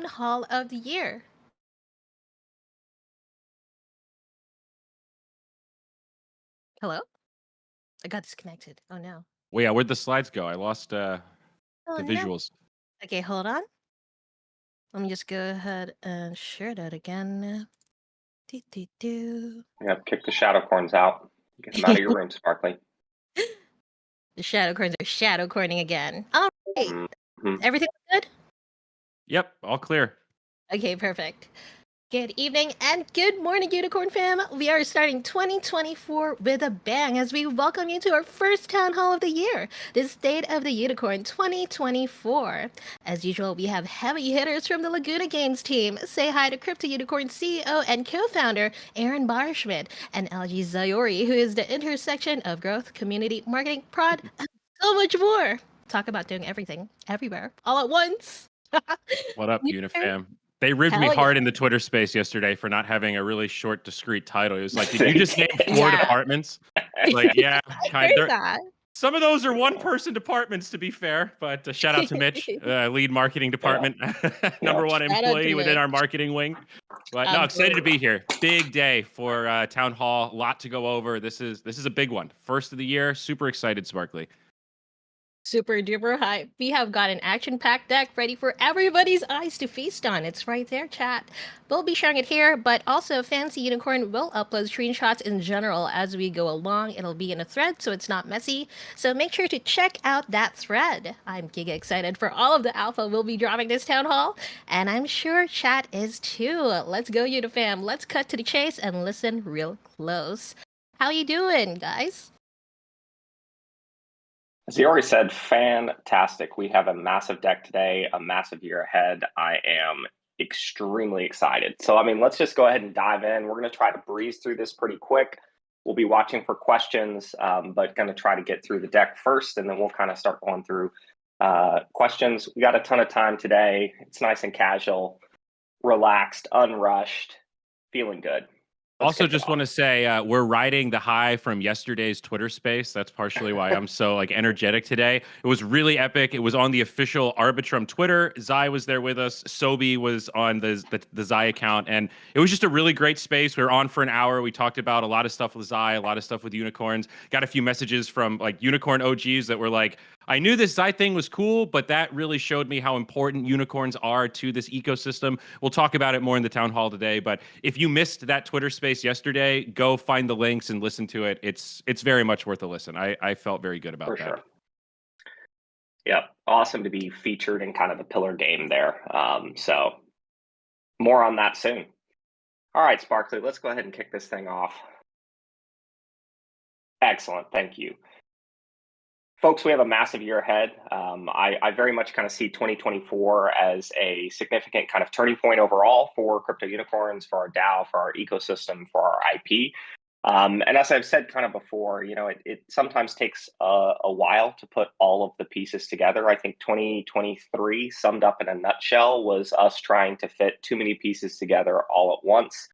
town hall of the year. Hello? I got disconnected. Oh no. Well, yeah, where'd the slides go? I lost Oh the no. visuals. Okay, hold on. Let me just go ahead and share that again. Do, do, do. Yeah, kick the shadow-corns out. Get them out of your room, Sparkly. The shadow corns are shadow corning again. All right. Mhm. Everything good? Yep, all clear. Okay, perfect. Good evening and good morning, Unicorn fam. We are starting 2024 with a bang as we welcome you to our first town hall of the year, the State of the Unicorn 2024. As usual, we have heavy hitters from the Laguna Games team. Say hi to CryptoUnicorns CEO and co-founder Aron Beierschmitt and LG Zyori, who is the intersection of growth, community, marketing, prod, and so much more. Talk about doing everything, everywhere, all at once. What up, New year? Unifam? They ribbed me Hell yeah. hard in the Twitter space yesterday for not having a really short, discreet title. It was like, did you just name four Yeah. departments? Like, yeah, I kind. heard that. Some of those are one-person departments, to be fair. But shout out to Mitch, lead marketing Yeah. department, number one Shout out to employee within Mitch. our marketing wing. But no, excited to be here. Big day for town hall. Lot to go over. This is a big one. First of the year. Super excited, Sparkly. Super duper hype. We have got an action-packed deck ready for everybody's eyes to feast on. It's right there, chat. We'll be sharing it here, but also Fancy Unicorn will upload screenshots in general as we go along. It'll be in a thread, so it's not messy. So make sure to check out that thread. I'm giga excited for all of the alpha we'll be dropping this town hall, and I'm sure chat is too. Let's go, Unifam. Let's cut to the chase and listen real close. How you doing, guys? As he already said, fantastic. We have a massive deck today, a massive year ahead. I am extremely excited. So, let's just go ahead and dive in. We're going to try to breeze through this pretty quick. We'll be watching for questions, but going to try to get through the deck first, and then we'll kind of start going through questions. We got a ton of time today. It's nice and casual, relaxed, unrushed, feeling good. Also, just want to say we're riding the high from yesterday's Twitter space. That's partially why I'm so energetic today. It was really epic. It was on the official Arbitrum Twitter. Zai was there with us. Sobi was on the Zai account, and it was just a really great space. We were on for an hour. We talked about a lot of stuff with Zai, a lot of stuff with unicorns. Got a few messages from unicorn OGs that were like, I knew this Zai thing was cool, but that really showed me how important unicorns are to this ecosystem. We'll talk about it more in the town hall today, but if you missed that Twitter space yesterday, go find the links and listen to it. It's very much worth a listen. I felt very good about For that. sure. Yeah, awesome to be featured in kind of the pillar game there. So more on that soon. All right, Sparkly, let's go ahead and kick this thing off. Excellent, thank you. Folks, we have a massive year ahead. I very much kind of see 2024 as a significant kind of turning point overall for crypto unicorns, for our DAO, for our ecosystem, for our IP. And as I've said kind of before, it sometimes takes a while to put all of the pieces together. I think 2023 summed up in a nutshell was us trying to fit too many pieces together all at once.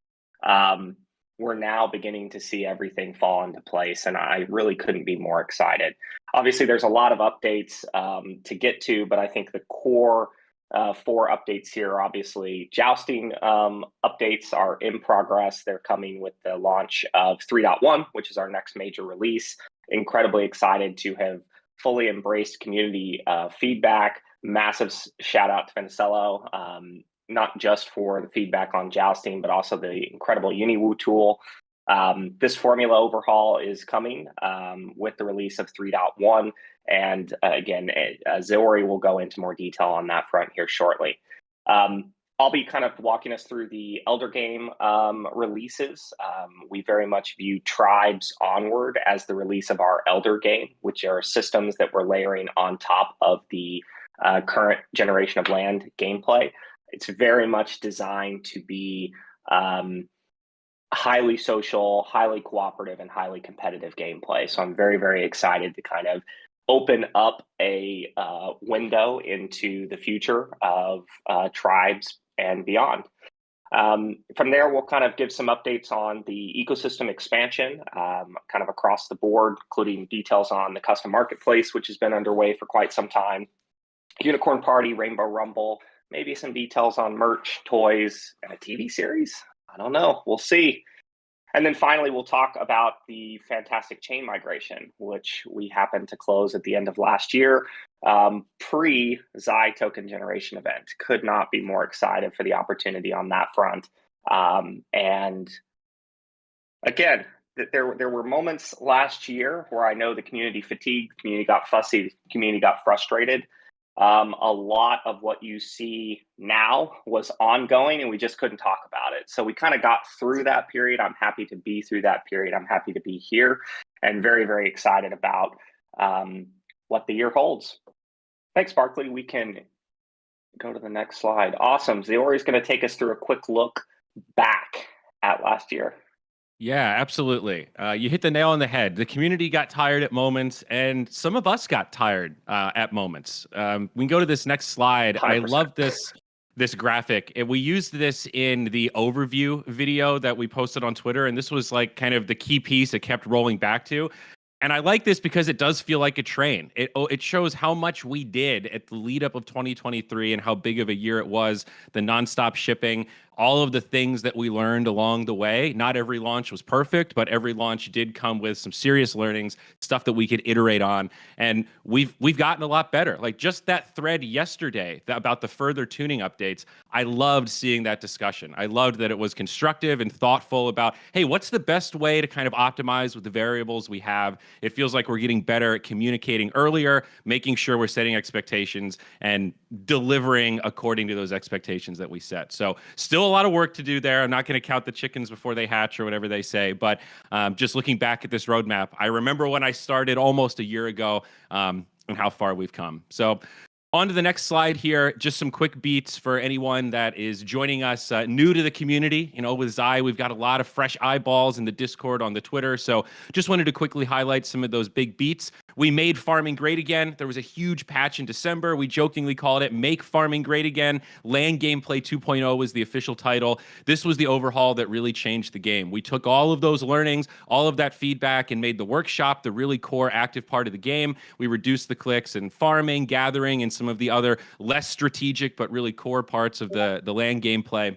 We're now beginning to see everything fall into place, and I really couldn't be more excited. Obviously, there's a lot of updates to get to, but I think the core four updates here, obviously, Jousting updates are in progress. They're coming with the launch of 3.1, which is our next major release. Incredibly excited to have fully embraced community feedback. Massive shout out to Venicello, not just for the feedback on Jousting, but also the incredible UniWoo tool. This formula overhaul is coming with the release of 3.1. And again, Zyori will go into more detail on that front here shortly. I'll be kind of walking us through the Elder Game releases. We very much view Tribes Onward as the release of our Elder Game, which are systems that we're layering on top of the current generation of land gameplay. It's very much designed to be highly social, highly cooperative, and highly competitive gameplay. So I'm very, very excited to kind of open up a window into the future of Tribes and beyond. From there, we'll kind of give some updates on the ecosystem expansion, kind of across the board, including details on the custom marketplace, which has been underway for quite some time, Unicorn Party, Rainbow Rumble, maybe some details on merch, toys, and a TV series. I don't know. We'll see. And then finally, we'll talk about the fantastic chain migration, which we happened to close at the end of last year, pre-Zy token generation event. Could not be more excited for the opportunity on that front. And again, there were moments last year where I know the community fatigued, the community got fussy, the community got frustrated. A lot of what you see now was ongoing and we just couldn't talk about it. So we kind of got through that period. I'm happy to be through that period. I'm happy to be here and very, very excited about what the year holds. Thanks, Barkley. We can go to the next slide. Awesome. Zyori is going to take us through a quick look back at last year. Yeah, absolutely. You hit the nail on the head. The community got tired at moments, and some of us got tired at moments. We can go to this next slide. 100%. I love this graphic. We used this in the overview video that we posted on Twitter, and this was like kind of the key piece it kept rolling back to. And I like this because it does feel like a train. It shows how much we did at the lead up of 2023 and how big of a year it was, the nonstop shipping, all of the things that we learned along the way. Not every launch was perfect, but every launch did come with some serious learnings, stuff that we could iterate on. And we've gotten a lot better. Like just that thread yesterday about the further tuning updates, I loved seeing that discussion. I loved that it was constructive and thoughtful about, hey, what's the best way to kind of optimize with the variables we have? It feels like we're getting better at communicating earlier, making sure we're setting expectations and delivering according to those expectations that we set. So still a lot of work to do there. I'm not going to count the chickens before they hatch or whatever they say, but just looking back at this roadmap, I remember when I started almost a year ago and how far we've come. So on to the next slide here, just some quick beats for anyone that is joining us new to the community. You know, with Zy, we've got a lot of fresh eyeballs in the Discord, on the Twitter. So just wanted to quickly highlight some of those big beats. We made farming great again. There was a huge patch in December. We jokingly called it Make Farming Great Again. Land Gameplay 2.0 was the official title. This was the overhaul that really changed the game. We took all of those learnings, all of that feedback, and made the workshop the really core active part of the game. We reduced the clicks in farming, gathering, and some of the other less strategic but really core parts of the land gameplay.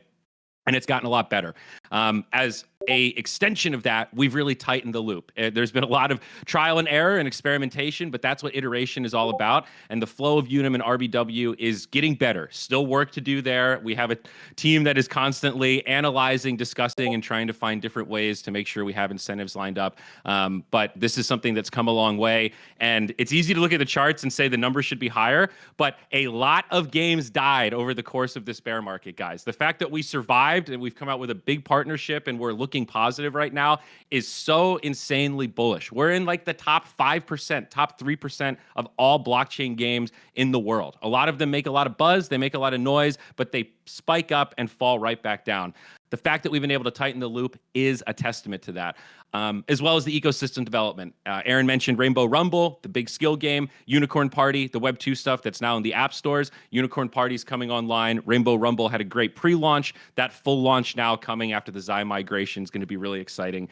And it's gotten a lot better. As a extension of that, we've really tightened the loop. There's been a lot of trial and error and experimentation, but that's what iteration is all about. And the flow of Unum and RBW is getting better. Still work to do there. We have a team that is constantly analyzing, discussing, and trying to find different ways to make sure we have incentives lined up. But this is something that's come a long way. And it's easy to look at the charts and say the numbers should be higher, but a lot of games died over the course of this bear market, guys. The fact that we survived and we've come out with a big partnership and we're looking positive right now is so insanely bullish. We're in like the top 5%, top 3% of all blockchain games in the world. A lot of them make a lot of buzz, they make a lot of noise, but they spike up and fall right back down. The fact that we've been able to tighten the loop is a testament to that, as well as the ecosystem development. Aron mentioned Rainbow Rumble, the big skill game, Unicorn Party, the Web 2 stuff that's now in the app stores. Unicorn Party's coming online. Rainbow Rumble had a great pre-launch. That full launch now coming after the Zy migration is going to be really exciting.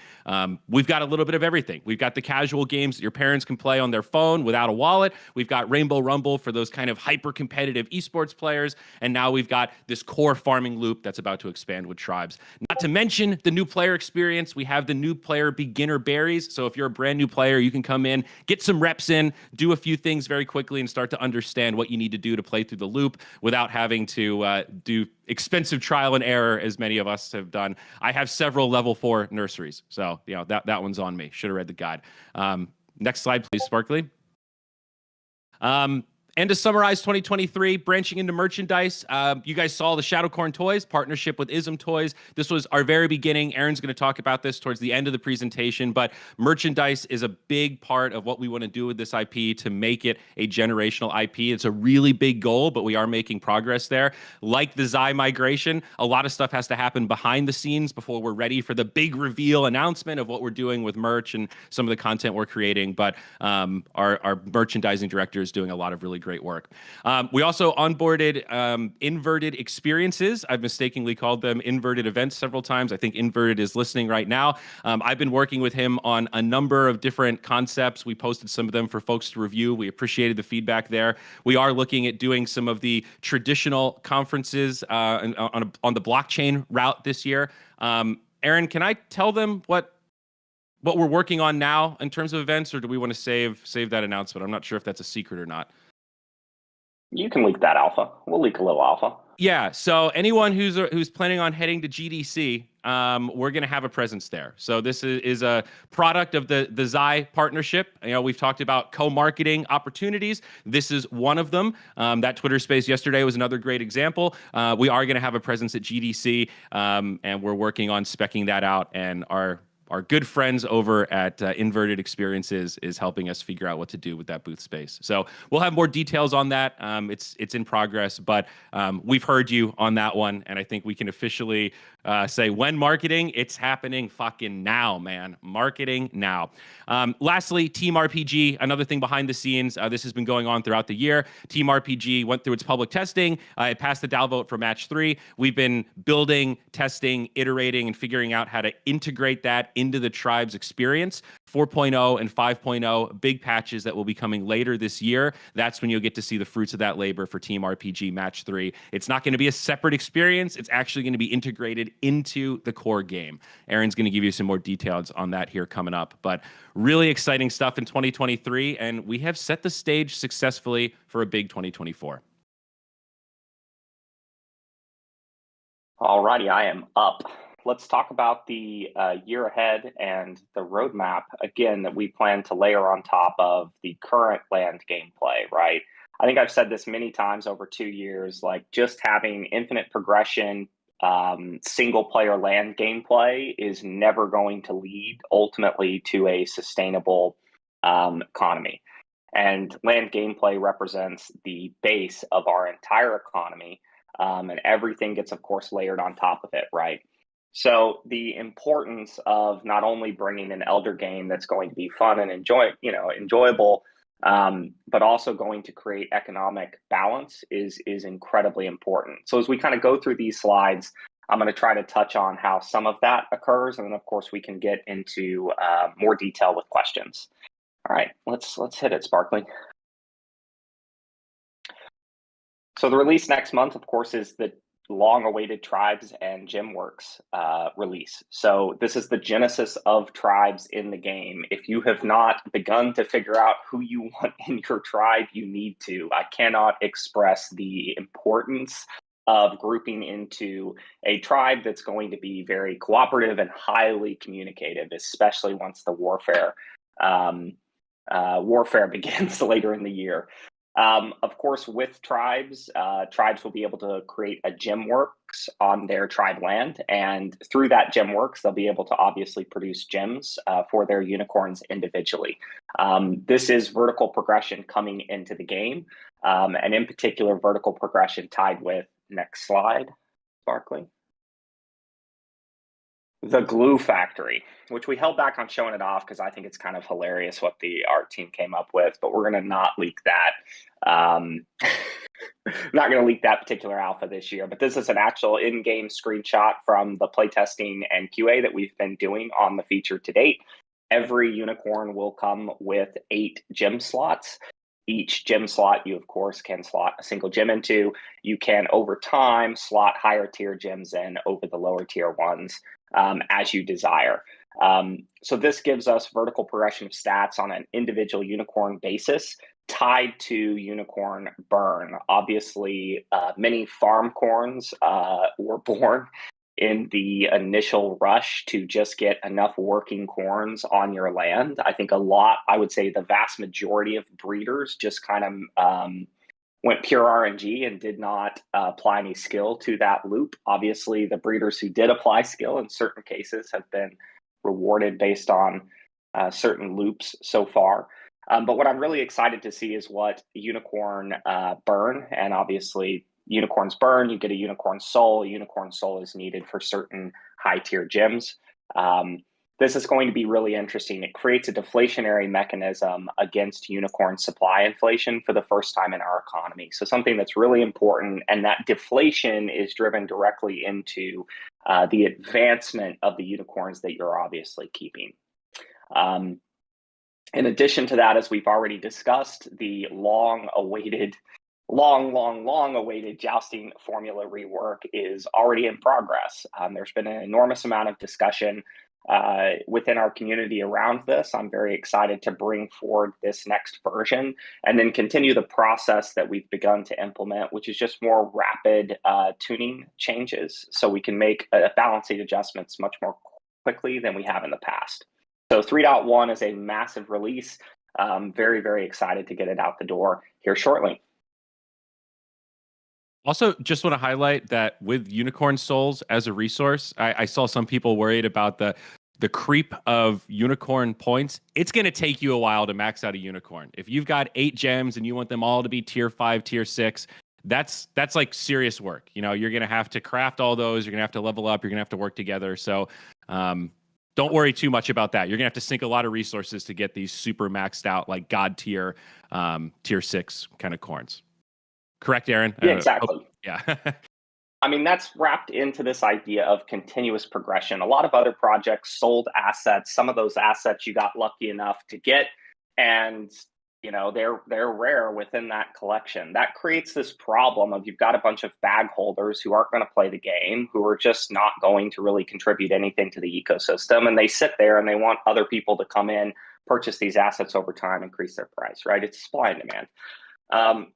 We've got a little bit of everything. We've got the casual games that your parents can play on their phone without a wallet. We've got Rainbow Rumble for those kind of hyper-competitive esports players. And now we've got this core farming loop that's about to expand with tribes. Not to mention the new player experience. We have the new player beginner berries. So if you're a brand new player, you can come in, get some reps in, do a few things very quickly, and start to understand what you need to do to play through the loop without having to do expensive trial and error, as many of us have done. I have several level 4 nurseries. So, you know, that one's on me. Should have read the guide. Next slide, please, Sparkly. And to summarize 2023, branching into merchandise, you guys saw the Shadowcorn Toys partnership with Ism Toys. This was our very beginning. Aaron's going to talk about this towards the end of the presentation, but merchandise is a big part of what we want to do with this IP to make it a generational IP. It's a really big goal, but we are making progress there. Like the Zy migration, a lot of stuff has to happen behind the scenes before we're ready for the big reveal announcement of what we're doing with merch and some of the content we're creating. But our merchandising director is doing a lot of really great work. We also onboarded Inverted Experiences. I've mistakenly called them Inverted Events several times. I think Inverted is listening right now. I've been working with him on a number of different concepts. We posted some of them for folks to review. We appreciated the feedback there. We are looking at doing some of the traditional conferences on the blockchain route this year. Aron, can I tell them what we're working on now in terms of events, or do we want to save that announcement? I'm not sure if that's a secret or not. You can leak that alpha. We'll leak a little alpha. Yeah. So anyone who's planning on heading to GDC, we're going to have a presence there. So this is a product of the Zy partnership. We've talked about co-marketing opportunities. This is one of them. That Twitter space yesterday was another great example. We are going to have a presence at GDC, and we're working on speccing that out. And our good friends over at Inverted Experiences is helping us figure out what to do with that booth space. So we'll have more details on that. It's in progress, but we've heard you on that one, and I think we can officially say when marketing, it's happening fucking now, man. Marketing now. Lastly, Team RPG, another thing behind the scenes. This has been going on throughout the year. Team RPG went through its public testing. It passed the DAO vote for match 3. We've been building, testing, iterating, and figuring out how to integrate that into the tribe's experience. 4.0 and 5.0, big patches that will be coming later this year. That's when you'll get to see the fruits of that labor for Team RPG Match 3. It's not going to be a separate experience. It's actually going to be integrated into the core game. Aron's going to give you some more details on that here coming up. But really exciting stuff in 2023, and we have set the stage successfully for a big 2024. All righty, I am up. Let's talk about the year ahead and the roadmap, again, that we plan to layer on top of the current land gameplay, right? I think I've said this many times over 2 years, like just having infinite progression, single player land gameplay is never going to lead ultimately to a sustainable economy. And land gameplay represents the base of our entire economy, and everything gets, of course, layered on top of it, right? So the importance of not only bringing an elder game that's going to be fun and enjoyable, but also going to create economic balance is incredibly important. So as we kind of go through these slides, I'm going to try to touch on how some of that occurs, and then of course we can get into more detail with questions. All right, let's hit it, Sparkly. So the release next month, of course, is the long-awaited Tribes and Gemworks release. So this is the genesis of tribes in the game. If you have not begun to figure out who you want in your tribe, you need to. I cannot express the importance of grouping into a tribe that's going to be very cooperative and highly communicative, especially once the warfare begins later in the year. Of course, with tribes, tribes will be able to create a Gemworks on their tribe land, and through that Gemworks, they'll be able to obviously produce gems for their unicorns individually. This is vertical progression coming into the game, and in particular, vertical progression tied with, next slide, Sparkly, the glue factory, which we held back on showing it off because I think it's kind of hilarious what the art team came up with, but we're going to not leak that. Not going to leak that particular alpha this year, but this is an actual in-game screenshot from the playtesting and QA that we've been doing on the feature to date. Every unicorn will come with 8 gem slots. Each gem slot you, of course, can slot a single gem into. You can, over time, slot higher tier gems in over the lower tier ones as you desire. So this gives us vertical progression of stats on an individual unicorn basis tied to unicorn burn. Obviously, many farm corns were born in the initial rush to just get enough working corns on your land. I think I would say the vast majority of breeders just kind of went pure RNG and did not apply any skill to that loop. Obviously, the breeders who did apply skill in certain cases have been rewarded based on certain loops so far. But what I'm really excited to see is what unicorn burn, and obviously unicorns burn, you get a unicorn soul. A unicorn soul is needed for certain high tier gems. This is going to be really interesting. It creates a deflationary mechanism against unicorn supply inflation for the first time in our economy. So something that's really important, and that deflation is driven directly into the advancement of the unicorns that you're obviously keeping. In addition to that, as we've already discussed, the long-awaited jousting formula rework is already in progress. There's been an enormous amount of discussion within our community around this. I'm very excited to bring forward this next version and then continue the process that we've begun to implement, which is just more rapid tuning changes so we can make balancing adjustments much more quickly than we have in the past. So 3.1 is a massive release. Very, very excited to get it out the door here shortly. Also, just want to highlight that with Unicorn Souls as a resource, I saw some people worried about the creep of unicorn points. It's going to take you a while to max out a unicorn. If you've got 8 gems and you want them all to be tier 5, tier 6, that's like serious work. You know, you're going to have to craft all those. You're going to have to level up. You're going to have to work together. So don't worry too much about that. You're going to have to sink a lot of resources to get these super maxed out, like God tier, tier 6 kind of corns. Correct, Aaron? Yeah, exactly. Yeah. I mean, that's wrapped into this idea of continuous progression. A lot of other projects sold assets. Some of those assets you got lucky enough to get, and you know they're rare within that collection. That creates this problem of you've got a bunch of bag holders who aren't going to play the game, who are just not going to really contribute anything to the ecosystem, and they sit there and they want other people to come in, purchase these assets over time, increase their price. Right? It's supply and demand.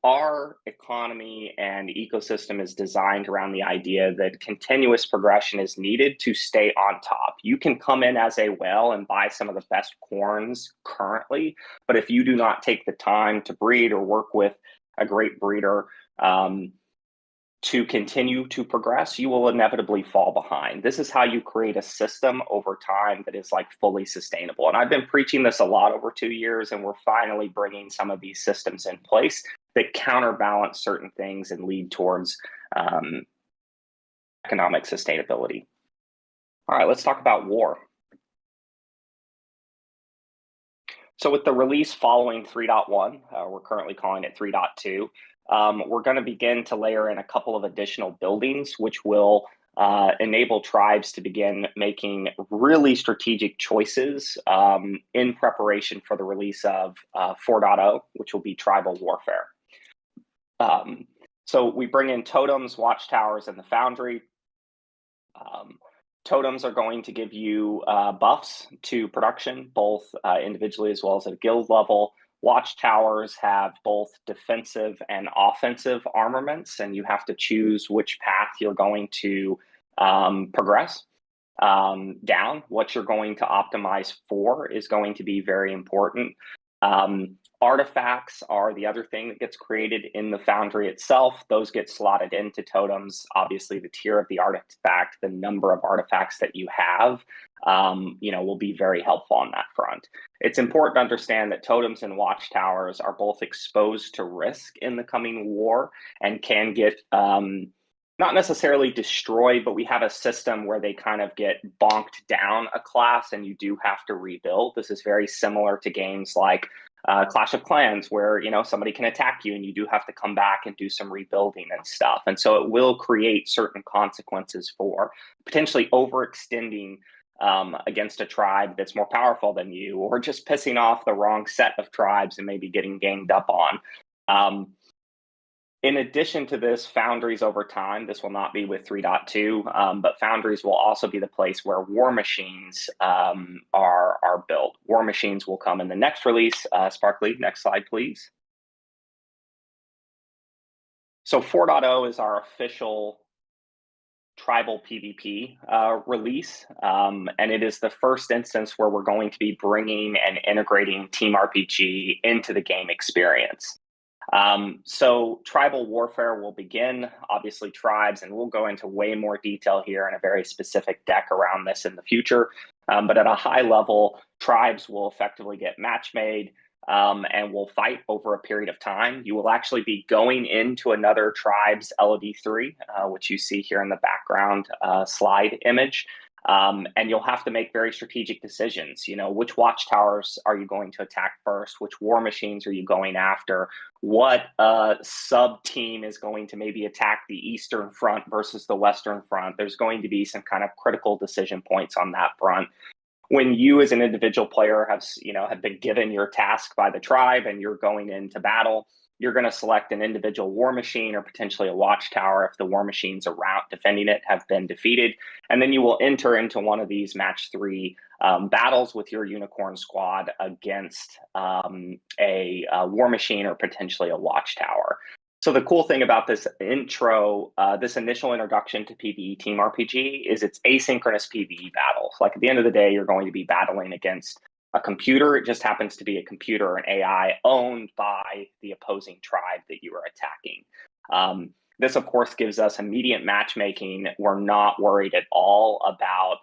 Our economy and ecosystem is designed around the idea that continuous progression is needed to stay on top. You can come in as a whale and buy some of the best corns currently, but if you do not take the time to breed or work with a great breeder to continue to progress, you will inevitably fall behind. This is how you create a system over time that is like fully sustainable. And I've been preaching this a lot over 2 years, and we're finally bringing some of these systems in place that counterbalance certain things and lead towards economic sustainability. All right, let's talk about war. So with the release following 3.1, we're currently calling it 3.2, we're going to begin to layer in a couple of additional buildings, which will enable tribes to begin making really strategic choices in preparation for the release of 4.0, which will be tribal warfare. So we bring in totems, watchtowers, and the foundry. Totems are going to give you buffs to production, both individually as well as at a guild level. Watchtowers have both defensive and offensive armaments, and you have to choose which path you're going to progress down. What you're going to optimize for is going to be very important. Artifacts are the other thing that gets created in the foundry itself. Those get slotted into totems. Obviously, the tier of the artifact, the number of artifacts that you have, will be very helpful on that front. It's important to understand that totems and watchtowers are both exposed to risk in the coming war and can get not necessarily destroyed, but we have a system where they kind of get bonked down a class and you do have to rebuild. This is very similar to games like Clash of Clans, where somebody can attack you and you do have to come back and do some rebuilding and stuff. And so it will create certain consequences for potentially overextending against a tribe that's more powerful than you, or just pissing off the wrong set of tribes and maybe getting ganged up on. In addition to this, foundries over time, this will not be with 3.2, but foundries will also be the place where war machines are built. War machines will come in the next release. Sparkly, next slide, please. So 4.0 is our official tribal PVP release, and it is the first instance where we're going to be bringing and integrating Team RPG into the game experience. So tribal warfare will begin, obviously tribes, and we'll go into way more detail here in a very specific deck around this in the future. But at a high level, tribes will effectively get match made and will fight over a period of time. You will actually be going into another tribe's LOD3, which you see here in the background slide image. And you'll have to make very strategic decisions. Which watchtowers are you going to attack first? Which war machines are you going after? What sub team is going to maybe attack the Eastern Front versus the Western Front? There's going to be some kind of critical decision points on that front. When you as an individual player have been given your task by the tribe and you're going into battle, you're going to select an individual war machine or potentially a watchtower if the war machines around defending it have been defeated. And then you will enter into one of these match 3 battles with your unicorn squad against a war machine or potentially a watchtower. So the cool thing about this this initial introduction to PvE Team RPG is it's asynchronous PvE battles. Like at the end of the day, you're going to be battling against a computer. It just happens to be a computer or an AI owned by the opposing tribe that you are attacking. This, of course, gives us immediate matchmaking. We're not worried at all about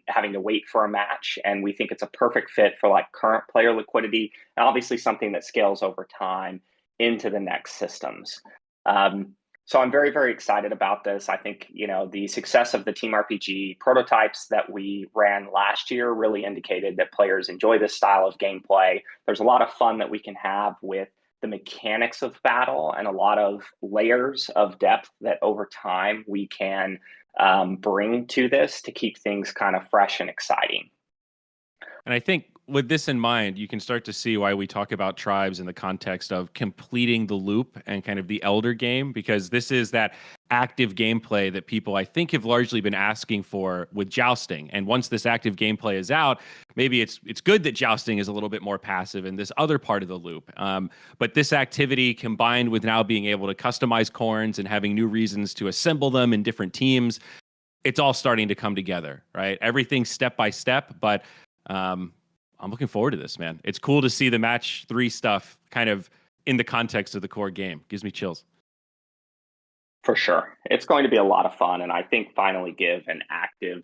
having to wait for a match. And we think it's a perfect fit for like current player liquidity, and obviously something that scales over time into the next systems. So I'm very, very excited about this. I think, the success of the Team RPG prototypes that we ran last year really indicated that players enjoy this style of gameplay. There's a lot of fun that we can have with the mechanics of battle and a lot of layers of depth that over time we can bring to this to keep things kind of fresh and exciting. And I think with this in mind, you can start to see why we talk about tribes in the context of completing the loop and kind of the elder game, because this is that active gameplay that people, I think, have largely been asking for with jousting. And once this active gameplay is out, maybe it's good that jousting is a little bit more passive in this other part of the loop. But this activity combined with now being able to customize corns and having new reasons to assemble them in different teams, it's all starting to come together, right? Everything's step by step, but I'm looking forward to this, man. It's cool to see the match 3 stuff kind of in the context of the core game. Gives me chills. For sure. It's going to be a lot of fun. And I think finally give an active,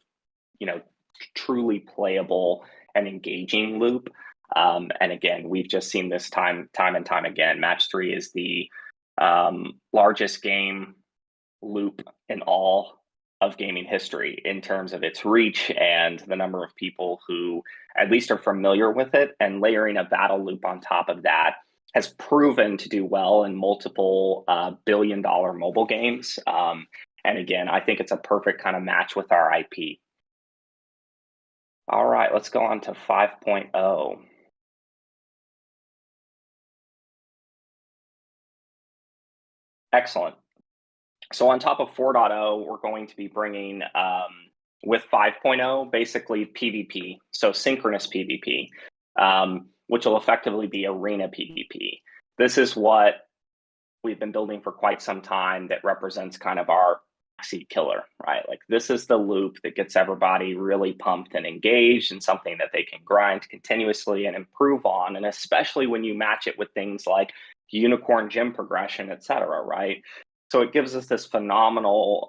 truly playable and engaging loop. And again, we've just seen this time and time again. Match 3 is the largest game loop in all of gaming history in terms of its reach and the number of people who at least are familiar with it, and layering a battle loop on top of that has proven to do well in multiple billion-dollar mobile games. And again, I think it's a perfect kind of match with our IP. All right, let's go on to 5.0. Excellent. So on top of 4.0, we're going to be bringing, with 5.0, basically PvP, so synchronous PVP, which will effectively be arena PvP. This is what we've been building for quite some time that represents kind of our seed killer, right? Like this is the loop that gets everybody really pumped and engaged, and something that they can grind continuously and improve on, and especially when you match it with things like unicorn gym progression, et cetera, right? So it gives us this phenomenal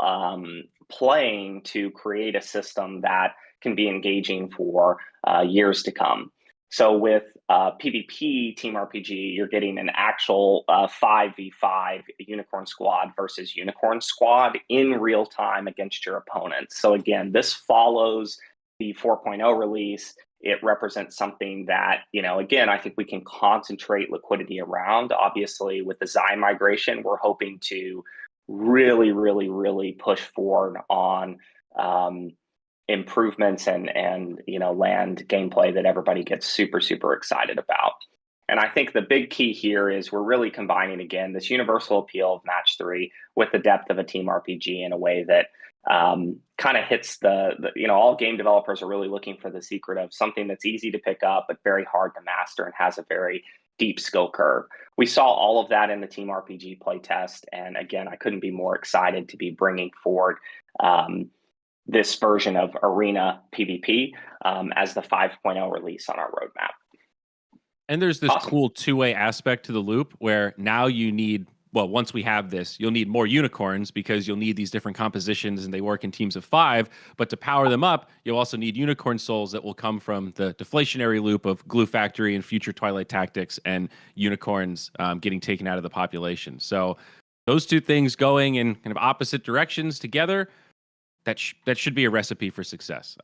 playing to create a system that can be engaging for years to come. So with PvP Team RPG, you're getting an actual 5v5 unicorn squad versus unicorn squad in real time against your opponents. So again, this follows the 4.0 release. It represents something that, again, I think we can concentrate liquidity around. Obviously, with the Zy migration, we're hoping to really, really, really push forward on improvements and land gameplay that everybody gets super, super excited about. And I think the big key here is we're really combining, again, this universal appeal of Match 3 with the depth of a team RPG in a way that kind of hits all game developers are really looking for the secret of something that's easy to pick up, but very hard to master and has a very deep skill curve. We saw all of that in the Team RPG playtest. And again, I couldn't be more excited to be bringing forward this version of Arena PvP as the 5.0 release on our roadmap. And there's this cool 2-way aspect to the loop where now you need, well, once we have this, you'll need more unicorns because you'll need these different compositions and they work in teams of 5. But to power them up, you'll also need unicorn souls that will come from the deflationary loop of Glue Factory and future Twilight Tactics and unicorns getting taken out of the population. So those two things going in kind of opposite directions together, that should be a recipe for success.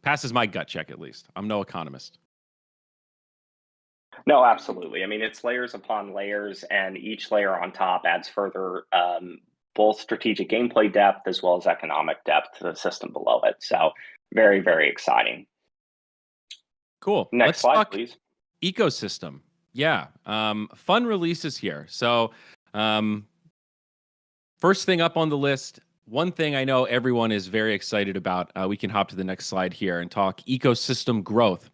Passes my gut check, at least. I'm no economist. No, absolutely. I mean, it's layers upon layers, and each layer on top adds further both strategic gameplay depth as well as economic depth to the system below it. So very, very exciting. Cool. Next Let's slide, talk please. ecosystem. Yeah. Fun releases here. So first thing up on the list, one thing I know everyone is very excited about. We can hop to the next slide here and talk ecosystem growth.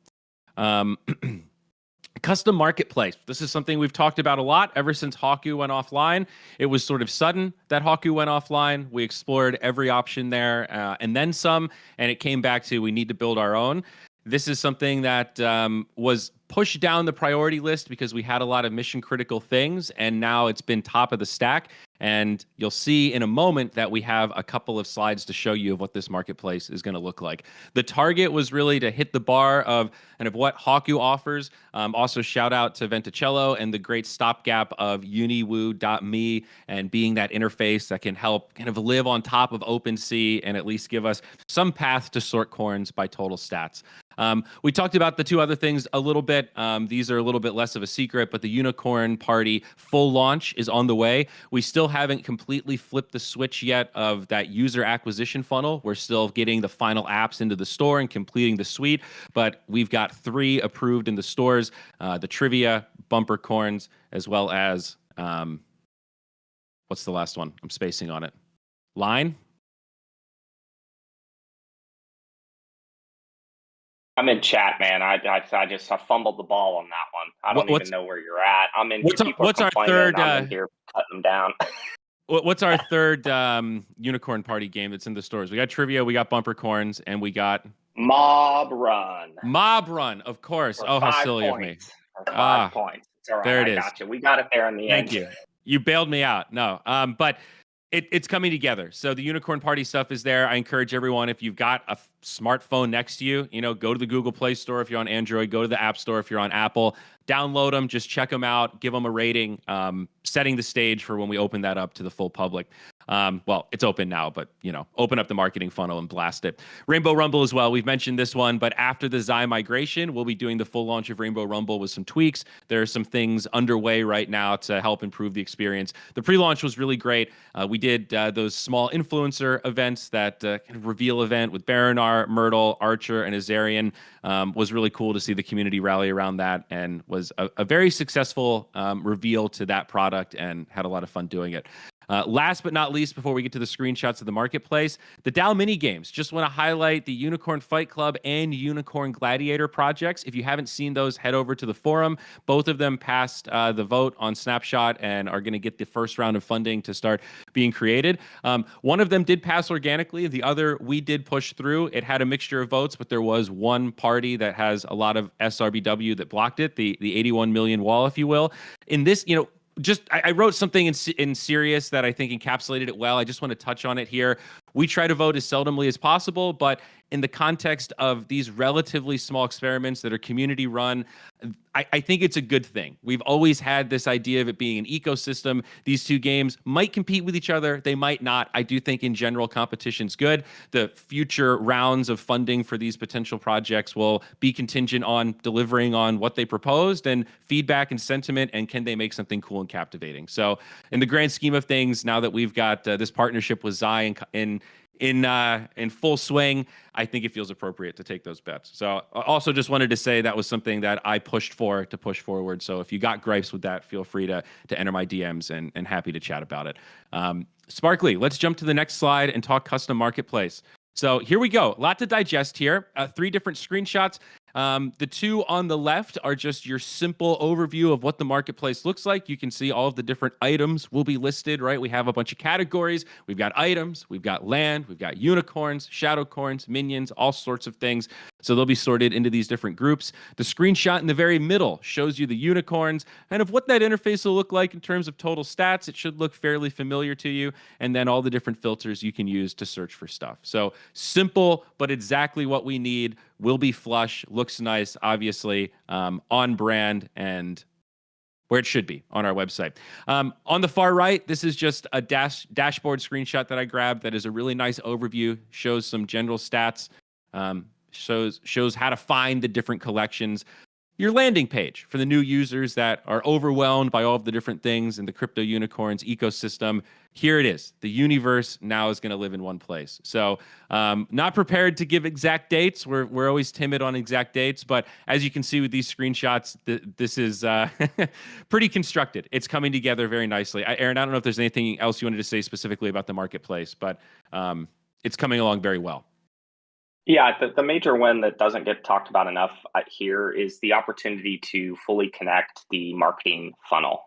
Custom marketplace. This is something we've talked about a lot ever since Haku went offline. It was sort of sudden that Haku went offline. We explored every option there and then some, and it came back to we need to build our own. This is something that was pushed down the priority list because we had a lot of mission critical things, and now it's been top of the stack. And you'll see in a moment that we have a couple of slides to show you of what this marketplace is going to look like. The target was really to hit the bar of what Haku offers. Also, shout out to Venticello and the great stopgap of uniwoo.me and being that interface that can help kind of live on top of OpenSea and at least give us some path to sort corns by total stats. We talked about the two other things a little bit. These are a little bit less of a secret, but the Unicorn Party full launch is on the way. We still haven't completely flipped the switch yet of that user acquisition funnel. We're still getting the final apps into the store and completing the suite, but we've got 3 approved in the stores, the Trivia, Bumper Corns, as well as, what's the last one? I'm spacing on it. Line? I'm in chat, man. I fumbled the ball on that one. I don't even know where you're at. I'm in. What's our third? I'm in here cutting them down. What's our third Unicorn Party game that's in the stores? We got Trivia, we got Bumper Corns, and we got Mob Run. Mob Run, of course. Oh, how silly of me. For 5 points. It's all right. There it is. Got you. We got it there in the end. Thank you. You bailed me out. No, but it's coming together. So the Unicorn Party stuff is there. I encourage everyone, if you've got a smartphone next to you, go to the Google Play Store if you're on Android, go to the App Store if you're on Apple, download them, just check them out, give them a rating, setting the stage for when we open that up to the full public. Well, it's open now, but open up the marketing funnel and blast it. Rainbow Rumble as well. We've mentioned this one, but after the Zy migration, we'll be doing the full launch of Rainbow Rumble with some tweaks. There are some things underway right now to help improve the experience. The pre-launch was really great. We did those small influencer events. That kind of reveal event with Baranar, Myrtle, Archer, and Azarian was really cool to see the community rally around that, and was a very successful reveal to that product, and had a lot of fun doing it. Last but not least, before we get to the screenshots of the marketplace, the DAO mini games. Just want to highlight the Unicorn Fight Club and Unicorn Gladiator projects. If you haven't seen those, head over to the forum. Both of them passed the vote on Snapshot and are going to get the first round of funding to start being created. One of them did pass organically. The other we did push through. It had a mixture of votes, but there was one party that has a lot of SRBW that blocked it, the 81 million wall, if you will. In this, I wrote something in Sirius that I think encapsulated it well. I just want to touch on it here. We try to vote as seldomly as possible, but in the context of these relatively small experiments that are community run, I think it's a good thing. We've always had this idea of it being an ecosystem. These two games might compete with each other. They might not. I do think in general competition's good. The future rounds of funding for these potential projects will be contingent on delivering on what they proposed and feedback and sentiment, and can they make something cool and captivating. So in the grand scheme of things, now that we've got this partnership with Zy in full swing, I think it feels appropriate to take those bets. So I also just wanted to say that was something that I pushed for to push forward. So if you got gripes with that, feel free to enter my DMs, and happy to chat about it. Sparkly, let's jump to the next slide and talk custom marketplace. So here we go. A lot to digest here. 3 different screenshots. The 2 on the left are just your simple overview of what the marketplace looks like. You can see all of the different items will be listed, right? We have a bunch of categories. We've got items, we've got land, we've got unicorns, shadow corns, minions, all sorts of things. So they'll be sorted into these different groups. The screenshot in the very middle shows you the unicorns and of what that interface will look like in terms of total stats. It should look fairly familiar to you. And then all the different filters you can use to search for stuff. So simple, but exactly what we need. Will be flush, looks nice, obviously, on brand, and where it should be on our website. On the far right, this is just a dashboard screenshot that I grabbed that is a really nice overview, shows some general stats, shows how to find the different collections. Your landing page for the new users that are overwhelmed by all of the different things in the Crypto Unicorns ecosystem. Here it is. The universe now is going to live in one place. So not prepared to give exact dates. We're always timid on exact dates. But as you can see with these screenshots, this is pretty constructed. It's coming together very nicely. Aaron, I don't know if there's anything else you wanted to say specifically about the marketplace, but it's coming along very well. Yeah, the major win that doesn't get talked about enough here is the opportunity to fully connect the marketing funnel.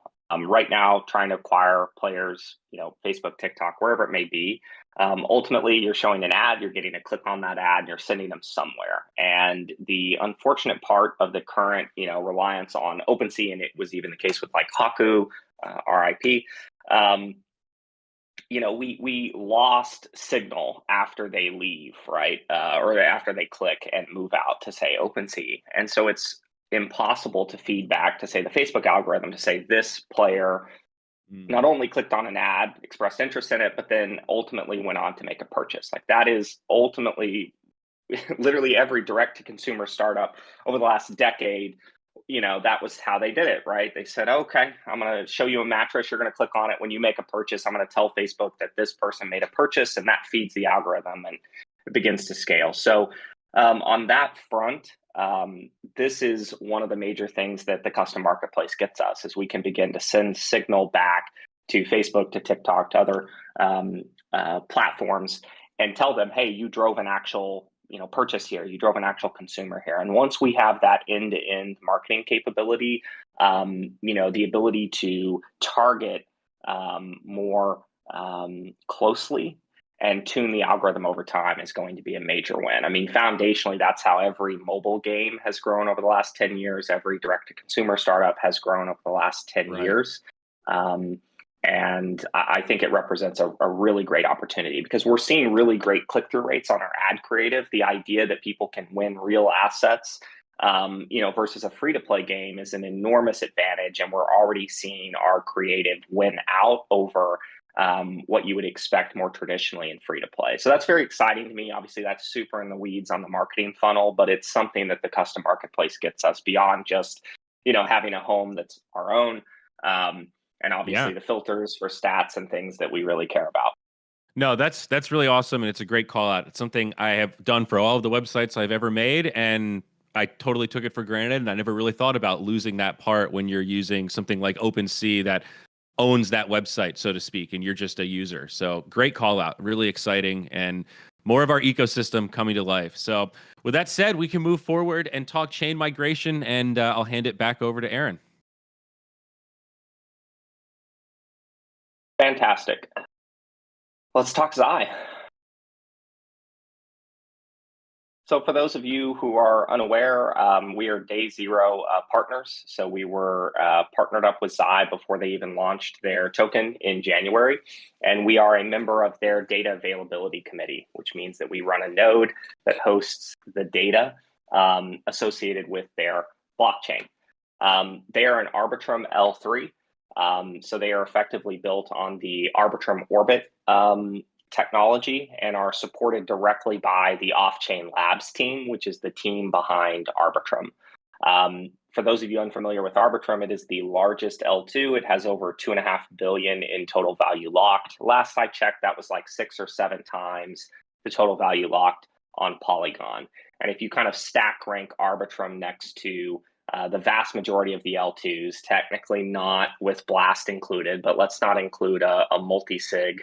Right now, trying to acquire players, Facebook, TikTok, wherever it may be. Ultimately, you're showing an ad, you're getting a click on that ad, and you're sending them somewhere. And the unfortunate part of the current, reliance on OpenSea, and it was even the case with like Haku, RIP. We lost signal after they leave, right? Or after they click and move out to say OpenSea. And so it's impossible to feed back to say the Facebook algorithm to say this player not only clicked on an ad, expressed interest in it, but then ultimately went on to make a purchase. Like that is ultimately literally every direct to consumer startup over the last decade. That was how they did it, right? They said, okay, I'm going to show you a mattress. You're going to click on it. When you make a purchase, I'm going to tell Facebook that this person made a purchase, and that feeds the algorithm and it begins to scale. So on that front, this is one of the major things that the custom marketplace gets us is we can begin to send signal back to Facebook, to TikTok, to other platforms and tell them, hey, you drove an actual purchase here. You drove an actual consumer here. And once we have that end-to-end marketing capability, the ability to target more closely and tune the algorithm over time is going to be a major win. I mean, foundationally, that's how every mobile game has grown over the last 10 years. Every direct-to-consumer startup has grown over the last 10 years. And I think it represents a really great opportunity because we're seeing really great click-through rates on our ad creative. The idea that people can win real assets, versus a free-to-play game is an enormous advantage. And we're already seeing our creative win out over what you would expect more traditionally in free-to-play. So that's very exciting to me. Obviously, that's super in the weeds on the marketing funnel, but it's something that the custom marketplace gets us beyond just, having a home that's our own. And obviously the filters for stats and things that we really care about. No, that's really awesome. And it's a great call out. It's something I have done for all of the websites I've ever made. And I totally took it for granted. And I never really thought about losing that part when you're using something like OpenSea that owns that website, so to speak, and you're just a user. So great call out, really exciting. And more of our ecosystem coming to life. So with that said, we can move forward and talk chain migration. And I'll hand it back over to Aaron. Fantastic. Let's talk Zai. So for those of you who are unaware, we are day zero partners. So we were partnered up with Zai before they even launched their token in January. And we are a member of their data availability committee, which means that we run a node that hosts the data associated with their blockchain. They are an Arbitrum L3. So they are effectively built on the Arbitrum Orbit technology and are supported directly by the Off-Chain Labs team, which is the team behind Arbitrum. For those of you unfamiliar with Arbitrum, it is the largest L2. It has over 2.5 billion in total value locked. Last I checked, that was like 6 or 7 times the total value locked on Polygon. And if you kind of stack rank Arbitrum next to the vast majority of the L2s, technically not with Blast included, but let's not include a multi-sig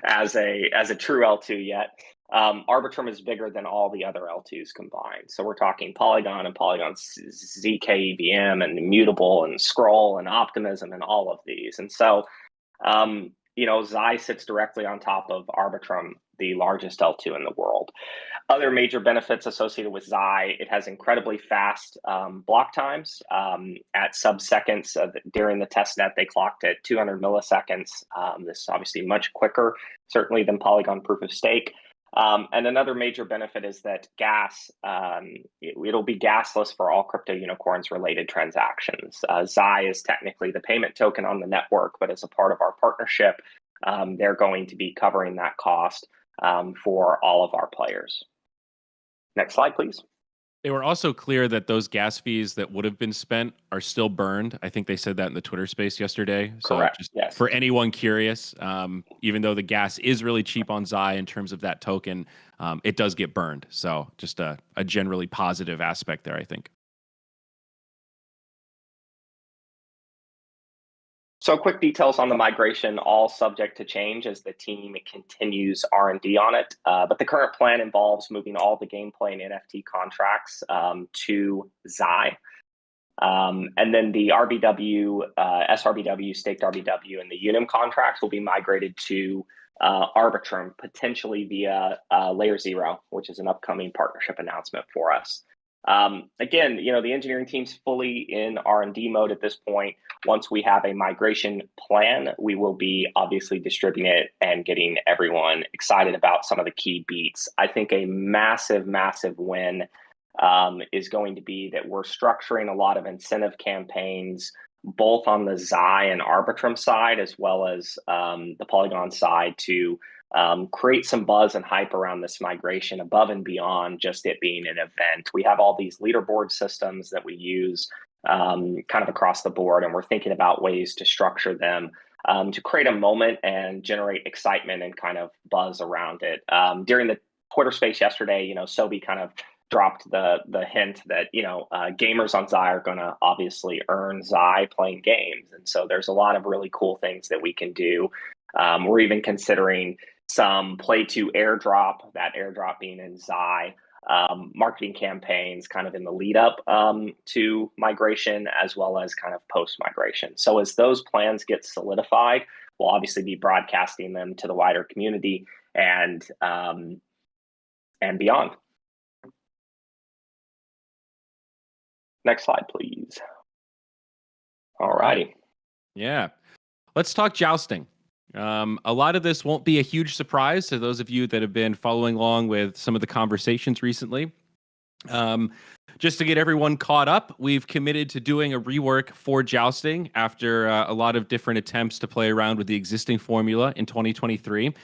as a true L2 yet. Arbitrum is bigger than all the other L2s combined. So we're talking Polygon and Polygon's ZK EVM and Immutable and Scroll and Optimism and all of these. And so, Zai sits directly on top of Arbitrum, the largest L2 in the world. Other major benefits associated with Zai, it has incredibly fast block times at sub-seconds. During the testnet, they clocked at 200 milliseconds. This is obviously much quicker, certainly than Polygon Proof of Stake. And another major benefit is that gas, it'll be gasless for all crypto unicorns related transactions. Zai is technically the payment token on the network, but as a part of our partnership, they're going to be covering that cost for all of our players. Next slide, please. They were also clear that those gas fees that would have been spent are still burned. I think they said that in the Twitter space yesterday. So Correct. just Yes. for anyone curious, even though the gas is really cheap on Zai in terms of that token, it does get burned. So just a generally positive aspect there, I think. So quick details on the migration, all subject to change as the team continues R&D on it. But the current plan involves moving all the gameplay and NFT contracts to Zai. And then the RBW, SRBW, staked RBW, and the Unum contracts will be migrated to Arbitrum, potentially via Layer 0, which is an upcoming partnership announcement for us. Again, the engineering team's fully in R&D mode at this point. Once we have a migration plan, we will be obviously distributing it and getting everyone excited about some of the key beats. I think a massive, massive win is going to be that we're structuring a lot of incentive campaigns, both on the Zai and Arbitrum side, as well as the Polygon side, to create some buzz and hype around this migration above and beyond just it being an event. We have all these leaderboard systems that we use kind of across the board, and we're thinking about ways to structure them to create a moment and generate excitement and kind of buzz around it. During the Twitter space yesterday, Sobi kind of dropped the hint that gamers on Zai are going to obviously earn Zai playing games, and so there's a lot of really cool things that we can do. We're even considering some play to airdrop, that airdrop being in Zai, marketing campaigns kind of in the lead up to migration, as well as kind of post migration. So as those plans get solidified, we'll obviously be broadcasting them to the wider community and beyond. Next slide, please. All righty. Yeah. Let's talk jousting. A lot of this won't be a huge surprise to those of you that have been following along with some of the conversations recently. Just to get everyone caught up, we've committed to doing a rework for jousting after a lot of different attempts to play around with the existing formula in 2023.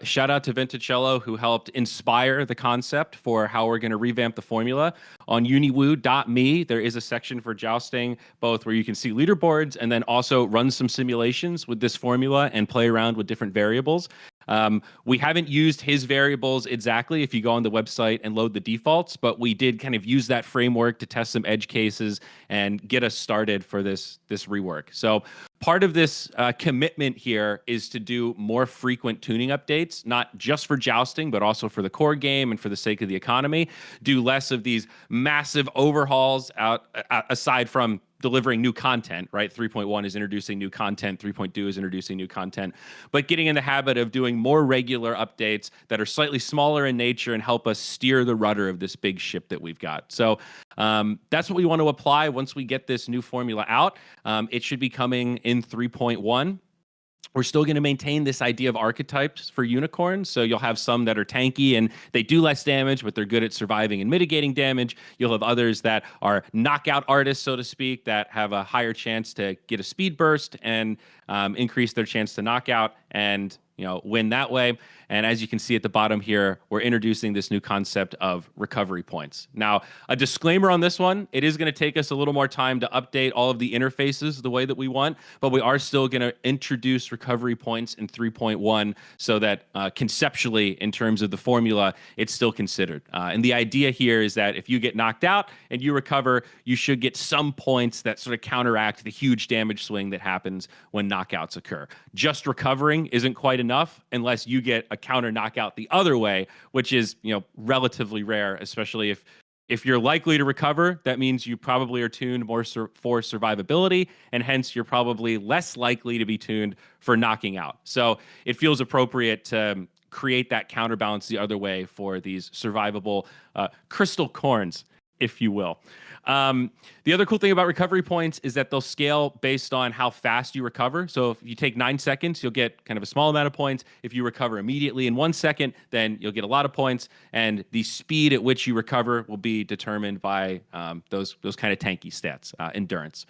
Shout out to Vinticello, who helped inspire the concept for how we're going to revamp the formula. On uniwoo.me, there is a section for jousting, both where you can see leaderboards and then also run some simulations with this formula and play around with different variables. We haven't used his variables exactly if you go on the website and load the defaults, but we did kind of use that framework to test some edge cases and get us started for this rework. So part of this commitment here is to do more frequent tuning updates, not just for jousting, but also for the core game and for the sake of the economy. Do less of these massive overhauls aside from delivering new content, right? 3.1 is introducing new content, 3.2 is introducing new content, but getting in the habit of doing more regular updates that are slightly smaller in nature and help us steer the rudder of this big ship that we've got. So that's what we want to apply once we get this new formula out. It should be coming in 3.1. We're still going to maintain this idea of archetypes for unicorns. So you'll have some that are tanky and they do less damage, but they're good at surviving and mitigating damage. You'll have others that are knockout artists, so to speak, that have a higher chance to get a speed burst and increase their chance to knock out and win that way. And as you can see at the bottom here, we're introducing this new concept of recovery points. Now, a disclaimer on this one, it is going to take us a little more time to update all of the interfaces the way that we want, but we are still going to introduce recovery points in 3.1 so that conceptually, in terms of the formula, it's still considered. And the idea here is that if you get knocked out and you recover, you should get some points that sort of counteract the huge damage swing that happens when knockouts occur. Just recovering isn't quite enough unless you get a counter knockout the other way, which is relatively rare, especially if you're likely to recover. That means you probably are tuned more for survivability, and hence you're probably less likely to be tuned for knocking out. So it feels appropriate to create that counterbalance the other way for these survivable crystal corns. if you will. The other cool thing about recovery points is that they'll scale based on how fast you recover. So if you take 9 seconds, you'll get kind of a small amount of points. If you recover immediately in 1 second, then you'll get a lot of points. And the speed at which you recover will be determined by those kind of tanky stats, endurance.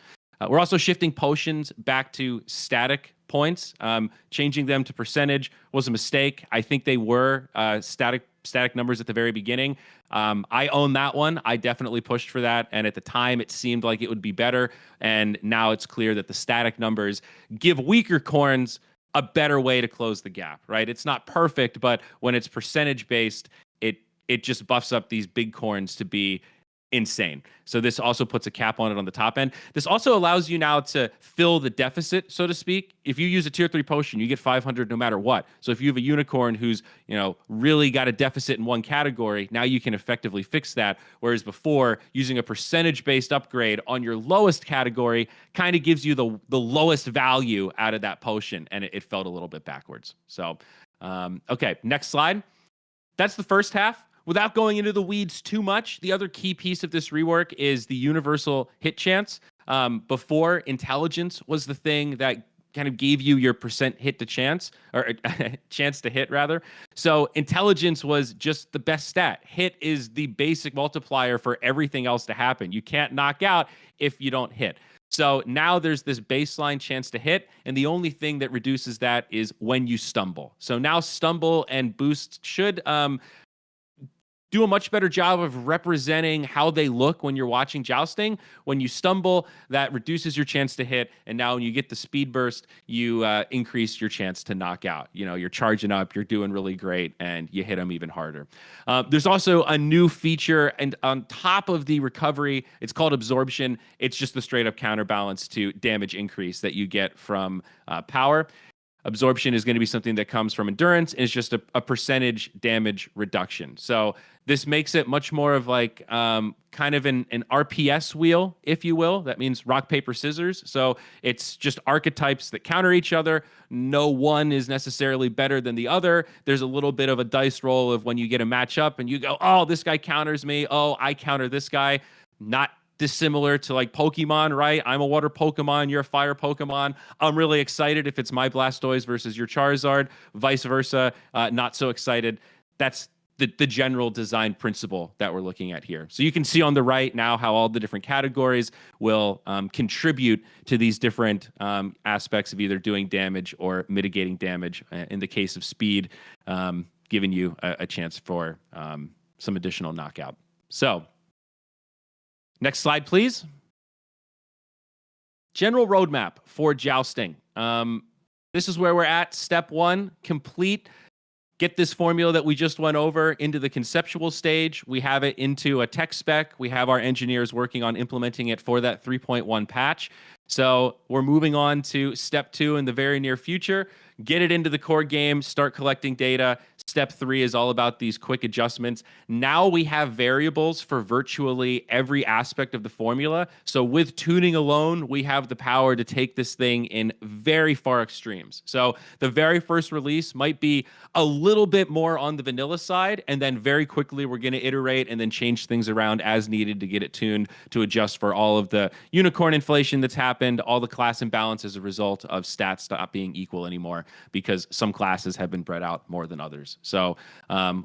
We're also shifting potions back to static points. Changing them to percentage was a mistake. I think they were static numbers at the very beginning. I own that one. I definitely pushed for that. And at the time, it seemed like it would be better. And now it's clear that the static numbers give weaker corns a better way to close the gap, right? It's not perfect, but when it's percentage based, it just buffs up these big corns to be insane. So this also puts a cap on it on the top end. This also allows you now to fill the deficit, so to speak. If you use a tier 3 potion, you get 500 no matter what. So if you have a unicorn who's, really got a deficit in one category, now you can effectively fix that. Whereas before, using a percentage-based upgrade on your lowest category kind of gives you the lowest value out of that potion, and it felt a little bit backwards. So, okay, next slide. That's the first half. Without going into the weeds too much, the other key piece of this rework is the universal hit chance. Before, intelligence was the thing that kind of gave you your percent hit to chance, or chance to hit, rather. So intelligence was just the best stat. Hit is the basic multiplier for everything else to happen. You can't knock out if you don't hit. So now there's this baseline chance to hit, and the only thing that reduces that is when you stumble. So now stumble and boost should do a much better job of representing how they look when you're watching Jousting. When you stumble, that reduces your chance to hit, and now when you get the speed burst, you increase your chance to knock out. You're charging up, you're doing really great, and you hit them even harder. There's also a new feature, and on top of the recovery, it's called absorption. It's just the straight up counterbalance to damage increase that you get from power. Absorption is going to be something that comes from endurance, and it's just a percentage damage reduction. So this makes it much more of like kind of an RPS wheel, if you will. That means rock, paper, scissors. So it's just archetypes that counter each other. No one is necessarily better than the other. There's a little bit of a dice roll of when you get a matchup and you go, oh, this guy counters me. Oh, I counter this guy. Not dissimilar to like Pokemon, right? I'm a water Pokemon, you're a fire Pokemon. I'm really excited if it's my Blastoise versus your Charizard, vice versa. Not so excited. That's the general design principle that we're looking at here. So you can see on the right now how all the different categories will contribute to these different aspects of either doing damage or mitigating damage. In the case of speed, giving you a chance for some additional knockout. So next slide, please. General roadmap for Jousting. This is where we're at. Step 1, complete. Get this formula that we just went over into the conceptual stage. We have it into a tech spec. We have our engineers working on implementing it for that 3.1 patch. So we're moving on to step 2 in the very near future. Get it into the core game, start collecting data. Step 3 is all about these quick adjustments. Now we have variables for virtually every aspect of the formula. So with tuning alone, we have the power to take this thing in very far extremes. So the very first release might be a little bit more on the vanilla side, and then very quickly we're going to iterate and then change things around as needed to get it tuned to adjust for all of the unicorn inflation that's happened, all the class imbalance as a result of stats not being equal anymore, because some classes have been bred out more than others. So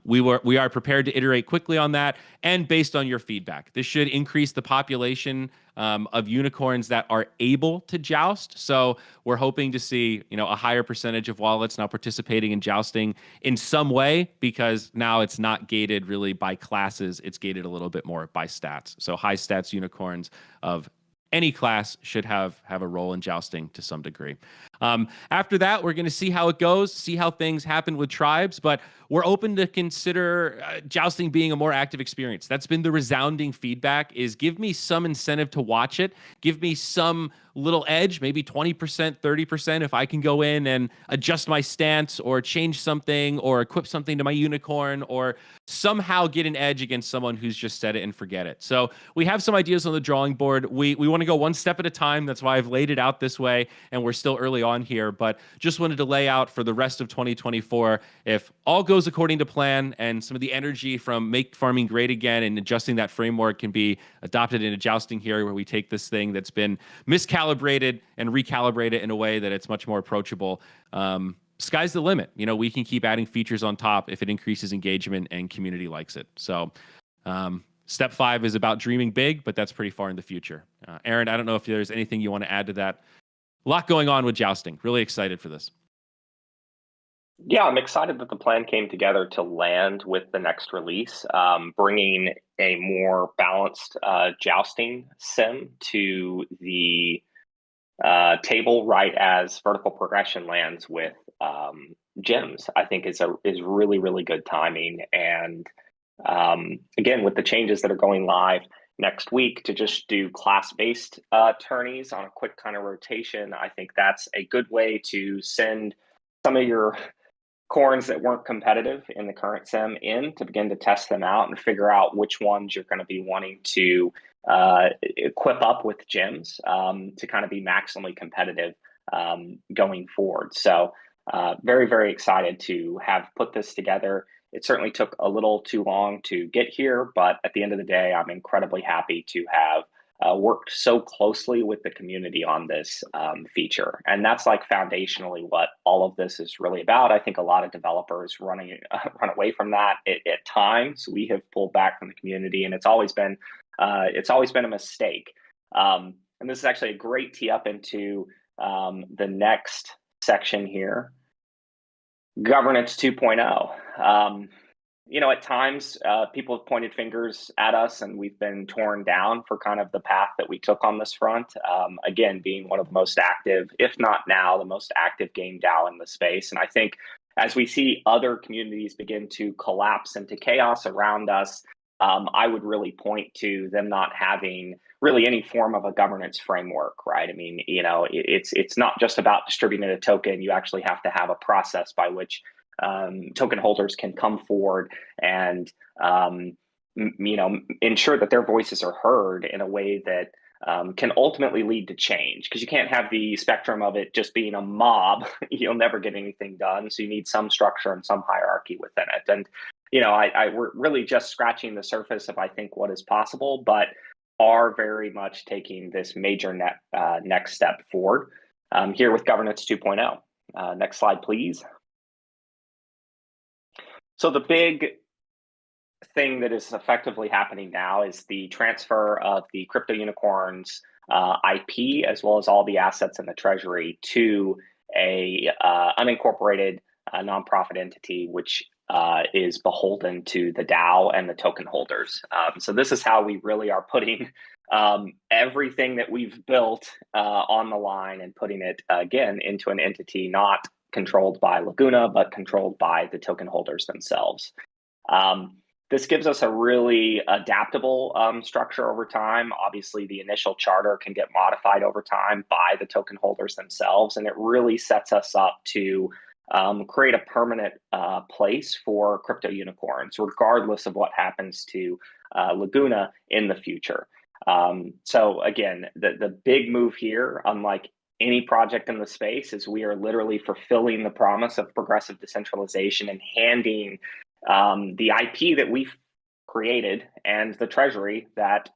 we are prepared to iterate quickly on that, and based on your feedback. This should increase the population of unicorns that are able to joust. So we're hoping to see, a higher percentage of wallets now participating in jousting in some way, because now it's not gated really by classes. It's gated a little bit more by stats. So high stats unicorns of any class should have a role in jousting to some degree. After that, we're going to see how it goes, see how things happen with tribes, but we're open to consider jousting being a more active experience. That's been the resounding feedback, is give me some incentive to watch it. Give me some little edge, maybe 20%, 30%, if I can go in and adjust my stance or change something or equip something to my unicorn or somehow get an edge against someone who's just set it and forget it. So we have some ideas on the drawing board. We want to go one step at a time. That's why I've laid it out this way, and we're still early on here, but just wanted to lay out for the rest of 2024, if all goes according to plan and some of the energy from Make Farming Great Again and adjusting that framework can be adopted into Jousting here, where we take this thing that's been miscalibrated and recalibrate it in a way that it's much more approachable. Sky's the limit. You know, we can keep adding features on top if it increases engagement and community likes it. So step 5 is about dreaming big, but that's pretty far in the future. Aron, I don't know if there's anything you want to add to that. A lot going on with Jousting. Really excited for this. Yeah, I'm excited that the plan came together to land with the next release, bringing a more balanced jousting sim to the table right as vertical progression lands with gyms. I think is really, really good timing. And again, with the changes that are going live next week to just do class-based tourneys on a quick kind of rotation, I think that's a good way to send some of your corns that weren't competitive in the current sim in to begin to test them out and figure out which ones you're going to be wanting to equip up with gyms to kind of be maximally competitive going forward. So very, very excited to have put this together. It certainly took a little too long to get here, but at the end of the day, I'm incredibly happy to have worked so closely with the community on this feature. And that's like foundationally what all of this is really about. I think a lot of developers run away from that at times. We have pulled back from the community, and it's always been a mistake. And this is actually a great tee up into the next section here, governance 2.0. You know, at times people have pointed fingers at us and we've been torn down for kind of the path that we took on this front. Again, being one of the most active, if not now, the most active game DAO in the space. And I think as we see other communities begin to collapse into chaos around us, I would really point to them not having really any form of a governance framework, right? I mean, you know, it's not just about distributing a token. You actually have to have a process by which token holders can come forward and you know, ensure that their voices are heard in a way that can ultimately lead to change, because you can't have the spectrum of it just being a mob. You'll never get anything done. So you need some structure and some hierarchy within it. And you know, we're really just scratching the surface of, I think, what is possible, but are very much taking this major next step forward here with governance 2.0. Next slide, please. So the big thing that is effectively happening now is the transfer of the CryptoUnicorns IP, as well as all the assets in the treasury, to a unincorporated nonprofit entity, which is beholden to the DAO and the token holders. So this is how we really are putting everything that we've built on the line and putting it again into an entity not controlled by Laguna, but controlled by the token holders themselves. This gives us a really adaptable structure over time. Obviously, the initial charter can get modified over time by the token holders themselves, and it really sets us up to create a permanent place for CryptoUnicorns, regardless of what happens to Laguna in the future. So again, the big move here, unlike any project in the space, is we are literally fulfilling the promise of progressive decentralization and handing the IP that we've created and the treasury that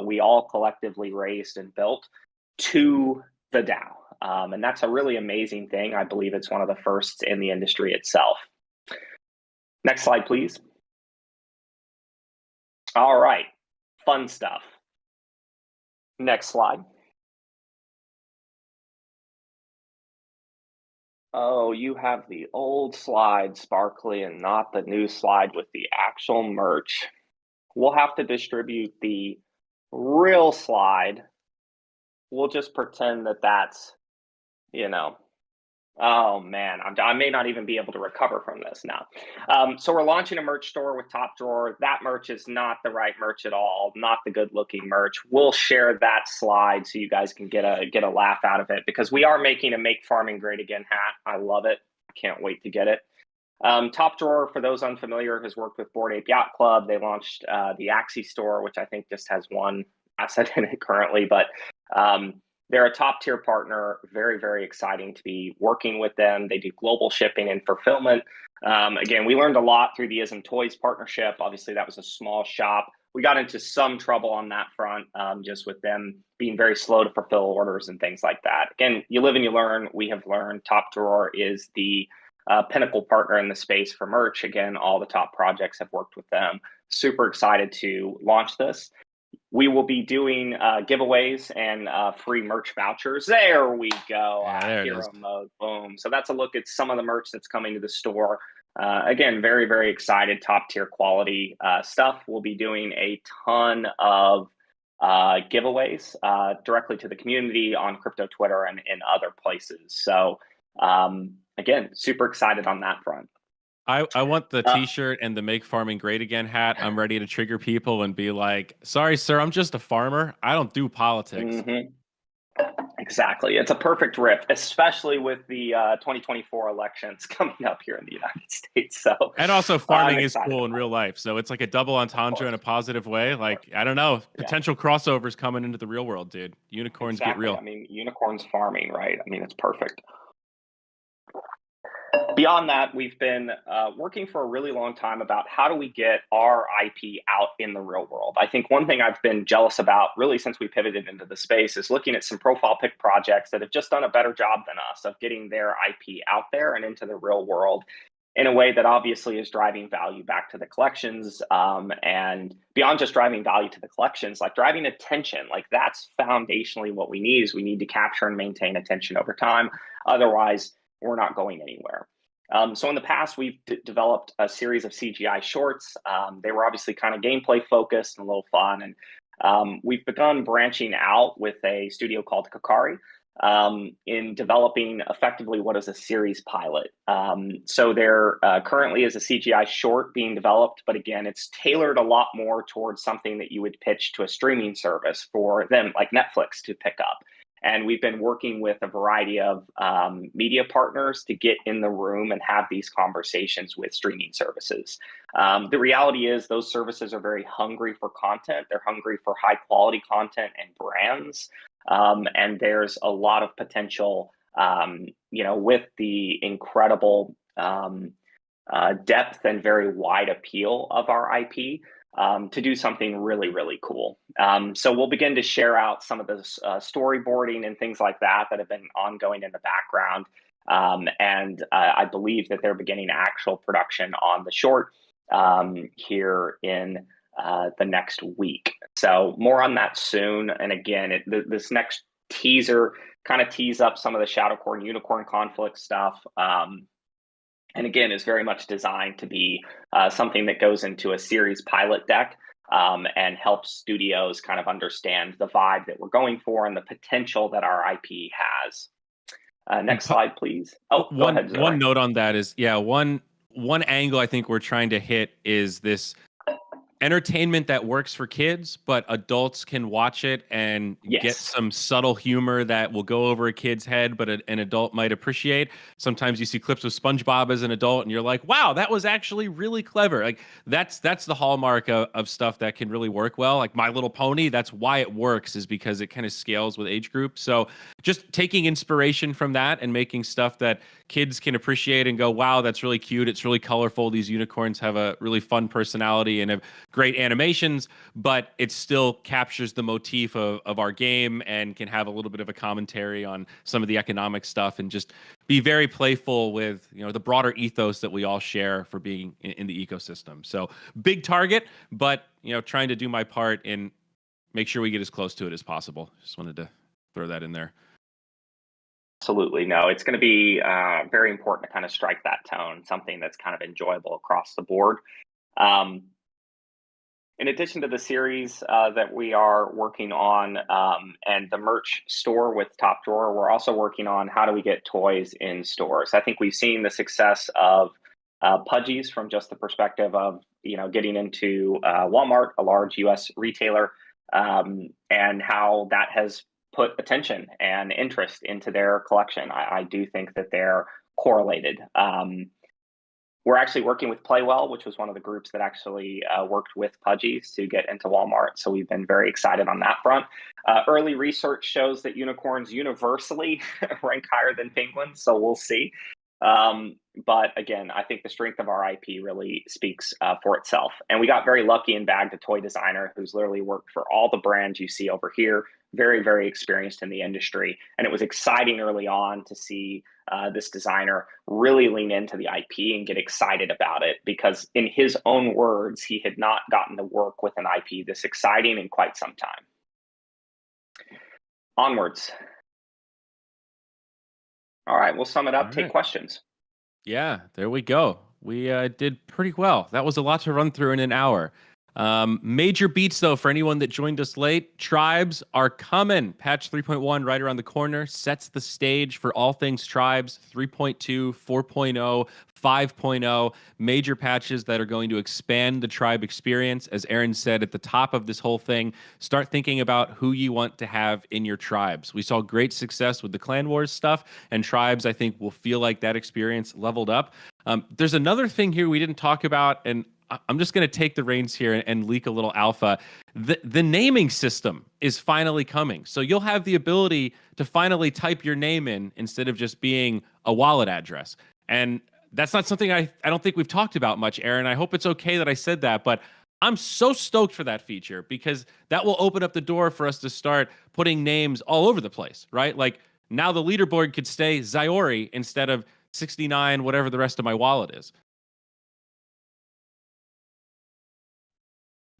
we all collectively raised and built to the DAO. And that's a really amazing thing. I believe it's one of the firsts in the industry itself. Next slide, please. All right, fun stuff. Next slide. Oh, you have the old slide, Sparkly, and not the new slide with the actual merch. We'll have to distribute the real slide. We'll just pretend that that's, you know, Oh man, I may not even be able to recover from this now. So we're launching a merch store with Top Drawer. That merch is not the right merch at all, not the good looking merch. We'll share that slide so you guys can get a laugh out of it, because we are making a Make Farming Great Again hat. I love it. Can't wait to get it. Top Drawer, for those unfamiliar, has worked with Bored Ape Yacht Club. They launched the Axie store, which I think just has one asset in it currently, but they're a top tier partner. Very, very exciting to be working with them. They do global shipping and fulfillment. Again, we learned a lot through the Ism Toys partnership. Obviously, that was a small shop. We got into some trouble on that front, just with them being very slow to fulfill orders and things like that. Again, you live and you learn. We have learned Top Drawer is the pinnacle partner in the space for merch. Again, all the top projects have worked with them. Super excited to launch this. We will be doing giveaways and free merch vouchers. There we go. Yeah, there it Hero is. mode. Boom. So that's a look at some of the merch that's coming to the store. Again, very, very excited. Top tier quality stuff. We'll be doing a ton of giveaways directly to the community on crypto Twitter and in other places. So again, super excited on that front. I want the t-shirt and the Make Farming Great Again hat. I'm ready to trigger people and be like, sorry, sir, I'm just a farmer. I don't do politics. Mm-hmm. Exactly. It's a perfect riff, especially with the 2024 elections coming up here in the United States. So, and also farming is cool in real life. So it's like a double entendre in a positive way. Like, I don't know, potential crossovers coming into the real world, dude. Unicorns get real. I mean, unicorns farming, right? I mean, it's perfect. Beyond that, we've been working for a really long time about how do we get our IP out in the real world. I think one thing I've been jealous about really since we pivoted into the space is looking at some profile pick projects that have just done a better job than us of getting their IP out there and into the real world in a way that obviously is driving value back to the collections, and beyond just driving value to the collections, like driving attention. Like that's foundationally what we need. Is we need to capture and maintain attention over time. Otherwise, we're not going anywhere. So in the past, we've developed a series of CGI shorts. They were obviously kind of gameplay focused and a little fun. And we've begun branching out with a studio called Kakari in developing effectively what is a series pilot. So there currently is a CGI short being developed, but again, it's tailored a lot more towards something that you would pitch to a streaming service for them, like Netflix, to pick up. And we've been working with a variety of media partners to get in the room and have these conversations with streaming services. The reality is those services are very hungry for content. They're hungry for high quality content and brands. And there's a lot of potential, with the incredible depth and very wide appeal of our IP. To do something really, really cool. So we'll begin to share out some of the storyboarding and things like that have been ongoing in the background. And I believe that they're beginning actual production on the short here in the next week. So more on that soon. And again, this next teaser kind of tees up some of the Shadowcorn Unicorn conflict stuff. And again, is very much designed to be something that goes into a series pilot deck and helps studios kind of understand the vibe that we're going for and the potential that our IP has. Next slide, please. Oh, go ahead, Zyori. One note on that is, one angle I think we're trying to hit is this entertainment that works for kids, but adults can watch it and get some subtle humor that will go over a kid's head, but an adult might appreciate. Sometimes you see clips of SpongeBob as an adult and you're like, wow, that was actually really clever. Like that's the hallmark of stuff that can really work well. Like My Little Pony, that's why it works, is because it kind of scales with age groups. So just taking inspiration from that and making stuff that kids can appreciate and go, wow, that's really cute. It's really colorful. These unicorns have a really fun personality and have great animations, but it still captures the motif of our game and can have a little bit of a commentary on some of the economic stuff and just be very playful with the broader ethos that we all share for being in the ecosystem. So big target, but trying to do my part in make sure we get as close to it as possible. Just wanted to throw that in there. Absolutely. No, it's going to be very important to kind of strike that tone, something that's kind of enjoyable across the board. in addition to the series that we are working on and the merch store with Top Drawer, we're also working on how do we get toys in stores. I think we've seen the success of Pudgies from just the perspective of getting into Walmart, a large U.S. retailer, and how that has put attention and interest into their collection. I do think that they're correlated. We're actually working with Playwell, which was one of the groups that actually worked with Pudgies to get into Walmart. So we've been very excited on that front. Early research shows that unicorns universally rank higher than penguins, so we'll see. But again, I think the strength of our IP really speaks for itself. And we got very lucky and bagged a toy designer who's literally worked for all the brands you see over here, very, very experienced in the industry. And it was exciting early on to see this designer really lean into the IP and get excited about it, because in his own words, he had not gotten to work with an IP this exciting in quite some time. Onwards. All right, we'll sum it up. Take questions. Yeah, there we go. We did pretty well. That was a lot to run through in an hour. Major beats, though, for anyone that joined us late. Tribes are coming. Patch 3.1 right around the corner sets the stage for all things tribes. 3.2, 4.0, 5.0, major patches that are going to expand the tribe experience. As Aron said at the top of this whole thing, start thinking about who you want to have in your tribes. We saw great success with the Clan Wars stuff, and tribes, I think, will feel like that experience leveled up. There's another thing here we didn't talk about, and I'm just going to take the reins here and leak a little alpha. The naming system is finally coming. So you'll have the ability to finally type your name in instead of just being a wallet address. And that's not something I don't think we've talked about much, Aron. I hope it's okay that I said that, but I'm so stoked for that feature, because that will open up the door for us to start putting names all over the place, right? Like now the leaderboard could stay Zyori instead of 69, whatever the rest of my wallet is.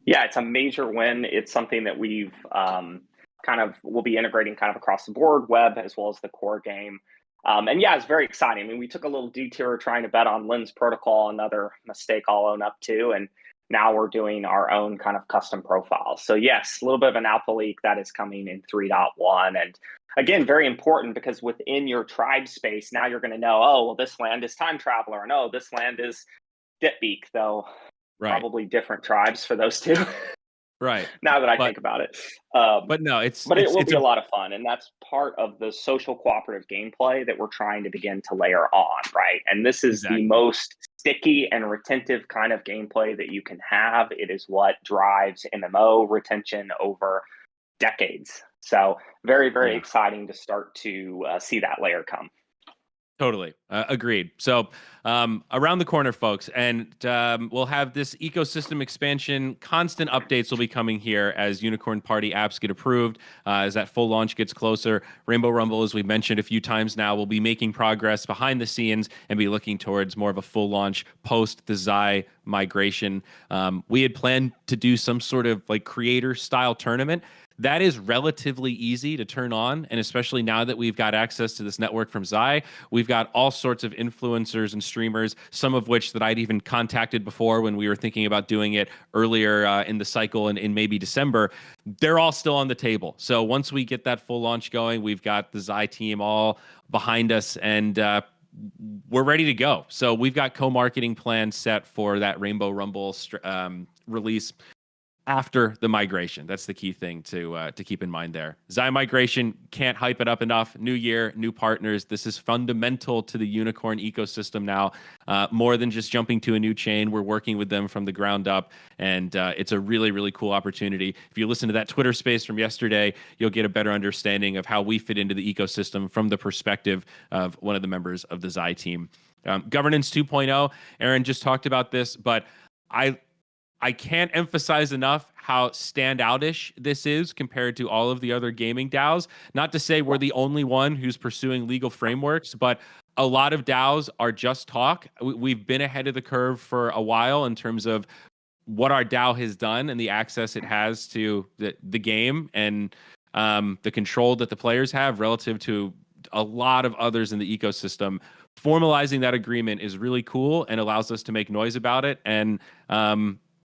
Yeah, it's a major win. It's something that we've we'll be integrating kind of across the board, web as well as the core game. And yeah, it's very exciting. I mean, we took a little detour trying to bet on Lynn's protocol, another mistake I'll own up to. And now we're doing our own kind of custom profiles. So yes, a little bit of an alpha leak that is coming in 3.1. And again, very important, because within your tribe space, now you're going to know, oh, well, this land is Time Traveler, and oh, this land is Ditbeak, though. Right. Probably different tribes for those two. Right. Now that I think about it. But no, it will be a lot of fun. And that's part of the social cooperative gameplay that we're trying to begin to layer on, right? And this is the most sticky and retentive kind of gameplay that you can have. It is what drives MMO retention over decades. So very, very exciting to start to see that layer come. Totally. Agreed. So around the corner, folks, and we'll have this ecosystem expansion. Constant updates will be coming here as Unicorn Party apps get approved, as that full launch gets closer. Rainbow Rumble, as we mentioned a few times now, will be making progress behind the scenes and be looking towards more of a full launch post the Zai migration. We had planned to do some sort of like creator style tournament. That is relatively easy to turn on, and especially now that we've got access to this network from Zai, we've got all sorts of influencers and streamers, some of which that I'd even contacted before when we were thinking about doing it earlier in the cycle in maybe December. They're all still on the table. So once we get that full launch going, we've got the Zai team all behind us, and we're ready to go. So we've got co-marketing plans set for that Rainbow Rumble release after the migration. That's the key thing to keep in mind there. Zai migration, can't hype it up enough. New year, new partners. This is fundamental to the Unicorn ecosystem now. More than just jumping to a new chain, we're working with them from the ground up, and it's a really, really cool opportunity. If you listen to that Twitter space from yesterday, you'll get a better understanding of how we fit into the ecosystem from the perspective of one of the members of the Zai team. Governance 2.0, Aron just talked about this, but I can't emphasize enough how standoutish this is compared to all of the other gaming DAOs. Not to say we're the only one who's pursuing legal frameworks, but a lot of DAOs are just talk. We've been ahead of the curve for a while in terms of what our DAO has done and the access it has to the game and the control that the players have relative to a lot of others in the ecosystem. Formalizing that agreement is really cool and allows us to make noise about it and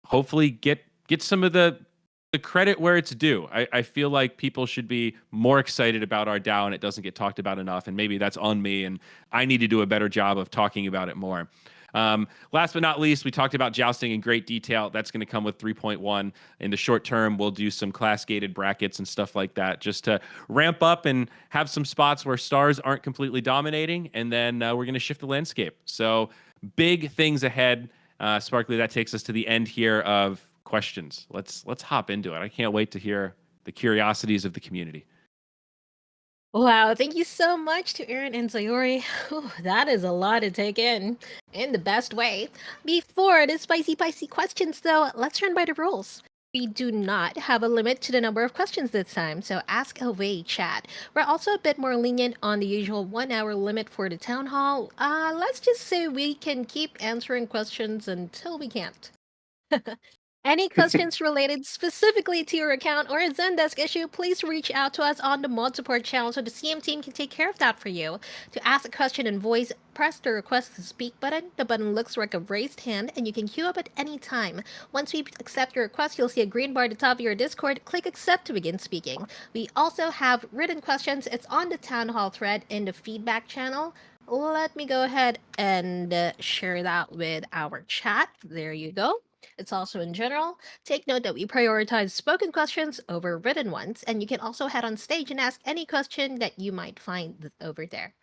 hopefully get get some of the credit where it's due. I feel like people should be more excited about our DAO, and it doesn't get talked about enough. And maybe that's on me, and I need to do a better job of talking about it more. Last but not least, we talked about jousting in great detail. That's going to come with 3.1. In the short term, we'll do some class-gated brackets and stuff like that just to ramp up and have some spots where stars aren't completely dominating. And then we're going to shift the landscape. So big things ahead. Sparkly, that takes us to the end here of questions. Let's hop into it. I can't wait to hear the curiosities of the community. Wow, thank you so much to Aron and Zyori. That is a lot to take in the best way. Before the spicy questions, though, let's run by the rules. We do not have a limit to the number of questions this time, so ask away, chat. We're also a bit more lenient on the usual 1 hour limit for the town hall. Let's just say we can keep answering questions until we can't. Any questions related specifically to your account or a Zendesk issue, please reach out to us on the mod support channel so the CM team can take care of that for you. To ask a question in voice, press the request to speak button. The button looks like a raised hand and you can queue up at any time. Once we accept your request, you'll see a green bar at the top of your Discord. Click accept to begin speaking. We also have written questions. It's on the town hall thread in the feedback channel. Let me go ahead and share that with our chat. There you go. It's also in general. Take note that we prioritize spoken questions over written ones, and you can also head on stage and ask any question that you might find over there.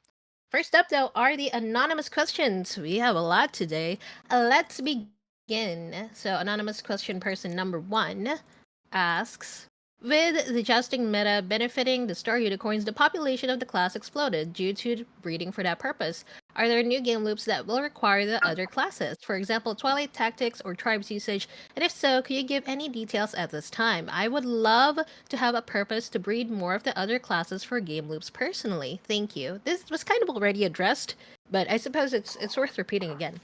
First up, though, are the anonymous questions. We have a lot today. Let's begin. So, anonymous question person number 1 asks, with the jousting meta benefiting the star unicorns, the population of the class exploded due to breeding for that purpose. Are there new game loops that will require the other classes? For example, Twilight Tactics or Tribes usage? And if so, could you give any details at this time? I would love to have a purpose to breed more of the other classes for game loops personally. Thank you. This was kind of already addressed, but I suppose it's worth repeating again.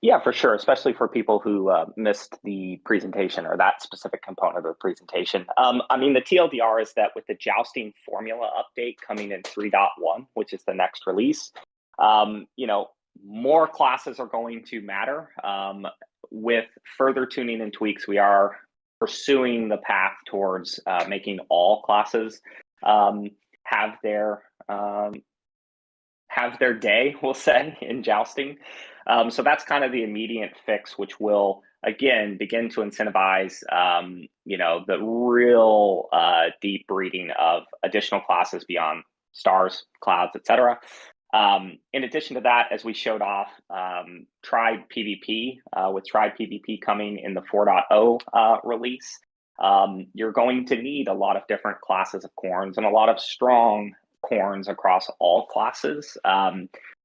Yeah, for sure, especially for people who missed the presentation or that specific component of the presentation. I mean, the TLDR is that with the jousting formula update coming in 3.1, which is the next release, more classes are going to matter. With further tuning and tweaks, we are pursuing the path towards making all classes have their day, we'll say, in jousting. So that's kind of the immediate fix, which will, again, begin to incentivize, the real deep breeding of additional classes beyond stars, clouds, etc. In addition to that, as we showed off, Tribe PVP, with Tribe PVP coming in the 4.0 release, you're going to need a lot of different classes of corns and a lot of strong corns across all classes.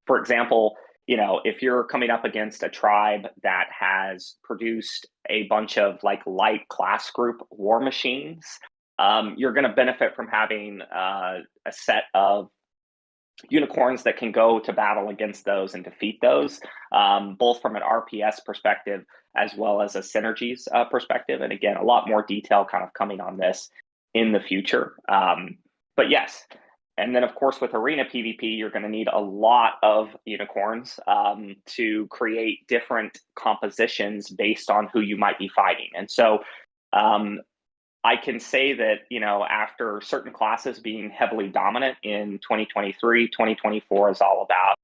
For example, if you're coming up against a tribe that has produced a bunch of light class group war machines, you're going to benefit from having a set of unicorns that can go to battle against those and defeat those, both from an RPS perspective as well as a synergies perspective. And again, a lot more detail kind of coming on this in the future. But yes. And then, of course, with Arena PvP, you're going to need a lot of unicorns to create different compositions based on who you might be fighting. And so I can say that, after certain classes being heavily dominant in 2023, 2024 is all about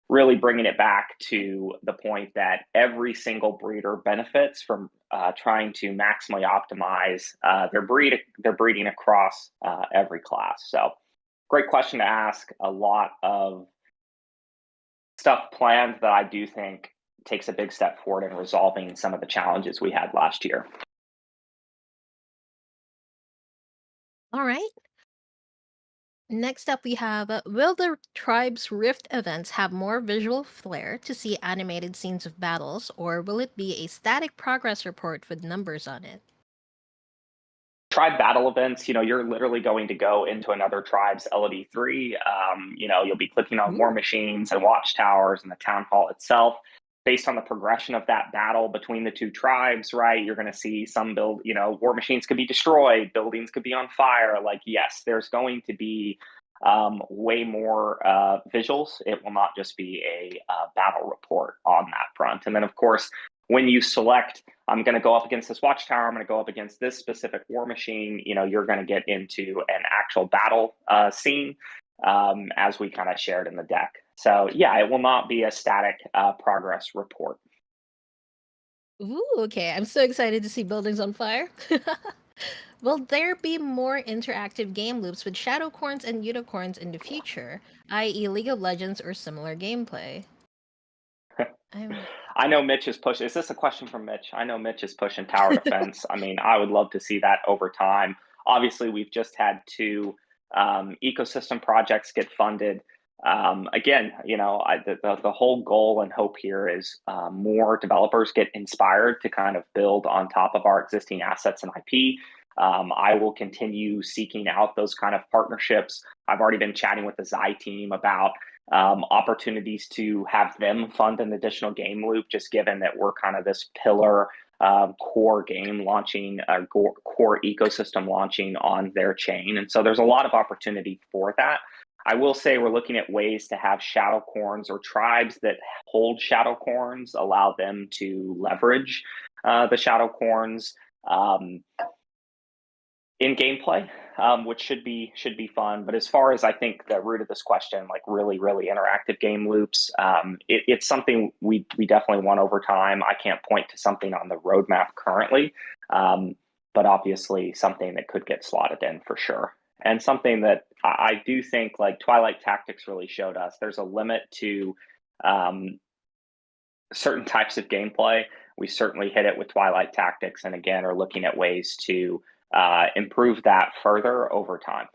really bringing it back to the point that every single breeder benefits from trying to maximally optimize their breeding across every class. So great question to ask. A lot of stuff planned that I do think takes a big step forward in resolving some of the challenges we had last year. All right. Next up, we have will the Tribe's Rift events have more visual flair to see animated scenes of battles, or will it be a static progress report with numbers on it? Tribe battle events, you're literally going to go into another tribe's LOD3. You'll be clicking on war machines and watchtowers and the town hall itself. Based on the progression of that battle between the two tribes, right, you're going to see some war machines could be destroyed, buildings could be on fire. Yes, there's going to be way more visuals. It will not just be a battle report on that front. And then, of course, when you select, I'm going to go up against this watchtower, I'm going to go up against this specific war machine, you're going to get into an actual battle scene, as we kind of shared in the deck. So yeah, it will not be a static progress report. Ooh, okay. I'm so excited to see buildings on fire. Will there be more interactive game loops with Shadowcorns and Unicorns in the future, i.e., League of Legends or similar gameplay? I know Mitch is pushing. Is this a question from Mitch? I know Mitch is pushing tower defense. I mean, I would love to see that over time. Obviously, we've just had 2 ecosystem projects get funded. Again, the whole goal and hope here is more developers get inspired to kind of build on top of our existing assets and IP. I will continue seeking out those kind of partnerships. I've already been chatting with the Zy team about opportunities to have them fund an additional game loop, just given that we're kind of this pillar core game launching, core ecosystem launching on their chain. And so there's a lot of opportunity for that. I will say we're looking at ways to have Shadowcorns or tribes that hold Shadowcorns, allow them to leverage the Shadowcorns in gameplay, which should be fun. But as far as I think the root of this question, like really interactive game loops, it's something we definitely want over time. I can't point to something on the roadmap currently, but obviously something that could get slotted in for sure. And something that I do think, like Twilight Tactics really showed us, there's a limit to certain types of gameplay. We certainly hit it with Twilight Tactics, and again, are looking at ways to improve that further over time.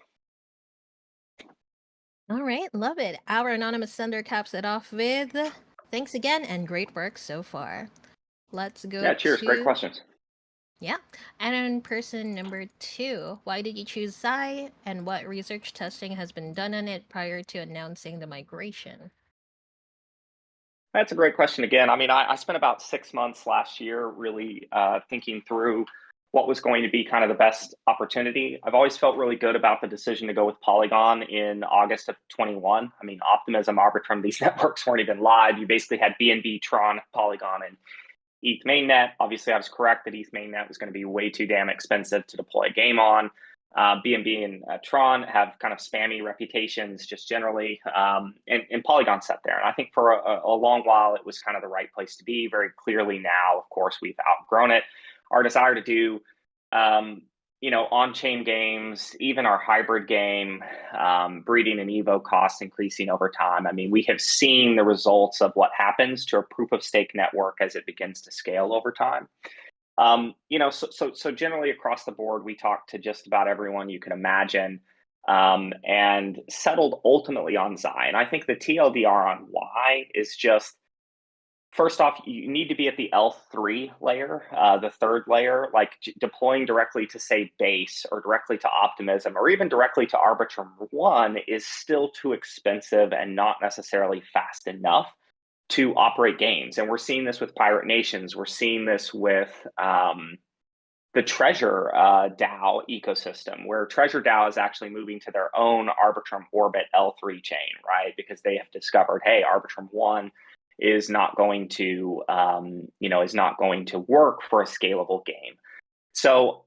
All right, love it. Our anonymous sender caps it off with, thanks again and great work so far. Let's go. Yeah, cheers. Great questions. Yeah. And in person number 2, why did you choose Zy, and what research testing has been done on it prior to announcing the migration? That's a great question again. I mean, I spent about 6 months last year really thinking through what was going to be kind of the best opportunity. I've always felt really good about the decision to go with Polygon in August of 21. I mean, Optimism, Arbitrum, these networks weren't even live. You basically had BNB, Tron, Polygon, and ETH mainnet. Obviously, I was correct that ETH mainnet was going to be way too damn expensive to deploy a game on. BNB and Tron have kind of spammy reputations just generally, and Polygon sat there. And I think for a long while, it was kind of the right place to be. Very clearly now, of course, we've outgrown it. Our desire to do, on-chain games, even our hybrid game, breeding and Evo costs increasing over time. I mean, we have seen the results of what happens to a proof-of-stake network as it begins to scale over time. So generally across the board, we talked to just about everyone you can imagine, and settled ultimately on Zy. And I think the TLDR on why is just, first off, you need to be at the L3 layer, the third layer, like deploying directly to, say, Base or directly to Optimism or even directly to Arbitrum 1 is still too expensive and not necessarily fast enough to operate games. And we're seeing this with Pirate Nations. We're seeing this with the Treasure DAO ecosystem, where Treasure DAO is actually moving to their own Arbitrum Orbit L3 chain, right? Because they have discovered, hey, Arbitrum 1 is not going to, work for a scalable game. So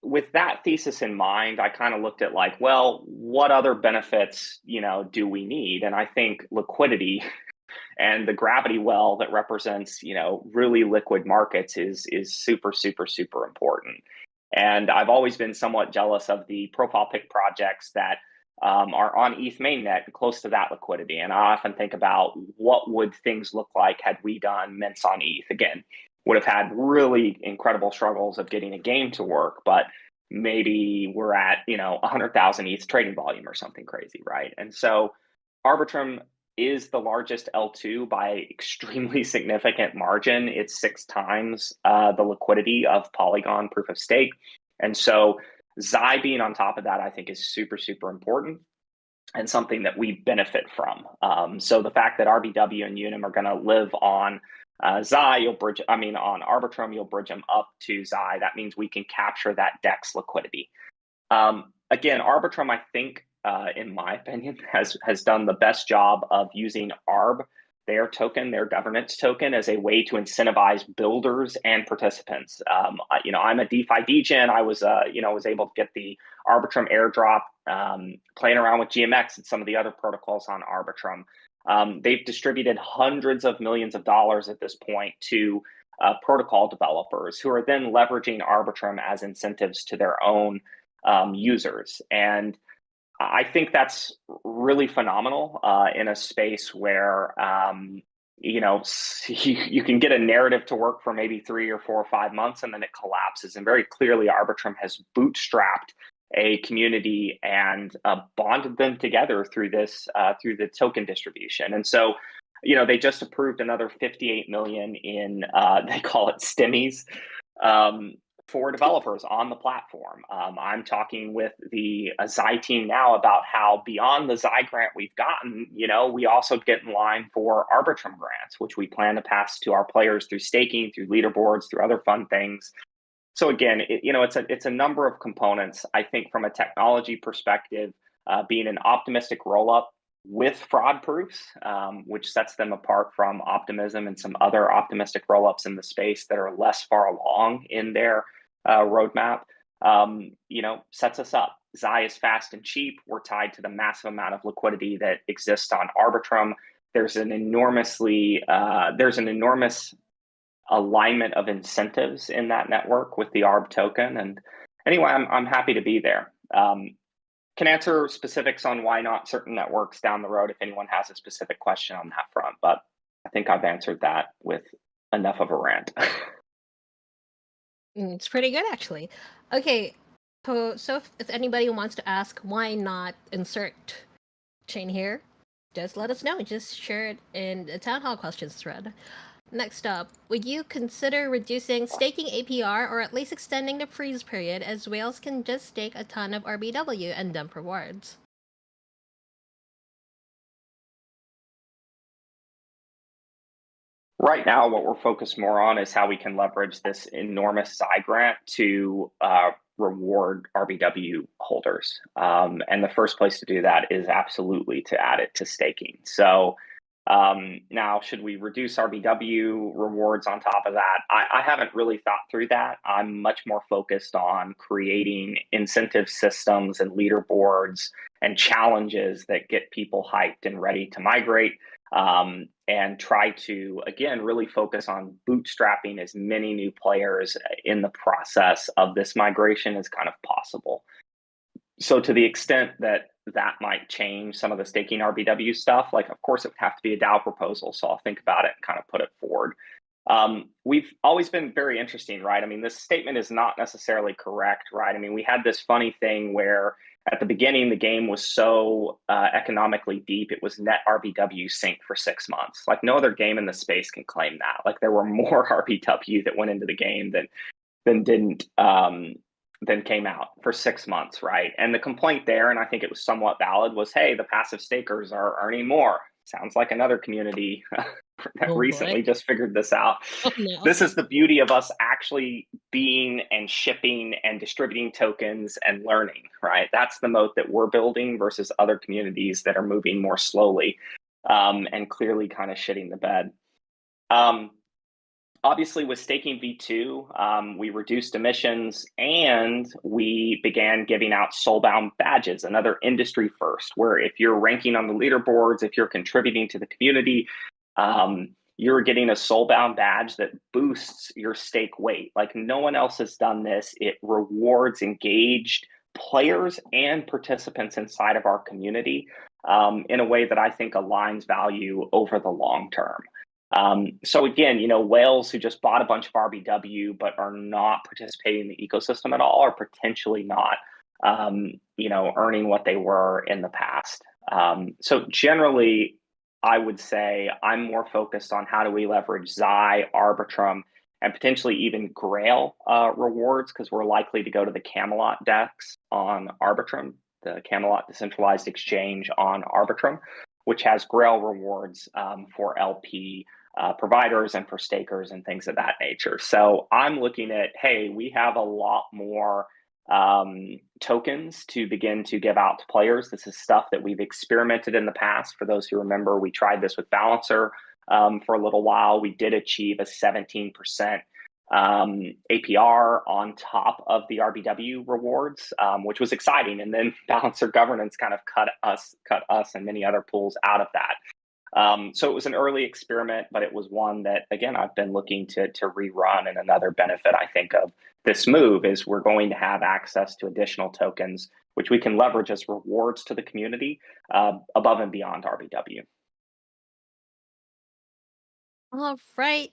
with that thesis in mind, I kind of looked at like, well, what other benefits, do we need? And I think liquidity and the gravity well that represents, really liquid markets is super, super, super important. And I've always been somewhat jealous of the profile pick projects that are on ETH mainnet close to that liquidity. And I often think about what would things look like had we done mints on ETH. Again, would have had really incredible struggles of getting a game to work, but maybe we're at, 100,000 ETH trading volume or something crazy, right? And so Arbitrum is the largest L2 by extremely significant margin. It's 6 times the liquidity of Polygon proof of stake. And so Zy being on top of that, I think, is super, super important and something that we benefit from. So the fact that RBW and Unim are going to live on Zy, on Arbitrum, you'll bridge them up to Zy. That means we can capture that DEX liquidity. Again, Arbitrum, I think, in my opinion, has done the best job of using ARB their token, their governance token, as a way to incentivize builders and participants. I'm a DeFi degen. I was, was able to get the Arbitrum airdrop, playing around with GMX and some of the other protocols on Arbitrum. They've distributed hundreds of millions of dollars at this point to protocol developers who are then leveraging Arbitrum as incentives to their own users. And I think that's really phenomenal in a space where, you can get a narrative to work for maybe 3 or 4 or 5 months and then it collapses. And very clearly, Arbitrum has bootstrapped a community and bonded them together through this, through the token distribution. And so, they just approved another 58 million in, they call it STEMIs, for developers on the platform. I'm talking with the Zy team now about how beyond the Zy grant we've gotten, we also get in line for Arbitrum grants, which we plan to pass to our players through staking, through leaderboards, through other fun things. So again, it's a number of components. I think from a technology perspective, being an optimistic rollup with fraud proofs, which sets them apart from Optimism and some other optimistic rollups in the space that are less far along in their roadmap, sets us up. Zy is fast and cheap. We're tied to the massive amount of liquidity that exists on Arbitrum. There's an enormous alignment of incentives in that network with the ARB token. And anyway, I'm happy to be there. Can answer specifics on why not certain networks down the road if anyone has a specific question on that front, but I think I've answered that with enough of a rant. It's pretty good, actually. Okay, so if anybody wants to ask why not insert chain here, just let us know. Just share it in the Town Hall questions thread. Next up, would you consider reducing staking APR or at least extending the freeze period, as whales can just stake a ton of RBW and dump rewards? Right now, what we're focused more on is how we can leverage this enormous Zy grant to reward RBW holders. And the first place to do that is absolutely to add it to staking. So now, should we reduce RBW rewards on top of that? I haven't really thought through that. I'm much more focused on creating incentive systems and leaderboards and challenges that get people hyped and ready to migrate, and try to, again, really focus on bootstrapping as many new players in the process of this migration as kind of possible. So to the extent that might change some of the staking RBW stuff, like, of course, it would have to be a DAO proposal. So I'll think about it and kind of put it forward. We've always been very interesting, right? I mean, this statement is not necessarily correct, right? I mean, we had this funny thing where at the beginning, the game was so economically deep, it was net RBW sink for 6 months. Like no other game in the space can claim that. Like there were more RBW that went into the game than came out for 6 months, right? And the complaint there, and I think it was somewhat valid, was, hey, the passive stakers are earning more. Sounds like another community that recently just figured this out. Oh, no. This is the beauty of us actually being and shipping and distributing tokens and learning, right? That's the moat that we're building versus other communities that are moving more slowly and clearly kind of shitting the bed. Obviously, with staking V2, we reduced emissions and we began giving out soulbound badges, another industry first, where if you're ranking on the leaderboards, if you're contributing to the community, you're getting a soulbound badge that boosts your stake weight. Like no one else has done this. It rewards engaged players and participants inside of our community in a way that I think aligns value over the long term. So again, whales who just bought a bunch of RBW but are not participating in the ecosystem at all are potentially not, earning what they were in the past. So generally, I would say I'm more focused on how do we leverage Zy, Arbitrum, and potentially even Grail rewards, because we're likely to go to the Camelot DEX on Arbitrum, the Camelot decentralized exchange on Arbitrum, which has Grail rewards for LP providers and for stakers and things of that nature. So I'm looking at, hey, we have a lot more tokens to begin to give out to players. This is stuff that we've experimented in the past. For those who remember, we tried this with Balancer for a little while. We did achieve a 17% APR on top of the RBW rewards, which was exciting. And then Balancer Governance kind of cut us and many other pools out of that. So it was an early experiment, but it was one that, again, I've been looking to rerun. And another benefit, I think, of this move is we're going to have access to additional tokens, which we can leverage as rewards to the community above and beyond RBW. All right.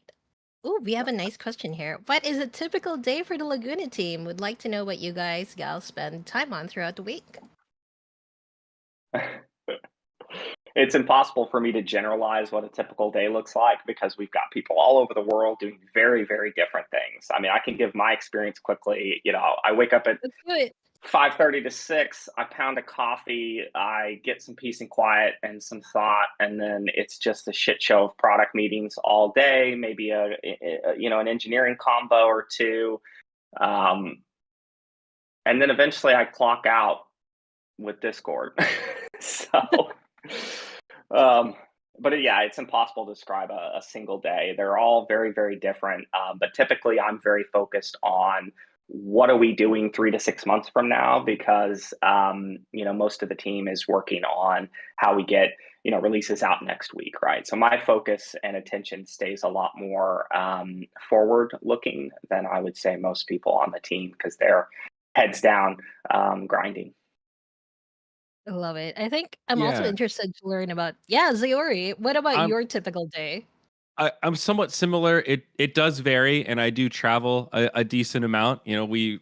Oh, we have a nice question here. What is a typical day for the Laguna team? Would like to know what you guys, gals, spend time on throughout the week. It's impossible for me to generalize what a typical day looks like because we've got people all over the world doing very, very different things. I mean, I can give my experience quickly. I wake up at Let's do it. 5:30 to 6, I pound a coffee, I get some peace and quiet and some thought, and then it's just a shit show of product meetings all day, maybe an engineering combo or two. And then eventually I clock out with Discord. So but yeah, it's impossible to describe a single day. They're all very, very different. But typically I'm very focused on what are we doing 3 to 6 months from now? Because, most of the team is working on how we get, releases out next week, right? So my focus and attention stays a lot more forward looking than I would say most people on the team because they're heads down grinding. I love it. I think I'm also interested to learn about, Zyori. What about I'm your typical day? I'm somewhat similar. It does vary, and I do travel a decent amount. We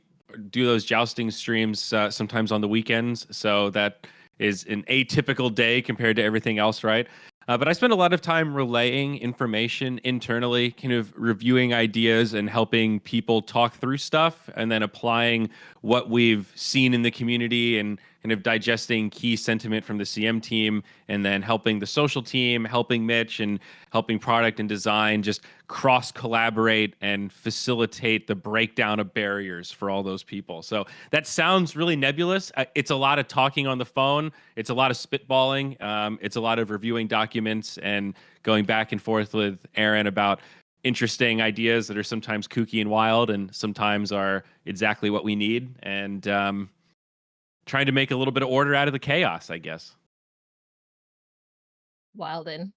do those jousting streams sometimes on the weekends, so that is an atypical day compared to everything else, right? But I spend a lot of time relaying information internally, kind of reviewing ideas and helping people talk through stuff, and then applying what we've seen in the community and kind of digesting key sentiment from the CM team, and then helping the social team, helping Mitch, and helping product and design just cross collaborate and facilitate the breakdown of barriers for all those people. So that sounds really nebulous. It's a lot of talking on the phone. It's a lot of spitballing. It's a lot of reviewing documents and going back and forth with Aron about interesting ideas that are sometimes kooky and wild and sometimes are exactly what we need. And trying to make a little bit of order out of the chaos, I guess. Wildly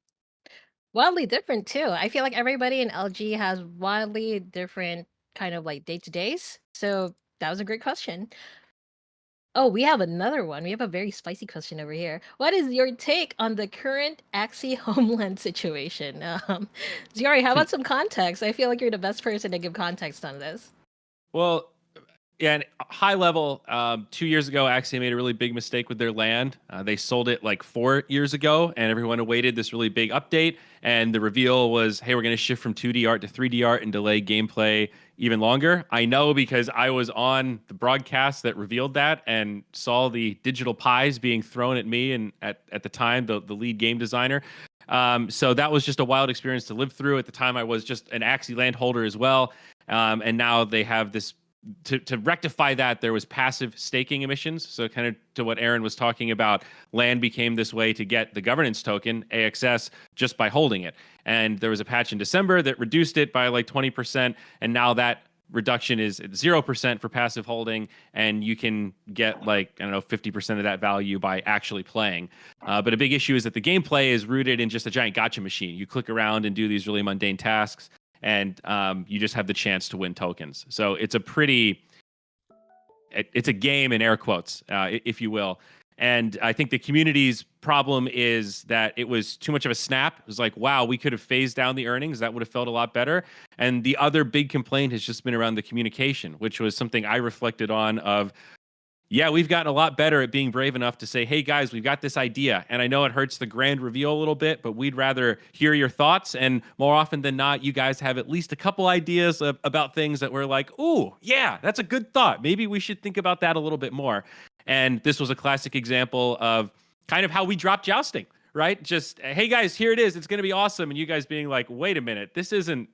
different too. I feel like everybody in LG has wildly different kind of like day-to-days. So that was a great question. Oh, we have another one. We have a very spicy question over here. What is your take on the current Axie homeland situation? Zyori, how about some context? I feel like you're the best person to give context on this. Well, yeah, and high level, 2 years ago, Axie made a really big mistake with their land. They sold it like 4 years ago, and everyone awaited this really big update. And the reveal was, hey, we're going to shift from 2D art to 3D art and delay gameplay even longer. I know because I was on the broadcast that revealed that and saw the digital pies being thrown at me and at the time, the lead game designer. So that was just a wild experience to live through. At the time, I was just an Axie land holder as well. And now they have this to rectify that. There was passive staking emissions. So kind of to what Aron was talking about, land became this way to get the governance token, AXS, just by holding it. And there was a patch in December that reduced it by like 20%. And now that reduction is at 0% for passive holding. And you can get like, 50% of that value by actually playing. But a big issue is that the gameplay is rooted in just a giant gotcha machine. You click around and do these really mundane tasks, and you just have the chance to win tokens. So it's it's a game in air quotes, if you will. And I think the community's problem is that it was too much of a snap. It was like, wow, we could have phased down the earnings. That would have felt a lot better. And the other big complaint has just been around the communication, which was something I reflected on of, yeah, we've gotten a lot better at being brave enough to say, hey, guys, we've got this idea. And I know it hurts the grand reveal a little bit, but we'd rather hear your thoughts. And more often than not, you guys have at least a couple ideas about things that we're like, ooh, yeah, that's a good thought. Maybe we should think about that a little bit more. And this was a classic example of kind of how we dropped jousting, right? Just, hey, guys, here it is. It's going to be awesome. And you guys being like, wait a minute, this isn't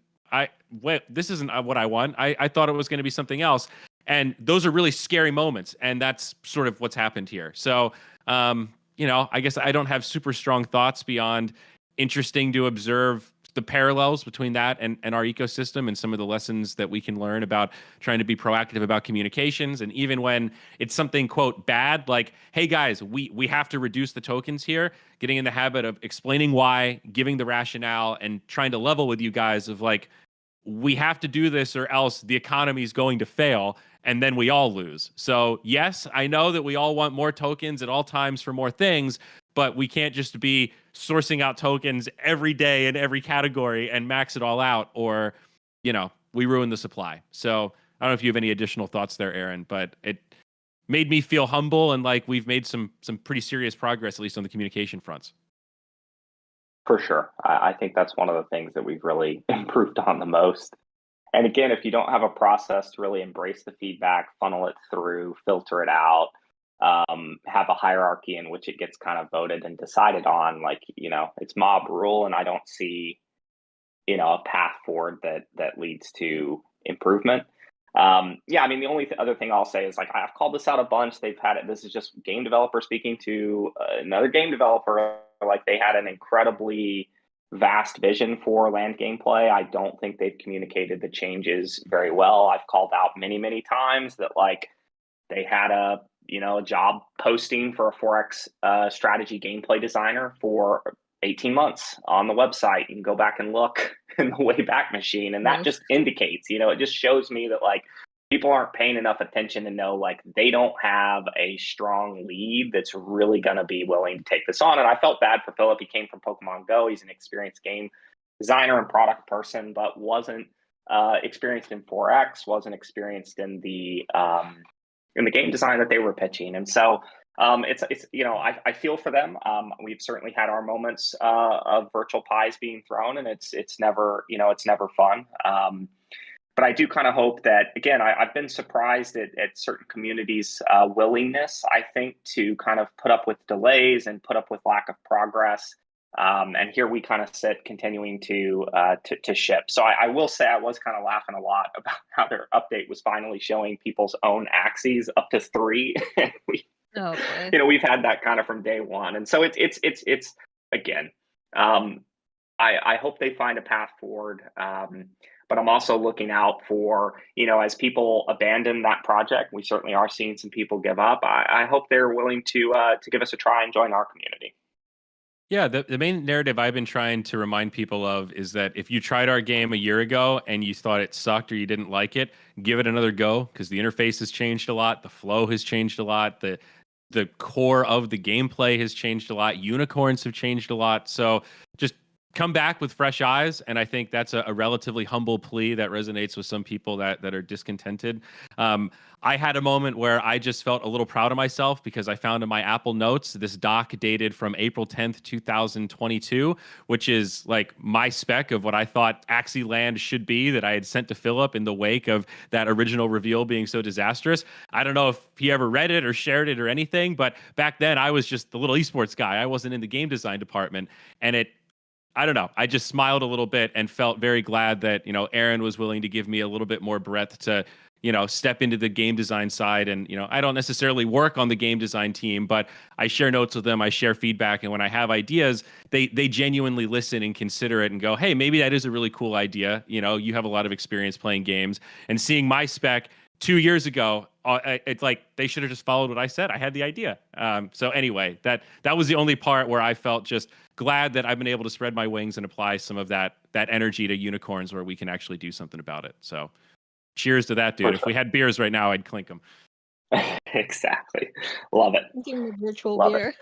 what I want. I thought it was going to be something else. And those are really scary moments. And that's sort of what's happened here. So, I guess I don't have super strong thoughts beyond interesting to observe the parallels between that and our ecosystem and some of the lessons that we can learn about trying to be proactive about communications. And even when it's something, quote, bad, like, hey guys, we have to reduce the tokens here, getting in the habit of explaining why, giving the rationale, and trying to level with you guys of like, we have to do this or else the economy is going to fail and then we all lose. So yes, I know that we all want more tokens at all times for more things, but we can't just be sourcing out tokens every day in every category and max it all out, or, we ruin the supply. So I don't know if you have any additional thoughts there, Aaron, but it made me feel humble and like we've made some pretty serious progress, at least on the communication fronts. For sure. I think that's one of the things that we've really improved on the most. And again, if you don't have a process to really embrace the feedback, funnel it through, filter it out, have a hierarchy in which it gets kind of voted and decided on, like, it's mob rule, and I don't see, a path forward that leads to improvement. Yeah, I mean, the only other thing I'll say is, like, I've called this out a bunch. They've had it. This is just game developer speaking to another game developer. Like, they had an incredibly vast vision for land gameplay. I don't think they've communicated the changes very well. I've called out many, many times that, like, they had a job posting for a Forex strategy gameplay designer for 18 months on the website. You can go back and look in the Wayback Machine, and that just indicates, it just shows me that, like, people aren't paying enough attention to know, like, they don't have a strong lead that's really going to be willing to take this on. And I felt bad for Philip. He came from Pokemon Go. He's an experienced game designer and product person, but wasn't experienced in Forex, wasn't experienced in the game design that they were pitching. And so it's I feel for them. We've certainly had our moments of virtual pies being thrown, and it's never fun. But I do kind of hope that, again, I've been surprised at certain communities' willingness, I think, to kind of put up with delays and put up with lack of progress. And here we kind of sit continuing to ship. So I will say I was kind of laughing a lot about how their update was finally showing people's own axes up to 3. And we've had that kind of from day one. And so it's again, I hope they find a path forward. But I'm also looking out for, as people abandon that project, we certainly are seeing some people give up. I hope they're willing to give us a try and join our community. Yeah, the main narrative I've been trying to remind people of is that if you tried our game a year ago and you thought it sucked or you didn't like it, give it another go, because the interface has changed a lot, the flow has changed a lot, the core of the gameplay has changed a lot, unicorns have changed a lot. So just come back with fresh eyes, and I think that's a relatively humble plea that resonates with some people that are discontented. I had a moment where I just felt a little proud of myself because I found in my Apple Notes this doc dated from April 10th, 2022, which is like my spec of what I thought Axie Land should be that I had sent to Philip in the wake of that original reveal being so disastrous. I don't know if he ever read it or shared it or anything, but back then I was just the little esports guy. I wasn't in the game design department, and I don't know. I just smiled a little bit and felt very glad that, Aaron was willing to give me a little bit more breadth to, step into the game design side. And, I don't necessarily work on the game design team, but I share notes with them. I share feedback. And when I have ideas, they genuinely listen and consider it and go, hey, maybe that is a really cool idea. You have a lot of experience playing games, and seeing my spec 2 years ago, it's like they should have just followed what I said. I had the idea. So anyway, that was the only part where I felt just glad that I've been able to spread my wings and apply some of that energy to unicorns where we can actually do something about it. So cheers to that, dude. For If we had beers right now, I'd clink them. Exactly. Love it. Give me virtual Love beer.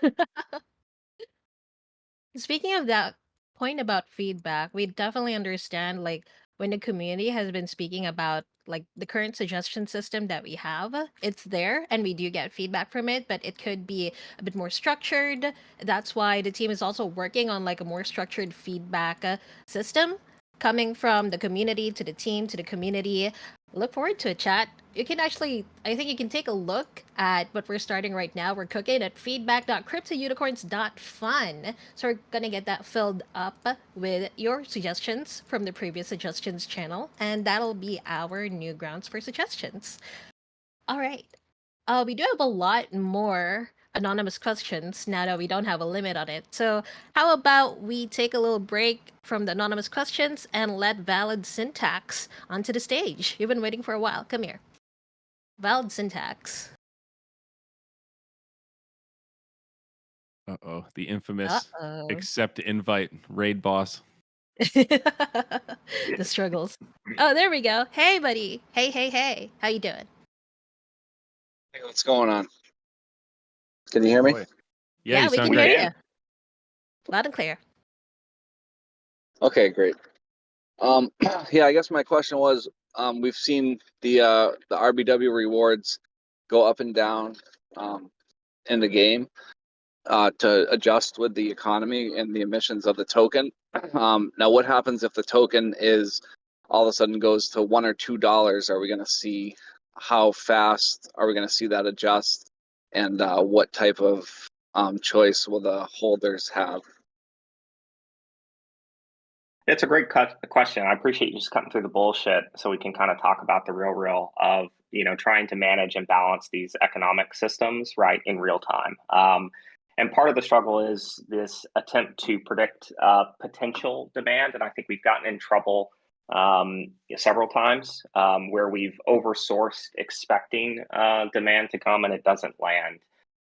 Speaking of that point about feedback, we definitely understand, like, when the community has been speaking about, like, the current suggestion system that we have, it's there and we do get feedback from it, but it could be a bit more structured. That's why the team is also working on, like, a more structured feedback system coming from the community to the team to the community. Look forward to a chat. You can actually, I think you can take a look at what we're starting right now. We're cooking at feedback.cryptounicorns.fun. So we're going to get that filled up with your suggestions from the previous suggestions channel. And that'll be our new grounds for suggestions. All right. We do have a lot more anonymous questions now that we don't have a limit on it. So how about we take a little break from the anonymous questions and let Valid Syntax onto the stage? You've been waiting for a while. Come here. Valid Syntax. Uh-oh, the infamous Uh-oh. accept invite raid boss. The struggles. Oh, there we go. Hey, buddy. Hey. How you doing? Hey, what's going on? Can you hear me? Boy. Yeah, you we sound can great. hear you. Loud and clear. Okay, great. Yeah, I guess my question was, we've seen the RBW rewards go up and down in the game to adjust with the economy and the emissions of the token. Now, what happens if the token is all of a sudden goes to $1 or $2? Are we going to see how fast are we going to see that adjust, and what type of choice will the holders have? It's a great question. I appreciate you just cutting through the bullshit so we can kind of talk about the real of, trying to manage and balance these economic systems, right, in real time. And part of the struggle is this attempt to predict potential demand. And I think we've gotten in trouble several times where we've oversourced expecting demand to come and it doesn't land.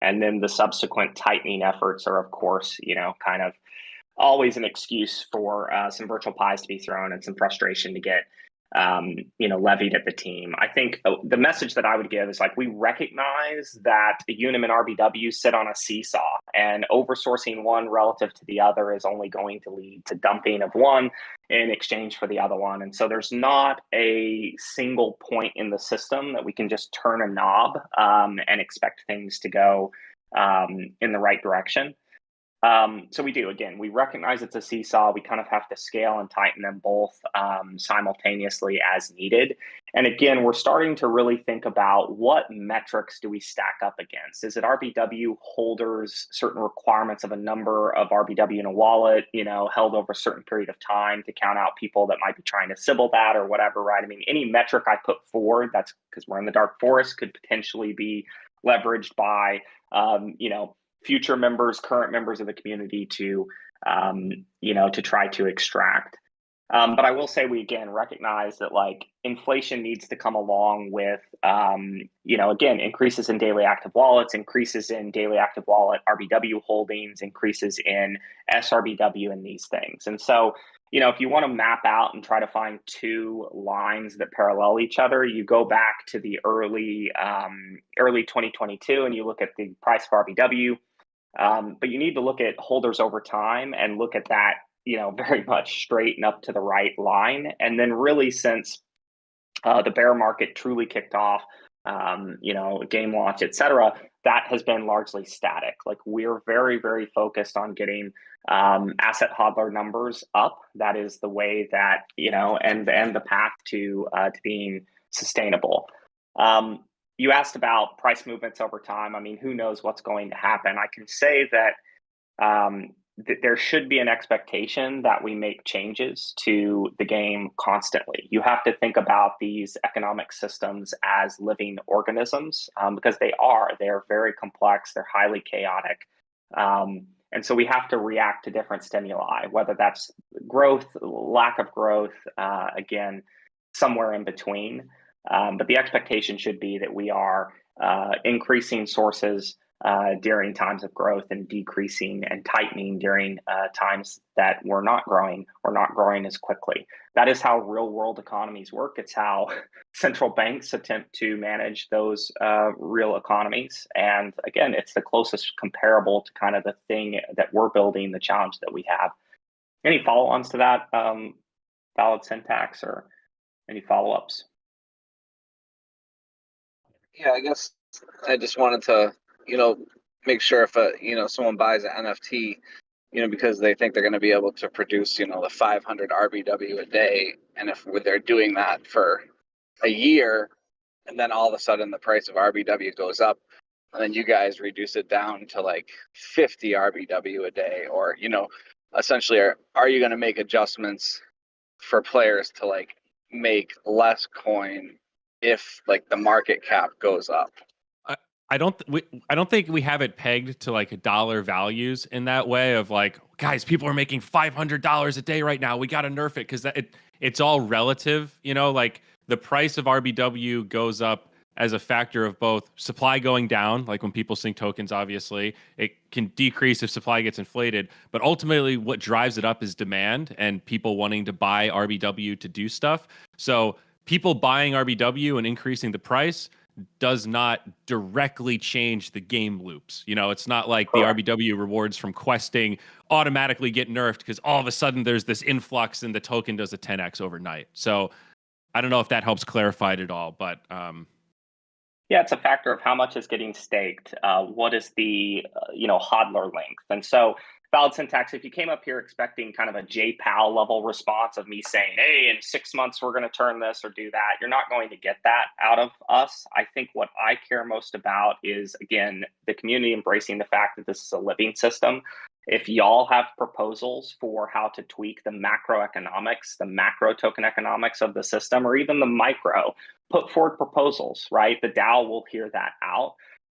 And then the subsequent tightening efforts are, of course, kind of always an excuse for some virtual pies to be thrown and some frustration to get levied at the team. I think the message that I would give is like, we recognize that Unim and RBW sit on a seesaw, and oversourcing one relative to the other is only going to lead to dumping of one in exchange for the other one. And so there's not a single point in the system that we can just turn a knob and expect things to go in the right direction. So we recognize it's a seesaw. We kind of have to scale and tighten them both simultaneously as needed. And again, we're starting to really think about what metrics do we stack up against? Is it RBW holders certain requirements of a number of RBW in a wallet, held over a certain period of time to count out people that might be trying to Sybil that or whatever, right? I mean, any metric I put forward, that's because we're in the dark forest, could potentially be leveraged by, future members, current members of the community to try to extract. But I will say we again recognize that like inflation needs to come along with, again, increases in daily active wallets, increases in daily active wallet RBW holdings, increases in SRBW and these things. And so, if you want to map out and try to find two lines that parallel each other, you go back to the early 2022 and you look at the price of RBW. But you need to look at holders over time and look at that, very much straight and up to the right line. And then really since the bear market truly kicked off, game launch, et cetera, that has been largely static. Like we're very, very focused on getting asset hodler numbers up. That is the way that, and the path to being sustainable. You asked about price movements over time. I mean, who knows what's going to happen? I can say that there should be an expectation that we make changes to the game constantly. You have to think about these economic systems as living organisms because they are. They're very complex. They're highly chaotic. And so we have to react to different stimuli, whether that's growth, lack of growth, again, somewhere in between. But the expectation should be that we are increasing sources during times of growth and decreasing and tightening during times that we're not growing or not growing as quickly. That is how real world economies work. It's how central banks attempt to manage those real economies. And again, it's the closest comparable to kind of the thing that we're building, the challenge that we have. Any follow-ons to that, Valid Syntax, or any follow-ups? Yeah, I guess I just wanted to, make sure if someone buys an NFT, because they think they're going to be able to produce, the 500 RBW a day, and if they're doing that for a year, and then all of a sudden the price of RBW goes up, and then you guys reduce it down to like 50 RBW a day, or essentially, are you going to make adjustments for players to like make less coin if like the market cap goes up? I don't think we have it pegged to like dollar values in that way of like, guys, people are making $500 a day right now. We got to nerf it because it's all relative, you know, like the price of RBW goes up as a factor of both supply going down, like when people sync tokens, obviously, it can decrease if supply gets inflated. But ultimately, what drives it up is demand and people wanting to buy RBW to do stuff. So people buying RBW and increasing the price does not directly change the game loops. You know, it's not like Correct. the RBW rewards from questing automatically get nerfed because all of a sudden there's this influx and the token does a 10x overnight. So I don't know if that helps clarify it at all, but Yeah, it's a factor of how much is getting staked. What is the hodler length? And so valid syntax, if you came up here expecting kind of a JPAL level response of me saying, hey, in 6 months, we're going to turn this or do that, you're not going to get that out of us. I think what I care most about is, again, the community embracing the fact that this is a living system. If y'all have proposals for how to tweak the macroeconomics, the macro token economics of the system, or even the micro, put forward proposals, right? The DAO will hear that out.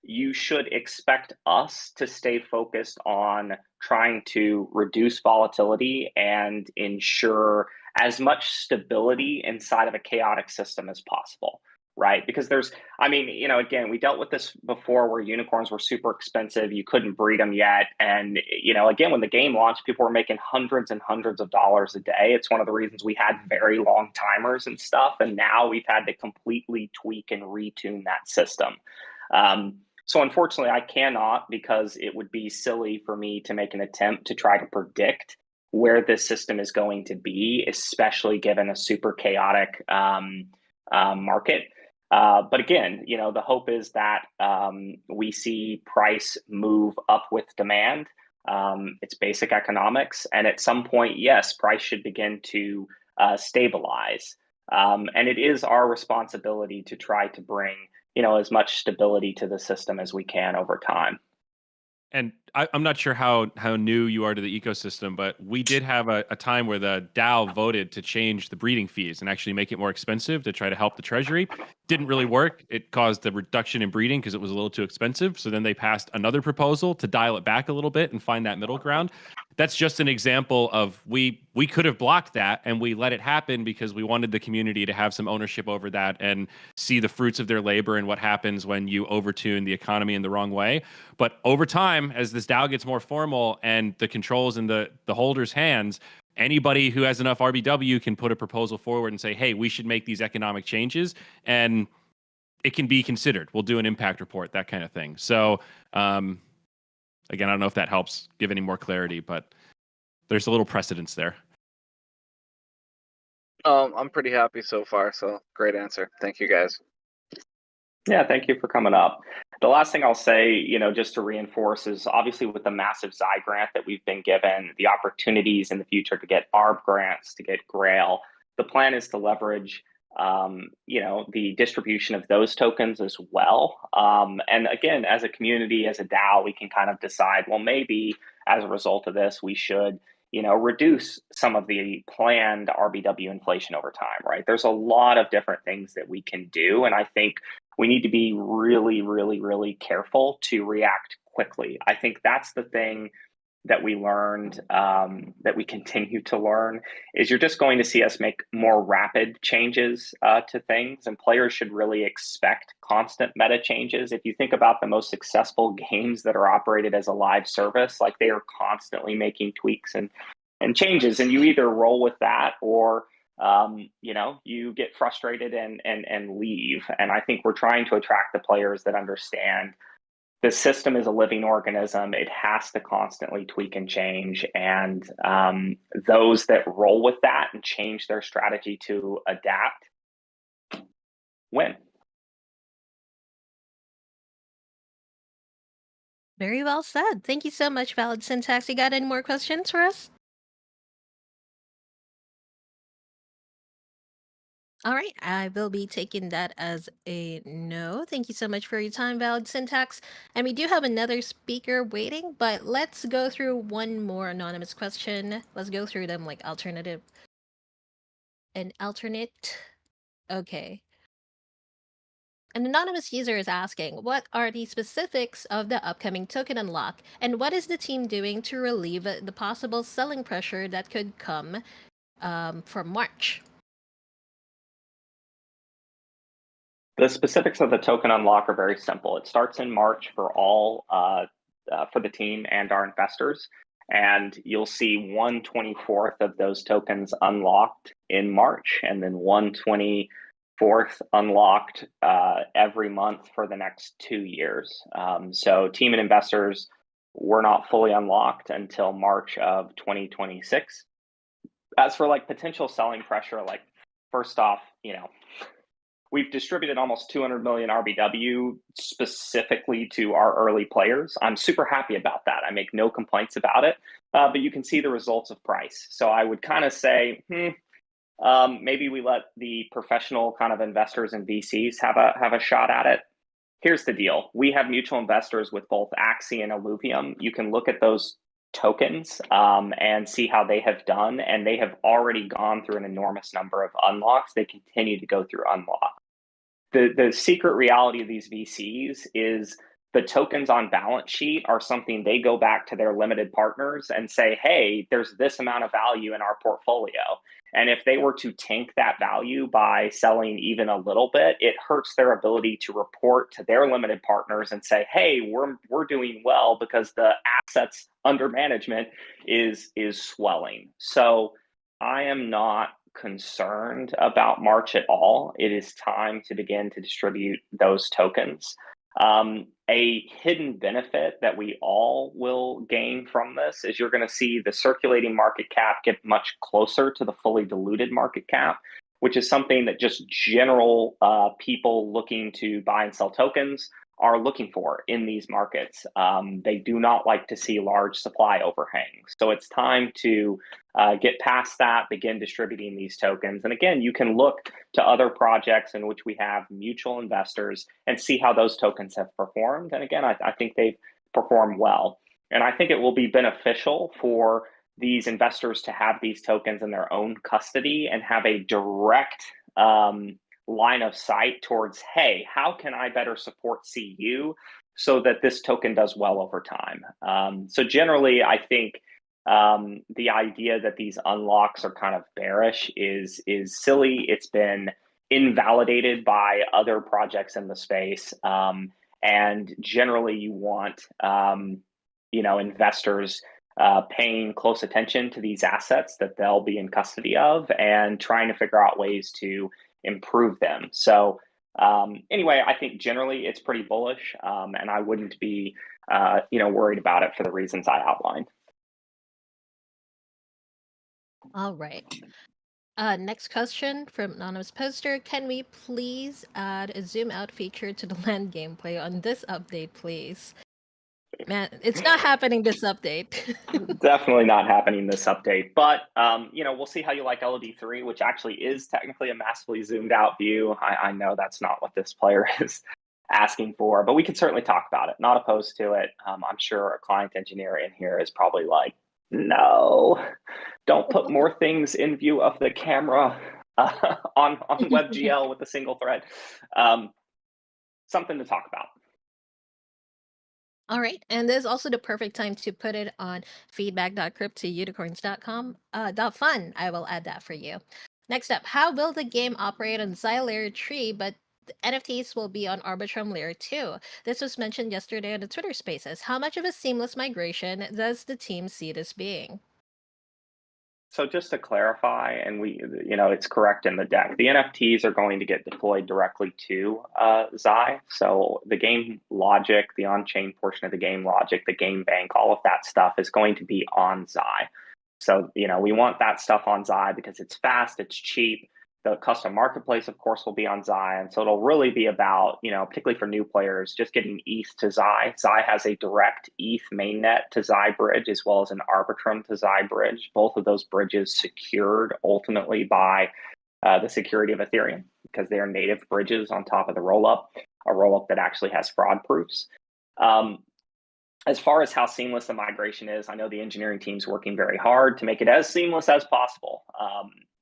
You should expect us to stay focused on trying to reduce volatility and ensure as much stability inside of a chaotic system as possible, right? Because again, we dealt with this before where unicorns were super expensive. You couldn't breed them yet. And, again, when the game launched, people were making hundreds and hundreds of dollars a day. It's one of the reasons we had very long timers and stuff. And now we've had to completely tweak and retune that system. So unfortunately, I cannot, because it would be silly for me to make an attempt to try to predict where this system is going to be, especially given a super chaotic market. But again, the hope is that we see price move up with demand. It's basic economics. And at some point, yes, price should begin to stabilize. And it is our responsibility to try to bring as much stability to the system as we can over time. and I'm not sure how new you are to the ecosystem, but we did have a time where the DAO voted to change the breeding fees and actually make it more expensive to try to help the treasury. Didn't really work. It caused a reduction in breeding because it was a little too expensive. So then they passed another proposal to dial it back a little bit and find that middle ground. That's just an example of we could have blocked that and we let it happen because we wanted the community to have some ownership over that and see the fruits of their labor and what happens when you overtune the economy in the wrong way. But over time, as this DAO gets more formal and the controls in the holder's hands, anybody who has enough RBW can put a proposal forward and say, hey, we should make these economic changes. And it can be considered. We'll do an impact report, that kind of thing. So, again, I don't know if that helps give any more clarity, but there's a little precedence there. I'm pretty happy so far. So great answer. Thank you, guys. Yeah, thank you for coming up. The last thing I'll say, just to reinforce is obviously with the massive Zy grant that we've been given, the opportunities in the future to get ARB grants, to get Grail, the plan is to leverage, the distribution of those tokens as well. And again, as a community, as a DAO, we can kind of decide, well, maybe as a result of this, we should reduce some of the planned RBW inflation over time, right? There's a lot of different things that we can do. And I think we need to be really, really, really careful to react quickly. I think that's the thing that we learned, that we continue to learn, is you're just going to see us make more rapid changes to things, and players should really expect constant meta changes. If you think about the most successful games that are operated as a live service, like they are constantly making tweaks and changes, and you either roll with that or you get frustrated and leave. And I think we're trying to attract the players that understand the system is a living organism. It has to constantly tweak and change. And those that roll with that and change their strategy to adapt win. Very well said. Thank you so much, Valid Syntax. You got any more questions for us? All right, I will be taking that as a no. Thank you so much for your time, Valid Syntax. And we do have another speaker waiting, but let's go through one more anonymous question. Let's go through them like alternate. Okay. An anonymous user is asking, what are the specifics of the upcoming token unlock, and what is the team doing to relieve the possible selling pressure that could come from March? The specifics of the token unlock are very simple. It starts in March for all for the team and our investors, and you'll see 1/24th of those tokens unlocked in March, and then 1/24th unlocked every month for the next 2 years. So team and investors were not fully unlocked until March of 2026. As for like potential selling pressure, like first off, we've distributed almost 200 million RBW specifically to our early players. I'm super happy about that. I make no complaints about it, but you can see the results of price. So I would kind of say, maybe we let the professional kind of investors and VCs have a shot at it. Here's the deal. We have mutual investors with both Axie and Illuvium. You can look at those tokens and see how they have done, and they have already gone through an enormous number of unlocks. They continue to go through unlock. The secret reality of these VCs is the tokens on balance sheet are something they go back to their limited partners and say, hey, there's this amount of value in our portfolio. And if they were to tank that value by selling even a little bit, it hurts their ability to report to their limited partners and say, hey, we're doing well because the assets under management is swelling. So I am not concerned about March at all. It is time to begin to distribute those tokens. A hidden benefit that we all will gain from this is you're going to see the circulating market cap get much closer to the fully diluted market cap, which is something that just general people looking to buy and sell tokens are looking for in these markets. They do not like to see large supply overhangs. So it's time to get past that, begin distributing these tokens. And again, you can look to other projects in which we have mutual investors and see how those tokens have performed. And again, I think they've performed well. And I think it will be beneficial for these investors to have these tokens in their own custody and have a direct line of sight towards, hey, how can I better support CU so that this token does well over time? So generally, I think the idea that these unlocks are kind of bearish is silly. It's been invalidated by other projects in the space. And generally, you want investors paying close attention to these assets that they'll be in custody of and trying to figure out ways to improve them. So anyway, I think generally it's pretty bullish, and I wouldn't be worried about it for the reasons I outlined. All right. Next question from anonymous poster. Can we please add a zoom out feature to the land gameplay on this update, please? Man, it's not happening this update. Definitely not happening this update, but we'll see how you like LOD3, which actually is technically a massively zoomed out view. I know that's not what this player is asking for, but we can certainly talk about it. Not opposed to it. I'm sure a client engineer in here is probably like, no, don't put more things in view of the camera on WebGL with a single thread. Something to talk about. All right, and this is also the perfect time to put it on feedback.cryptounicorns.com. .fun. I will add that for you. Next up, how will the game operate on Zy Layer 3, but the NFTs will be on Arbitrum Layer 2? This was mentioned yesterday on the Twitter Spaces. How much of a seamless migration does the team see this being? So just to clarify, and it's correct in the deck, the NFTs are going to get deployed directly to Zy. So the game logic, the on-chain portion of the game logic, the game bank, all of that stuff is going to be on Zy. So, we want that stuff on Zy because it's fast, it's cheap. The custom marketplace, of course, will be on Zy. And so it'll really be about, particularly for new players, just getting ETH to Zy. Zy has a direct ETH mainnet to Zy bridge, as well as an Arbitrum to Zy bridge. Both of those bridges secured ultimately by the security of Ethereum because they are native bridges on top of the rollup, a rollup that actually has fraud proofs. As far as how seamless the migration is, I know the engineering team's working very hard to make it as seamless as possible.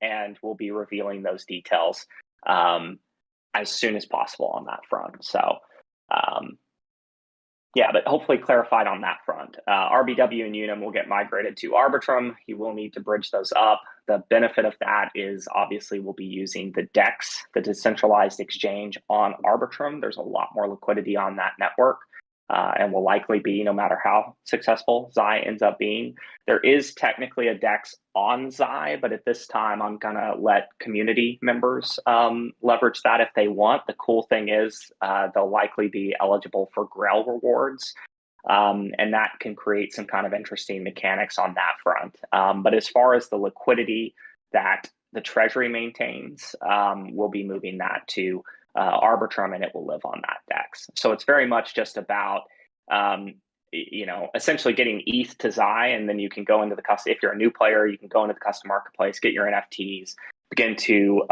And we'll be revealing those details as soon as possible on that front. So, yeah, but hopefully clarified on that front. RBW and Unum will get migrated to Arbitrum. You will need to bridge those up. The benefit of that is obviously we'll be using the DEX, the decentralized exchange on Arbitrum. There's a lot more liquidity on that network. And will likely be, no matter how successful Zai ends up being. There is technically a DEX on Zai, but at this time, I'm going to let community members leverage that if they want. The cool thing is they'll likely be eligible for Grail rewards, and that can create some kind of interesting mechanics on that front. But as far as the liquidity that the Treasury maintains, we'll be moving that to Arbitrum, and it will live on that DEX. So it's very much just about, essentially getting ETH to Zai, and then you can go into the custom. If you're a new player, you can go into the custom marketplace, get your NFTs, begin to,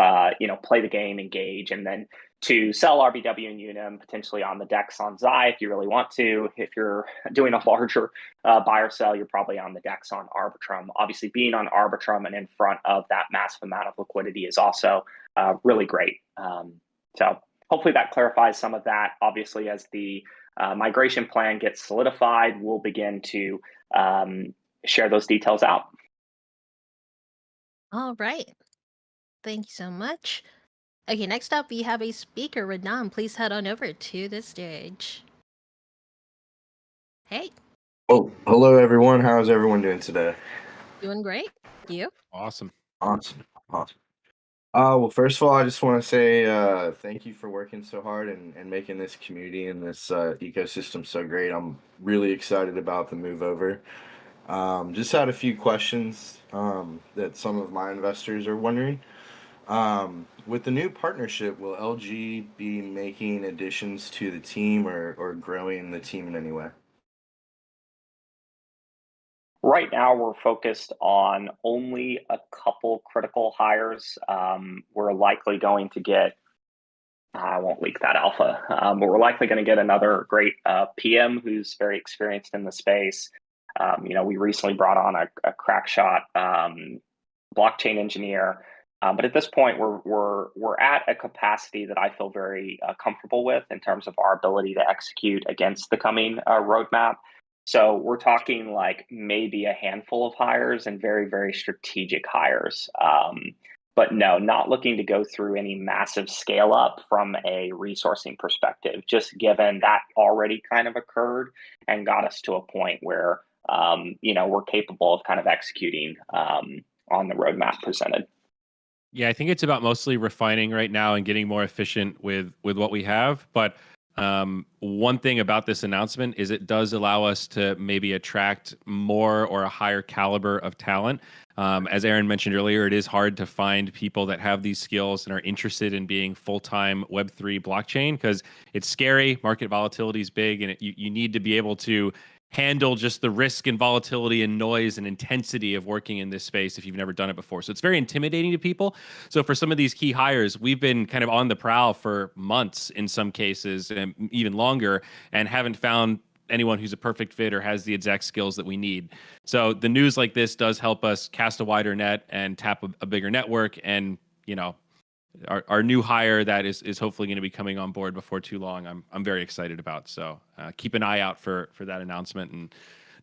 play the game, engage, and then to sell RBW and Unum potentially on the DEX on Zai if you really want to. If you're doing a larger buy or sell, you're probably on the DEX on Arbitrum. Obviously, being on Arbitrum and in front of that massive amount of liquidity is also really great. So hopefully that clarifies some of that. Obviously, as the migration plan gets solidified, we'll begin to share those details out. All right. Thank you so much. Okay, next up we have a speaker. Radam, please head on over to the stage. Hey. Oh, hello everyone. How's everyone doing today? Doing great. You? Awesome. Awesome. Well, first of all, I just want to say thank you for working so hard and making this community and this ecosystem so great. I'm really excited about the move over. Just had a few questions that some of my investors are wondering. With the new partnership, will LG be making additions to the team or growing the team in any way? Right now, we're focused on only a couple critical hires. We're likely going to get, I won't leak that alpha, but we're likely going to get another great PM who's very experienced in the space. We recently brought on a crack shot blockchain engineer. But at this point, we're at a capacity that I feel very comfortable with in terms of our ability to execute against the coming roadmap. So we're talking like maybe a handful of hires and very, very strategic hires. But no, not looking to go through any massive scale up from a resourcing perspective, just given that already kind of occurred and got us to a point where, we're capable of kind of executing on the roadmap presented. Yeah, I think it's about mostly refining right now and getting more efficient with what we have. But one thing about this announcement is it does allow us to maybe attract more or a higher caliber of talent. As Aron mentioned earlier, it is hard to find people that have these skills and are interested in being full-time Web3 blockchain because it's scary. Market volatility is big, and you need to be able to handle just the risk and volatility and noise and intensity of working in this space if you've never done it before. So it's very intimidating to people. So for some of these key hires, we've been kind of on the prowl for months in some cases, and even longer, and haven't found anyone who's a perfect fit or has the exact skills that we need. So the news like this does help us cast a wider net and tap a bigger network. And, our new hire that is hopefully going to be coming on board before too long, I'm very excited about. So keep an eye out for that announcement. And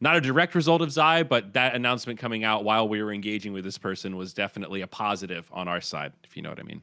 not a direct result of Zai, but that announcement coming out while we were engaging with this person was definitely a positive on our side, if you know what I mean.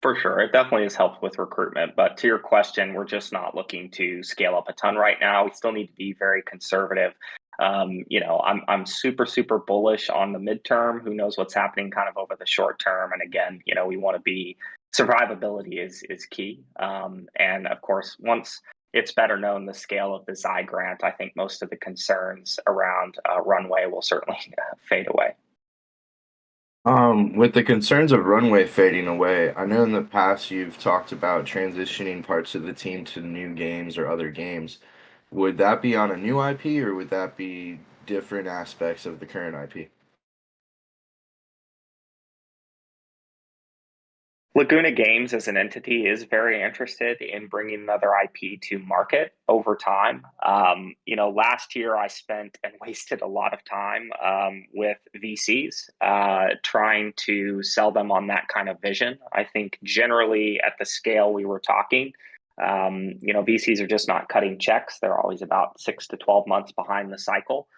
For sure. It definitely has helped with recruitment. But to your question, we're just not looking to scale up a ton right now. We still need to be very conservative. I'm super, super bullish on the midterm. Who knows what's happening kind of over the short term. And again, we want to be, survivability is key. And of course, once it's better known the scale of the Zai grant, I think most of the concerns around runway will certainly fade away. With the concerns of runway fading away, I know in the past you've talked about transitioning parts of the team to new games or other games. Would that be on a new IP or would that be different aspects of the current IP? Laguna Games as an entity is very interested in bringing another IP to market over time. Last year I spent and wasted a lot of time with VCs trying to sell them on that kind of vision. I think generally at the scale we were talking, VCs are just not cutting checks. They're always about 6 to 12 months behind the cycle.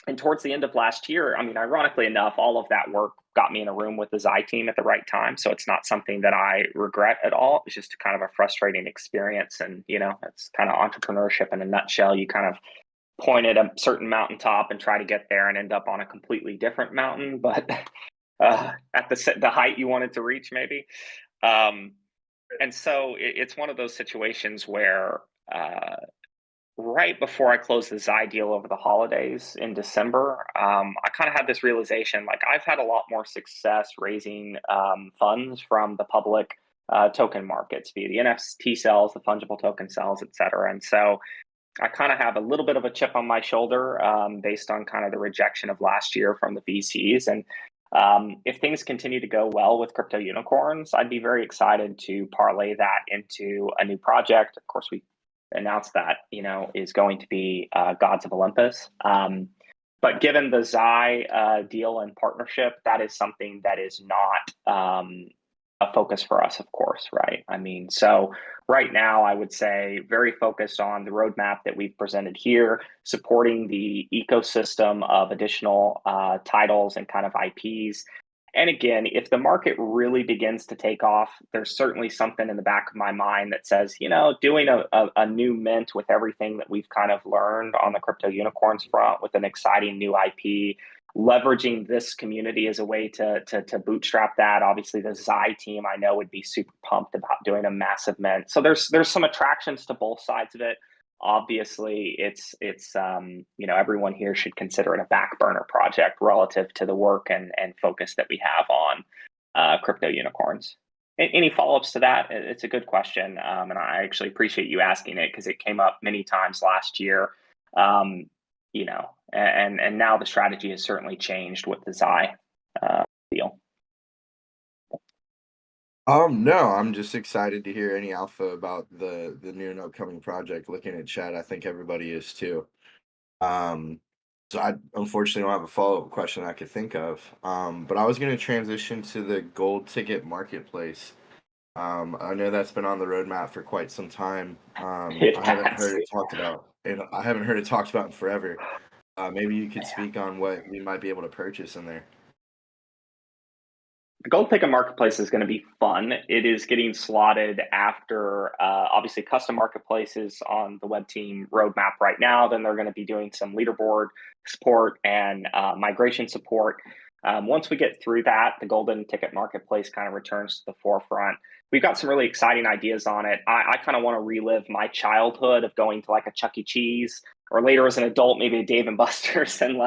And towards the end of last year, ironically enough, all of that work got me in a room with the Zy team at the right time. So it's not something that I regret at all. It's just kind of a frustrating experience. And, it's kind of entrepreneurship in a nutshell. You kind of point at a certain mountaintop and try to get there and end up on a completely different mountain, but at the height you wanted to reach, maybe. And so it's one of those situations where right before I closed the Zy deal over the holidays in December, I kind of had this realization, like I've had a lot more success raising funds from the public token markets via the NFT sales, the fungible token sales, et cetera. And so I kind of have a little bit of a chip on my shoulder based on kind of the rejection of last year from the VCs. And if things continue to go well with Crypto Unicorns, I'd be very excited to parlay that into a new project. Of course, we announced that, is going to be Gods of Olympus. But given the Zy deal and partnership, that is something that is not a focus for us, of course, right? So right now, I would say very focused on the roadmap that we've presented here, supporting the ecosystem of additional titles and kind of IPs. And again, if the market really begins to take off, there's certainly something in the back of my mind that says, doing a new mint with everything that we've kind of learned on the Crypto Unicorns front with an exciting new IP, leveraging this community as a way to bootstrap that. Obviously, the Zy team I know would be super pumped about doing a massive mint. So there's some attractions to both sides of it. Obviously, it's everyone here should consider it a back burner project relative to the work and focus that we have on Crypto Unicorns. Any follow-ups to that? It's a good question, and I actually appreciate you asking it because it came up many times last year. And now the strategy has certainly changed with the Zy deal. No, I'm just excited to hear any alpha about the new and upcoming project. Looking at chat, I think everybody is too. So I unfortunately don't have a follow-up question I could think of. But I was going to transition to the gold ticket marketplace. I know that's been on the roadmap for quite some time. I haven't heard it talked about, and I haven't heard it talked about in forever. Maybe you could speak on what we might be able to purchase in there. The gold ticket marketplace is going to be fun. It is getting slotted after obviously custom marketplaces on the web team roadmap right now. Then they're going to be doing some leaderboard support and migration support. Once we get through that, the golden ticket marketplace kind of returns to the forefront. We've got some really exciting ideas on it. I kind of want to relive my childhood of going to like a Chuck E. Cheese, or later as an adult, maybe a Dave and Buster's, and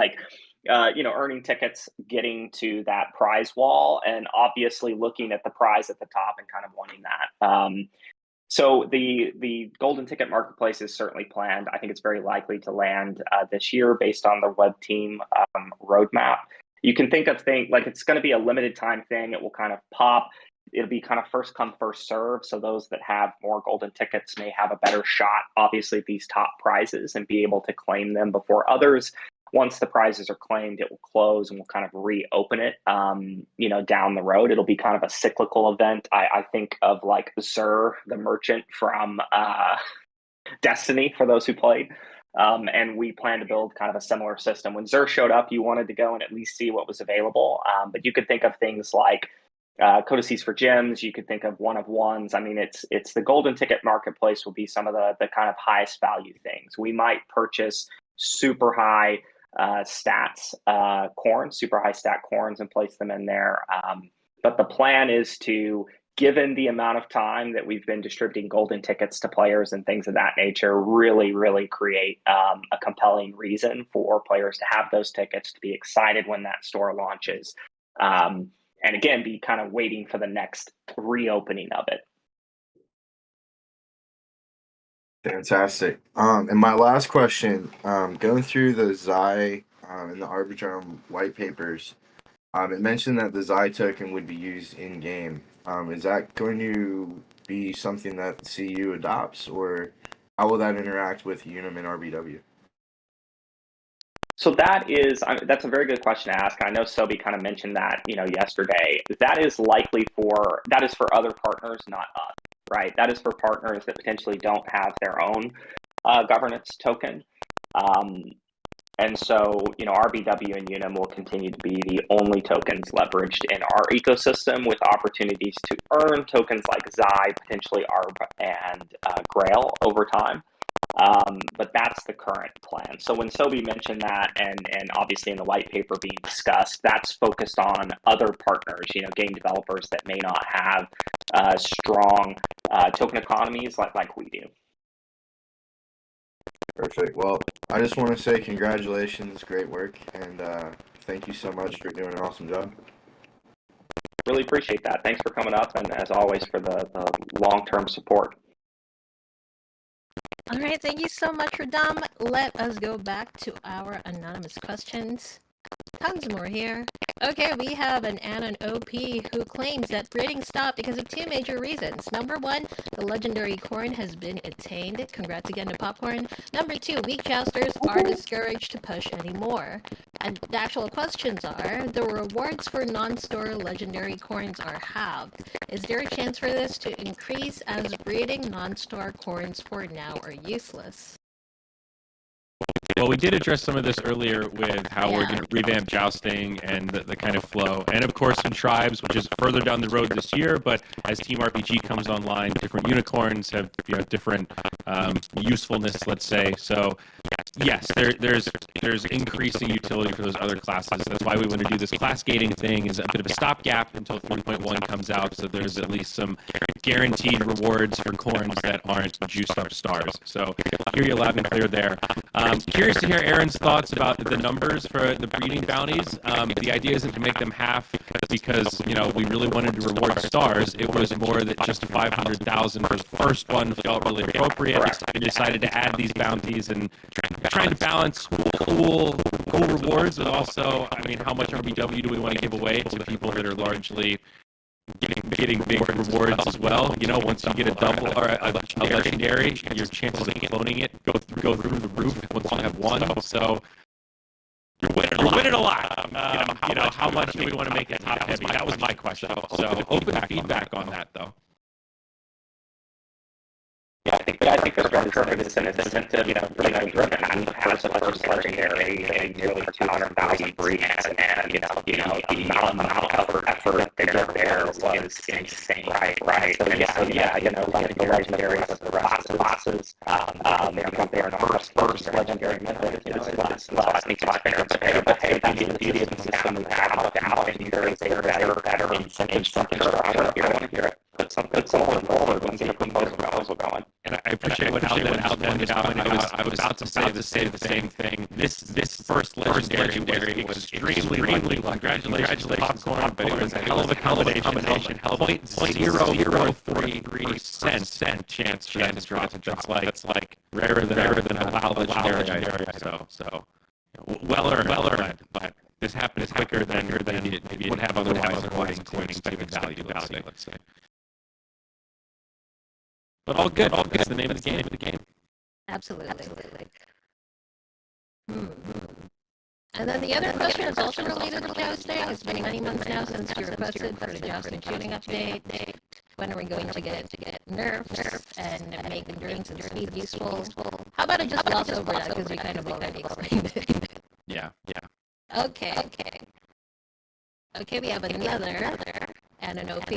earning tickets, getting to that prize wall, and obviously looking at the prize at the top and kind of wanting that. So the golden ticket marketplace is certainly planned. I think it's very likely to land this year based on the web team roadmap. You can think of things like it's going to be a limited time thing. It will kind of pop. It'll be kind of first come, first serve. So those that have more golden tickets may have a better shot, obviously, at these top prizes and be able to claim them before others. Once the prizes are claimed, it will close and we'll kind of reopen it, down the road. It'll be kind of a cyclical event. I think of like Zyori, the merchant from Destiny, for those who played. And we plan to build kind of a similar system. When Zyori showed up, you wanted to go and at least see what was available. But you could think of things like codices for gems. You could think of one of ones. It's the golden ticket marketplace will be some of the kind of highest value things. We might purchase super high stats corns, super high stat corns, and place them in there. But the plan is to, given the amount of time that we've been distributing golden tickets to players and things of that nature, really, really create a compelling reason for players to have those tickets, to be excited when that store launches. And again, be kind of waiting for the next reopening of it. Fantastic. And my last question, going through the Zy and the Arbitrum white papers, It mentioned that the Zy token would be used in game. Is that going to be something that the CU adopts, or how will that interact with Unum and RBW? So that's a very good question to ask. I know Sobi kind of mentioned that, yesterday. That is for other partners, not us, right? That is for partners that potentially don't have their own governance token. And so, RBW and Unum will continue to be the only tokens leveraged in our ecosystem, with opportunities to earn tokens like Zy, potentially ARB, and Grail over time. But that's the current plan. So when Sobi mentioned that, and obviously in the white paper being discussed, that's focused on other partners, game developers that may not have strong token economies like we do. Perfect. Well, I just want to say congratulations, great work, and thank you so much for doing an awesome job. Really appreciate that. Thanks for coming up, and as always, for the long-term support. All right, thank you so much, Radam. Let us go back to our anonymous questions. Tons more here. Okay, we have an Anon OP who claims that breeding stopped because of two major reasons. Number one, the legendary corn has been attained. Congrats again to Popcorn. Number two, weak jousters are discouraged to push anymore. And the actual questions are, the rewards for non-store legendary corns are halved. Is there a chance for this to increase, as breeding non-store corns for now are useless? Well, we did address some of this earlier with how we're going to revamp jousting and the kind of flow. And of course, in tribes, which is further down the road this year, but as Team RPG comes online, different unicorns have different usefulness, let's say. So yes, there's increasing utility for those other classes. That's why we want to do this class gating thing, is a bit of a stopgap until 3.1 comes out, so there's at least some guaranteed rewards for corns that aren't juiced up stars. So hear you loud and clear there. Curious to hear Aaron's thoughts about the numbers for the breeding bounties. The idea isn't to make them half because we really wanted to reward stars. It was more that just 500,000 for the first one felt really appropriate. We decided to add these bounties and trying to balance cool rewards, but also, how much RBW do we want to give away to people that are largely getting big rewards as well? Once you get a double or a legendary, your chances of cloning it go through the roof once you have one. So you're winning a lot. How much do we want to make it top heavy? That was my question. So open feedback on that, though. Yeah, I think there's an incentive, has the first legendary, a nearly 200,000 breeds, and the amount of effort there was insane, right? So yeah, the legendaries of the rest of the classes, they are not first legendary method, it's less. I think it's fair, but hey, that's the system we have out, and there is better incentive structure. I want to hear it. Put someone forward when the proposal going. And I appreciate what Al pointed out. I was about to say the same thing. This first legendary was extremely lucky. Congratulations, Popcorn, but it was a hell of a combination. 0.003% chance to draw. That's like rarer than a WoW legendary. So well earned, but this happened quicker than it would have otherwise according to expected value. Let's say. But all good. It's the name of the game. Absolutely. And then the other question is also related to jousting. It's been many months now since you requested for the jousting tuning update. When are we going to get nerfs and make endurance and speed useful? How about I just gloss over that, because we kind of already explained it. Yeah. Okay, we have another and an OP.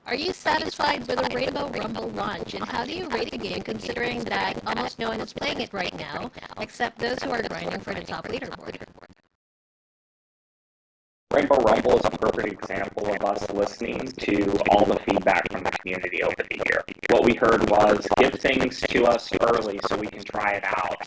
Are you satisfied with the Rainbow Rumble launch, and how do you rate the game considering that almost no one is playing it right now, except those who are grinding for the top leaderboard? Rainbow Rumble is a perfect example of us listening to all the feedback from the community over the year. What we heard was, give things to us early so we can try it out.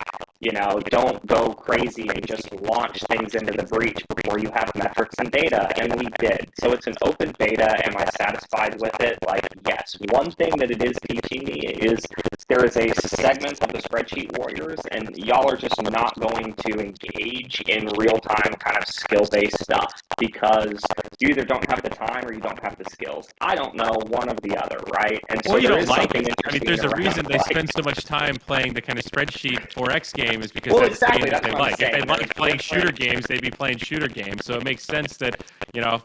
Don't go crazy and just launch things into the breach before you have metrics and data, and we did. So it's an open beta. Am I satisfied with it? Yes. One thing that it is teaching me is there is a segment of the spreadsheet warriors, and y'all are just not going to engage in real-time kind of skill-based stuff because you either don't have the time or you don't have the skills. I don't know, one of the other, right? And so or you there don't is like something it. I mean, there's a interesting reason they around, spend so much time playing the kind of spreadsheet 4X game is because Well, that's the exactly, game that that's they what I'm like. If they saying. like playing There's shooter different- games, they'd be playing shooter games. So it makes sense that, you know,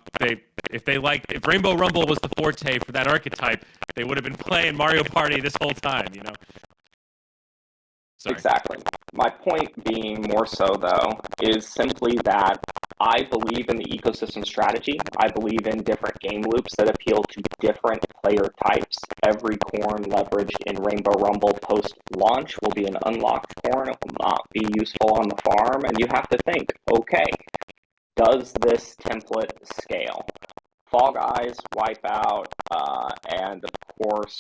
if Rainbow Rumble was the forte for that archetype, they would have been playing Mario Party this whole time, you know? Sorry. Exactly. My point being more so, though, is simply that I believe in the ecosystem strategy. I believe in different game loops that appeal to different player types. Every corn leveraged in Rainbow Rumble post-launch will be an unlocked corn. It will not be useful on the farm. And you have to think, okay, does this template scale? Fall Guys, Wipeout, and of course,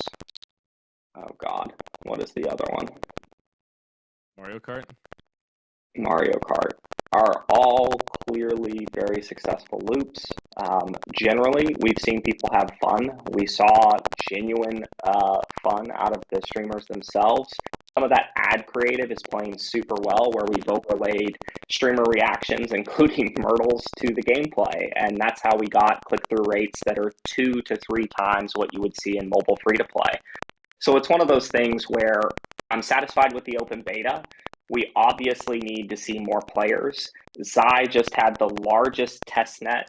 oh God, what is the other one? Mario Kart? Mario Kart are all clearly very successful loops. Generally, we've seen people have fun. We saw genuine fun out of the streamers themselves. Some of that ad creative is playing super well, where we've overlaid streamer reactions, including Myrtles, to the gameplay. And that's how we got click-through rates that are 2 to 3 times what you would see in mobile free-to-play. So it's one of those things where I'm satisfied with the open beta. We obviously need to see more players. Zai just had the largest testnet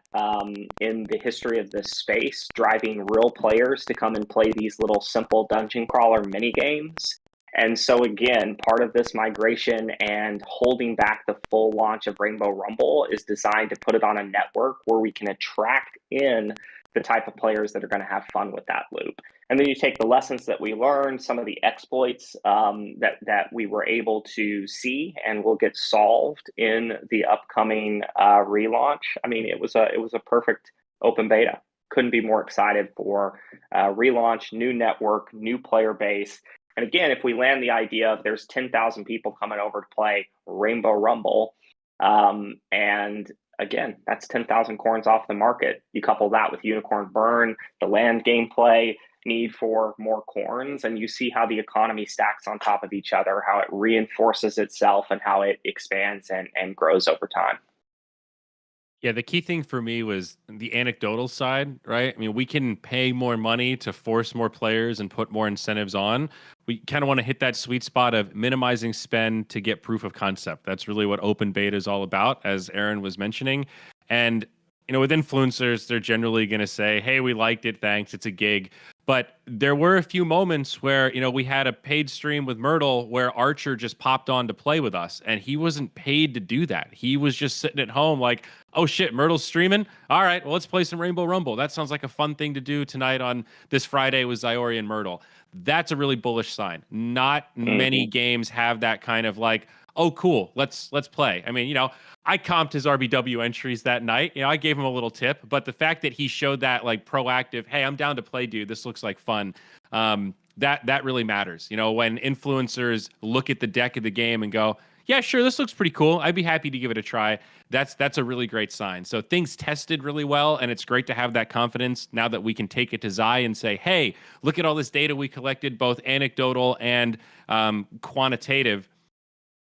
in the history of this space, driving real players to come and play these little simple dungeon crawler mini games. And so again, part of this migration and holding back the full launch of Rainbow Rumble is designed to put it on a network where we can attract in the type of players that are going to have fun with that loop. And then you take the lessons that we learned, some of the exploits that we were able to see and will get solved in the upcoming relaunch. I mean, it was a perfect open beta. Couldn't be more excited for relaunch, new network, new player base. And again, if we land the idea of there's 10,000 people coming over to play Rainbow Rumble, and again, that's 10,000 corns off the market. You couple that with Unicorn Burn, the land gameplay, need for more corns, and you see how the economy stacks on top of each other, how it reinforces itself, and how it expands and grows over time. Yeah, the key thing for me was the anecdotal side, right? I mean, we can pay more money to force more players and put more incentives on. We kind of want to hit that sweet spot of minimizing spend to get proof of concept. That's really what open beta is all about, as Aron was mentioning. And, you know, with influencers, they're generally going to say, hey, we liked it, thanks, it's a gig. But there were a few moments where, you know, we had a paid stream with Myrtle where Archer just popped on to play with us, and he wasn't paid to do that. He was just sitting at home like, oh shit, Myrtle's streaming? All right, well, let's play some Rainbow Rumble. That sounds like a fun thing to do tonight on this Friday with Zyori and Myrtle. That's a really bullish sign. Not many games have that kind of like, oh, cool, let's play. I mean, you know, I comped his RBW entries that night. You know, I gave him a little tip, but the fact that he showed that like proactive, hey, I'm down to play, dude. This looks like fun. That really matters. You know, when influencers look at the deck of the game and go, yeah, sure, this looks pretty cool, I'd be happy to give it a try. That's a really great sign. So things tested really well, and it's great to have that confidence now that we can take it to Zai and say, hey, look at all this data we collected, both anecdotal and quantitative.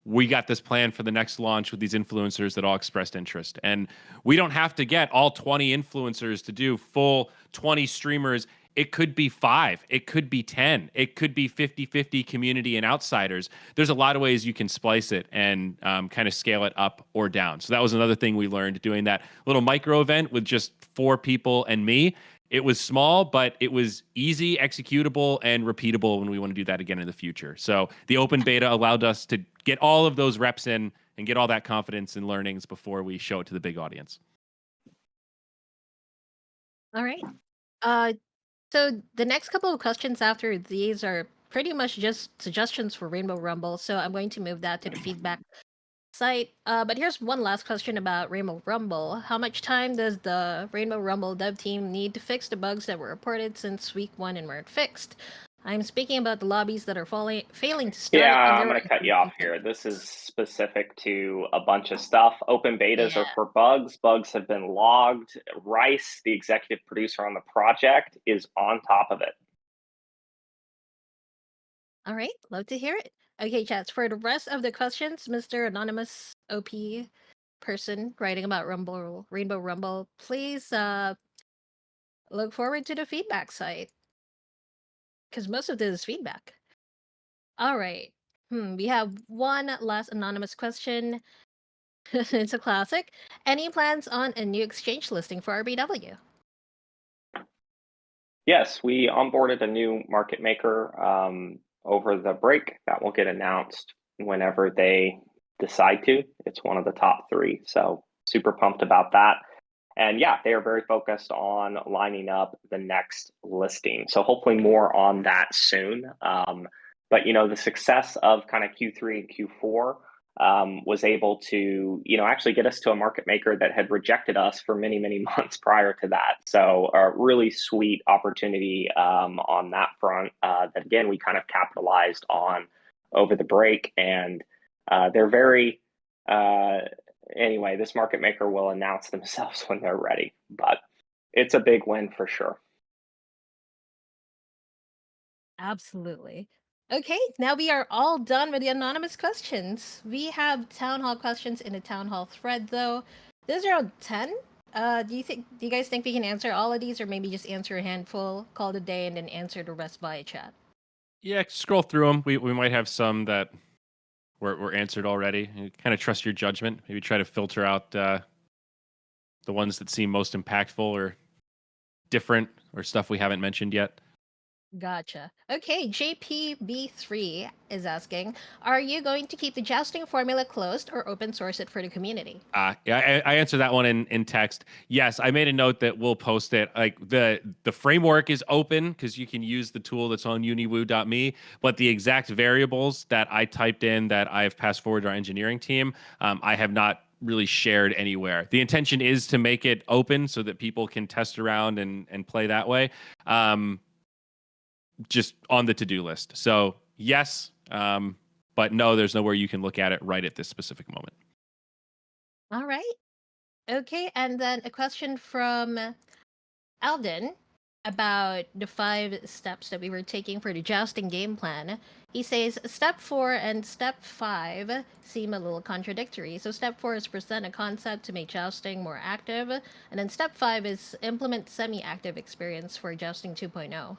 We got this plan for the next launch with these influencers that all expressed interest. And we don't have to get all 20 influencers to do full 20 streamers. It could be 5. It could be 10. It could be 50-50 community and outsiders. There's a lot of ways you can splice it and kind of scale it up or down. So that was another thing we learned doing that little micro event with just 4 people and me. It was small, but it was easy, executable, and repeatable when we want to do that again in the future. So the open beta allowed us to get all of those reps in and get all that confidence and learnings before we show it to the big audience. All right. So the next couple of questions after these are pretty much just suggestions for Rainbow Rumble. So I'm going to move that to the feedback site. But here's one last question about Rainbow Rumble. How much time does the Rainbow Rumble dev team need to fix the bugs that were reported since week 1 and weren't fixed? I'm speaking about the lobbies that are failing to start. Yeah, and I'm going to cut you off here. This is specific to a bunch of stuff. Open betas are for bugs. Bugs have been logged. Rice, the executive producer on the project, is on top of it. All right, love to hear it. Okay, chats. For the rest of the questions, Mr. Anonymous OP person writing about Rainbow Rumble, please look forward to the feedback site because most of this is feedback. All right. We have one last anonymous question. It's a classic. Any plans on a new exchange listing for RBW? Yes, we onboarded a new market maker over the break that will get announced whenever they decide to. It's one of the top 3, so super pumped about that. And yeah, they are very focused on lining up the next listing. So hopefully more on that soon. But the success of kind of Q3 and Q4 was able to actually get us to a market maker that had rejected us for many months prior to that. So a really sweet opportunity on that front that again we kind of capitalized on over the break, and they're very anyway, this market maker will announce themselves when they're ready, but it's a big win for sure. Absolutely. Okay, now we are all done with the anonymous questions. We have town hall questions in the town hall thread, though. There's around 10. Do you guys think we can answer all of these, or maybe just answer a handful, call it a day, and then answer the rest via chat? Yeah, scroll through them. We might have some that were answered already. Kind of trust your judgment. Maybe try to filter out the ones that seem most impactful or different or stuff we haven't mentioned yet. Gotcha. Okay, JPB3 is asking, are you going to keep the jousting formula closed or open source it for the community? Yeah, I answered that one in text. Yes, I made a note that we'll post it. Like the framework is open because you can use the tool that's on uniwoo.me, but the exact variables that I typed in that I've passed forward to our engineering team, I have not really shared anywhere. The intention is to make it open so that people can test around and play that way. Just on the to-do list. So yes, but no, there's nowhere you can look at it right at this specific moment. All right. Okay, and then a question from Alden about the 5 steps that we were taking for the jousting game plan. He says step 4 and step 5 seem a little contradictory. So step 4 is present a concept to make jousting more active, and then step 5 is implement semi-active experience for jousting 2.0.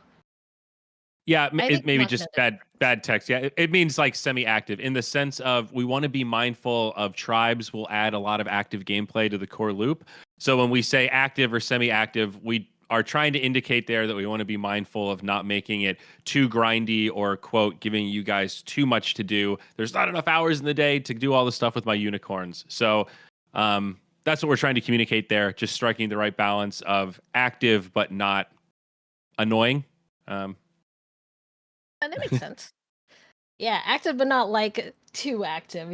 Yeah, I it think maybe one just of bad text. Yeah, it means like semi-active in the sense of we want to be mindful of tribes will add a lot of active gameplay to the core loop. So when we say active or semi-active, we are trying to indicate there that we want to be mindful of not making it too grindy or quote giving you guys too much to do. There's not enough hours in the day to do all the stuff with my unicorns. So that's what we're trying to communicate there. Just striking the right balance of active but not annoying. that makes sense. Yeah, active but not like too active,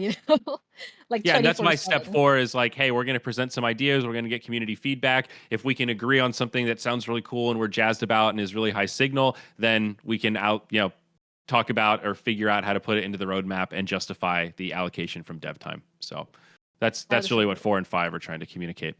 like Yeah, and that's my step 24/7. 4 is like, hey, we're going to present some ideas. We're going to get community feedback. If we can agree on something that sounds really cool and we're jazzed about and is really high signal, then we can talk about or figure out how to put it into the roadmap and justify the allocation from dev time. So that's really what 4 and 5 are trying to communicate.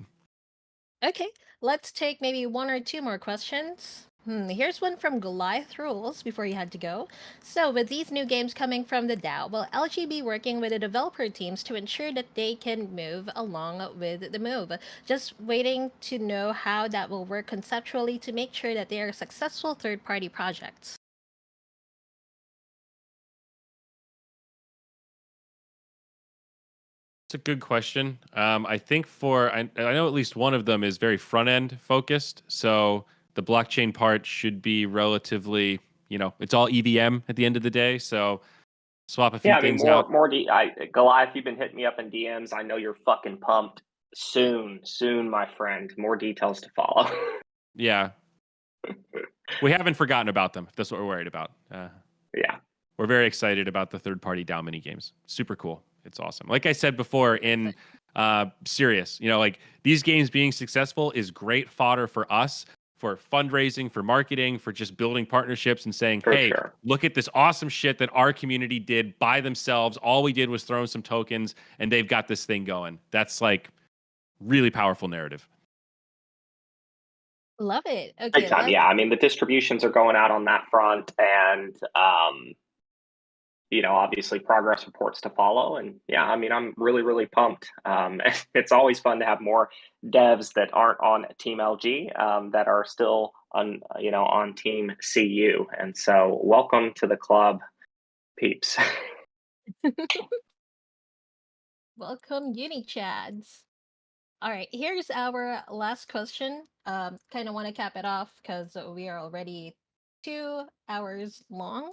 Okay, let's take maybe 1 or 2 more questions. Here's one from Goliath Rules before you had to go. So, with these new games coming from the DAO, will LG be working with the developer teams to ensure that they can move along with the move? Just waiting to know how that will work conceptually to make sure that they are successful third-party projects. It's a good question. I think I know at least one of them is very front end focused. So the blockchain part should be relatively, it's all EVM at the end of the day. So swap a few things out. Goliath, you've been hitting me up in DMs. I know you're fucking pumped. Soon, my friend. More details to follow. Yeah. We haven't forgotten about them, if that's what we're worried about. Yeah. We're very excited about the third-party DAO mini games. Super cool. It's awesome. Like I said before, in serious, like these games being successful is great fodder for us, for fundraising, for marketing, for just building partnerships and saying, hey, look at this awesome shit that our community did by themselves. All we did was throw in some tokens and they've got this thing going. That's like really powerful narrative. Love it. Okay, Big time. Yeah, I mean the distributions are going out on that front, and obviously progress reports to follow. And yeah, I mean, I'm really, really pumped. It's always fun to have more devs that aren't on Team LG that are still on Team CU. And so welcome to the club, peeps. Welcome, Uni Chads. All right, here's our last question. Kind of want to cap it off because we are already 2 hours long.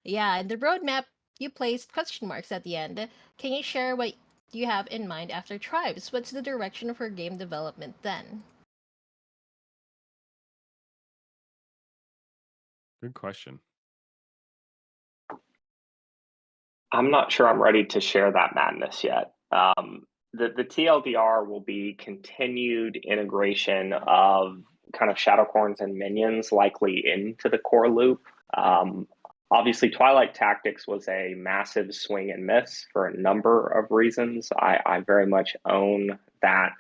Yeah, in the roadmap, you placed question marks at the end. Can you share what you have in mind after Tribes? What's the direction for game development then? Good question. I'm not sure I'm ready to share that madness yet. The TLDR will be continued integration of kind of Shadowcorns and minions likely into the core loop. Obviously, Twilight Tactics was a massive swing and miss for a number of reasons. I very much own that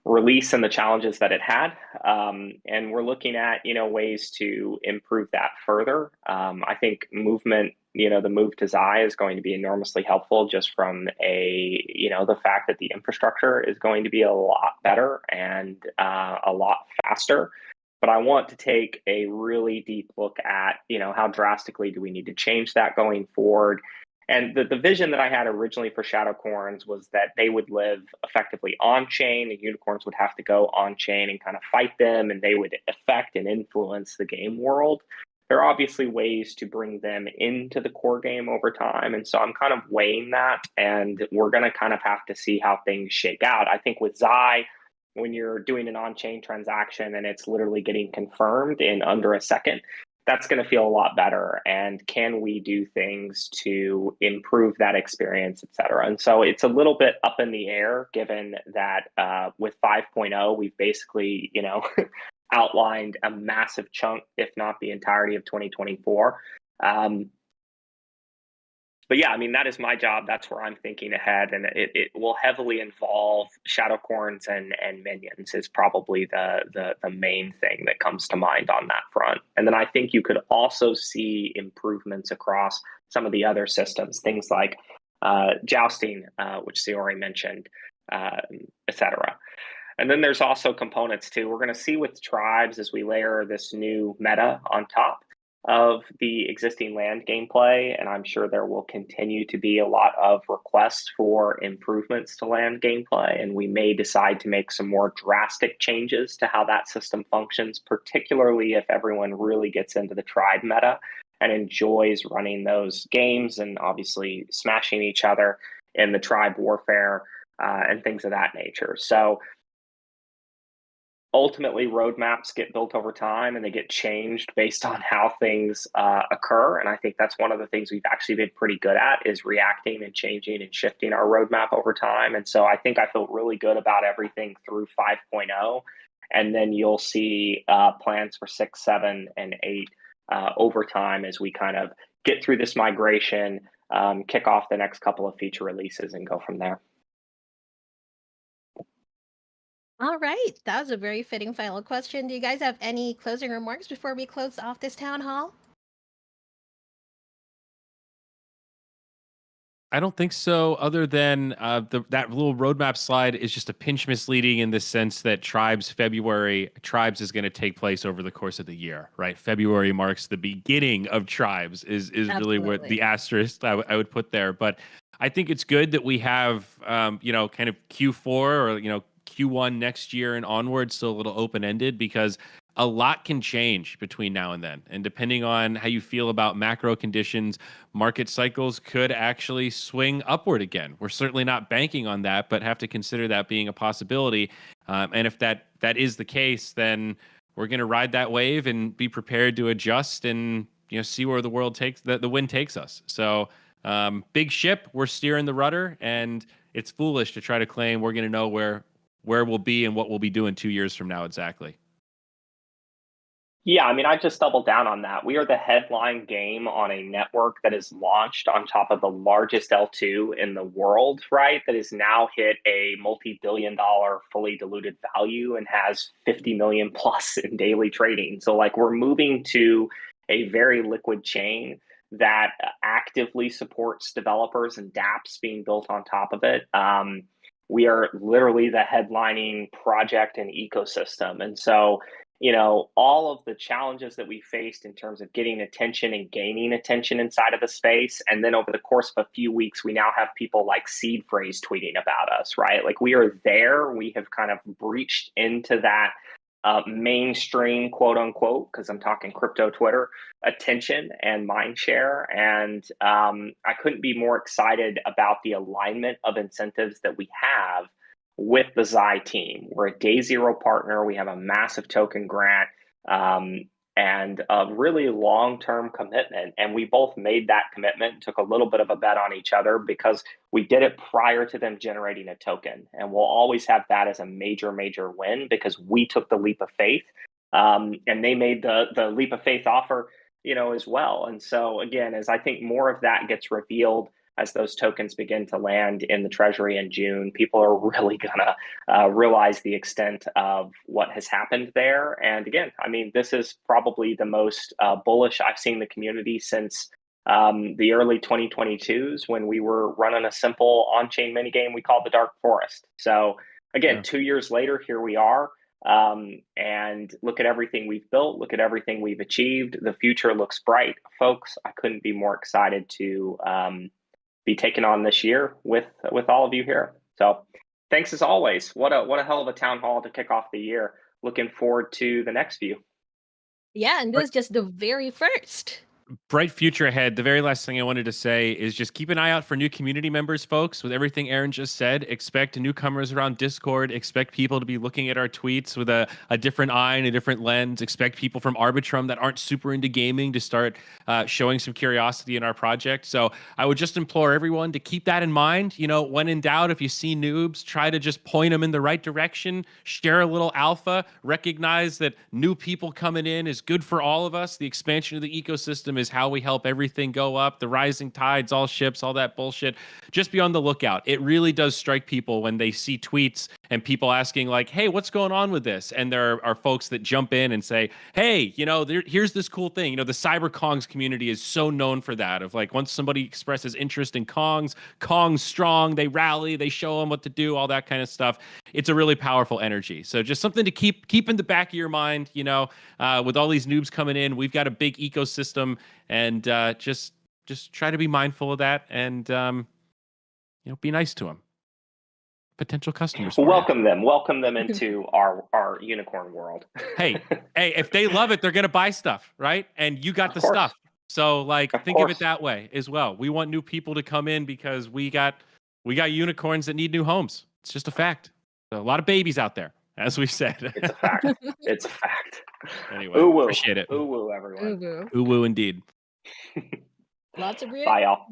release and the challenges that it had. And we're looking at, ways to improve that further. I think movement, the move to Xi is going to be enormously helpful just from the fact that the infrastructure is going to be a lot better and a lot faster. But I want to take a really deep look at, how drastically do we need to change that going forward. And the vision that I had originally for Shadowcorns was that they would live effectively on-chain, and unicorns would have to go on-chain and kind of fight them, and they would affect and influence the game world. There are obviously ways to bring them into the core game over time, and so I'm kind of weighing that, and we're going to kind of have to see how things shake out. I think with Xi, when you're doing an on-chain transaction and it's literally getting confirmed in under a second, that's going to feel a lot better. And can we do things to improve that experience, et cetera? And so it's a little bit up in the air, given that with 5.0, we've basically, outlined a massive chunk, if not the entirety of 2024. But yeah, I mean, that is my job. That's where I'm thinking ahead. And it will heavily involve Shadowcorns and minions is probably the main thing that comes to mind on that front. And then I think you could also see improvements across some of the other systems, things like Jousting, which Zyori mentioned, et cetera. And then there's also components too. We're going to see with Tribes as we layer this new meta on top of the existing land gameplay, and I'm sure there will continue to be a lot of requests for improvements to land gameplay, and we may decide to make some more drastic changes to how that system functions, particularly if everyone really gets into the Tribe meta and enjoys running those games and obviously smashing each other in the Tribe warfare and things of that nature. So ultimately, roadmaps get built over time and they get changed based on how things occur. And I think that's one of the things we've actually been pretty good at is reacting and changing and shifting our roadmap over time. And so I think I feel really good about everything through 5.0. And then you'll see plans for 6, 7, and 8 over time as we kind of get through this migration, kick off the next couple of feature releases and go from there. All right, that was a very fitting final question. Do you guys have any closing remarks before we close off this town hall? I don't think so, other than that little roadmap slide is just a pinch misleading in the sense that Tribes is going to take place over the course of the year, right? February marks the beginning of Tribes is really what the asterisk I would put there. But I think it's good that we have, kind of Q4 or, Q1 next year and onward still a little open-ended because a lot can change between now and then. And depending on how you feel about macro conditions, market cycles could actually swing upward again. We're certainly not banking on that, but have to consider that being a possibility. And if that is the case, then we're going to ride that wave and be prepared to adjust and see where the world the wind takes us. So big ship, we're steering the rudder, and it's foolish to try to claim we're going to know where we'll be and what we'll be doing 2 years from now exactly. Yeah, I mean, I just doubled down on that. We are the headline game on a network that is launched on top of the largest L2 in the world, right? That has now hit a multi-billion-dollar fully diluted value and has 50 million plus in daily trading. So like we're moving to a very liquid chain that actively supports developers and dApps being built on top of it. We are literally the headlining project and ecosystem. And so, all of the challenges that we faced in terms of getting attention and gaining attention inside of the space. And then over the course of a few weeks, we now have people like Seed Phrase tweeting about us, right? Like we are there. We have kind of breached into that mainstream, quote unquote, because I'm talking crypto Twitter, attention and mind share. And I couldn't be more excited about the alignment of incentives that we have with the Zy team. We're a day zero partner. We have a massive token grant and a really long-term commitment. And we both made that commitment, took a little bit of a bet on each other because we did it prior to them generating a token. And we'll always have that as a major, major win because we took the leap of faith and they made the leap of faith offer, as well. And so again, as I think more of that gets revealed, as those tokens begin to land in the treasury in June, people are really gonna realize the extent of what has happened there. And again, I mean, this is probably the most bullish I've seen the community since the early 2022s when we were running a simple on-chain minigame we called the Dark Forest. So again, 2 years later, here we are. And look at everything we've built, look at everything we've achieved. The future looks bright, folks. I couldn't be more excited to be taken on this year with all of you here. So thanks as always. What a hell of a town hall to kick off the year. Looking forward to the next few. Yeah, and this is just the very first. Bright future ahead. The very last thing I wanted to say is just keep an eye out for new community members, folks. With everything Aron just said, expect newcomers around Discord. Expect people to be looking at our tweets with a different eye and a different lens. Expect people from Arbitrum that aren't super into gaming to start showing some curiosity in our project. So I would just implore everyone to keep that in mind. When in doubt, if you see noobs, try to just point them in the right direction. Share a little alpha. Recognize that new people coming in is good for all of us. The expansion of the ecosystem is how we help everything go up. The rising tides, all ships, all that bullshit. Just be on the lookout. It really does strike people when they see tweets and people asking like, hey, what's going on with this? And there are folks that jump in and say, hey, here's this cool thing. The Cyber Kongs community is so known for that. Of like, once somebody expresses interest in Kongs strong, they rally, they show them what to do, all that kind of stuff. It's a really powerful energy. So just something to keep in the back of your mind, with all these noobs coming in, we've got a big ecosystem. And just try to be mindful of that, and be nice to them. Potential customers. Welcome them into our unicorn world. hey, if they love it, they're gonna buy stuff, right? And you got the stuff. So think of it that way as well. We want new people to come in because we got unicorns that need new homes. It's just a fact. So a lot of babies out there, as we said. It's a fact. It's a fact. Anyway, ooh-woo. Appreciate it. Ooh-woo, everyone. Ooh-woo indeed. Lots of real. Bye, y'all.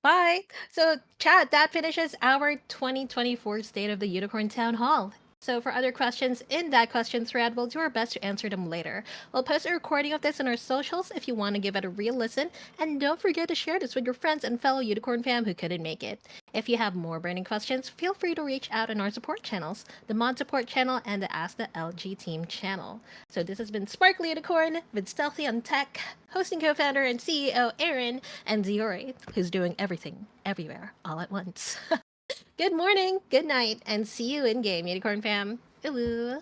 Bye. So, chat, that finishes our 2024 State of the Unicorn Town Hall. So for other questions in that question thread, we'll do our best to answer them later. We'll post a recording of this on our socials if you want to give it a real listen. And don't forget to share this with your friends and fellow Unicorn fam who couldn't make it. If you have more burning questions, feel free to reach out on our support channels, the Mod Support channel and the Ask the LG Team channel. So this has been Sparkly Unicorn with Stealthy on Tech, hosting co-founder and CEO Aron, and Zyori, who's doing everything, everywhere, all at once. Good morning, good night, and see you in game, Unicorn fam. Ooh.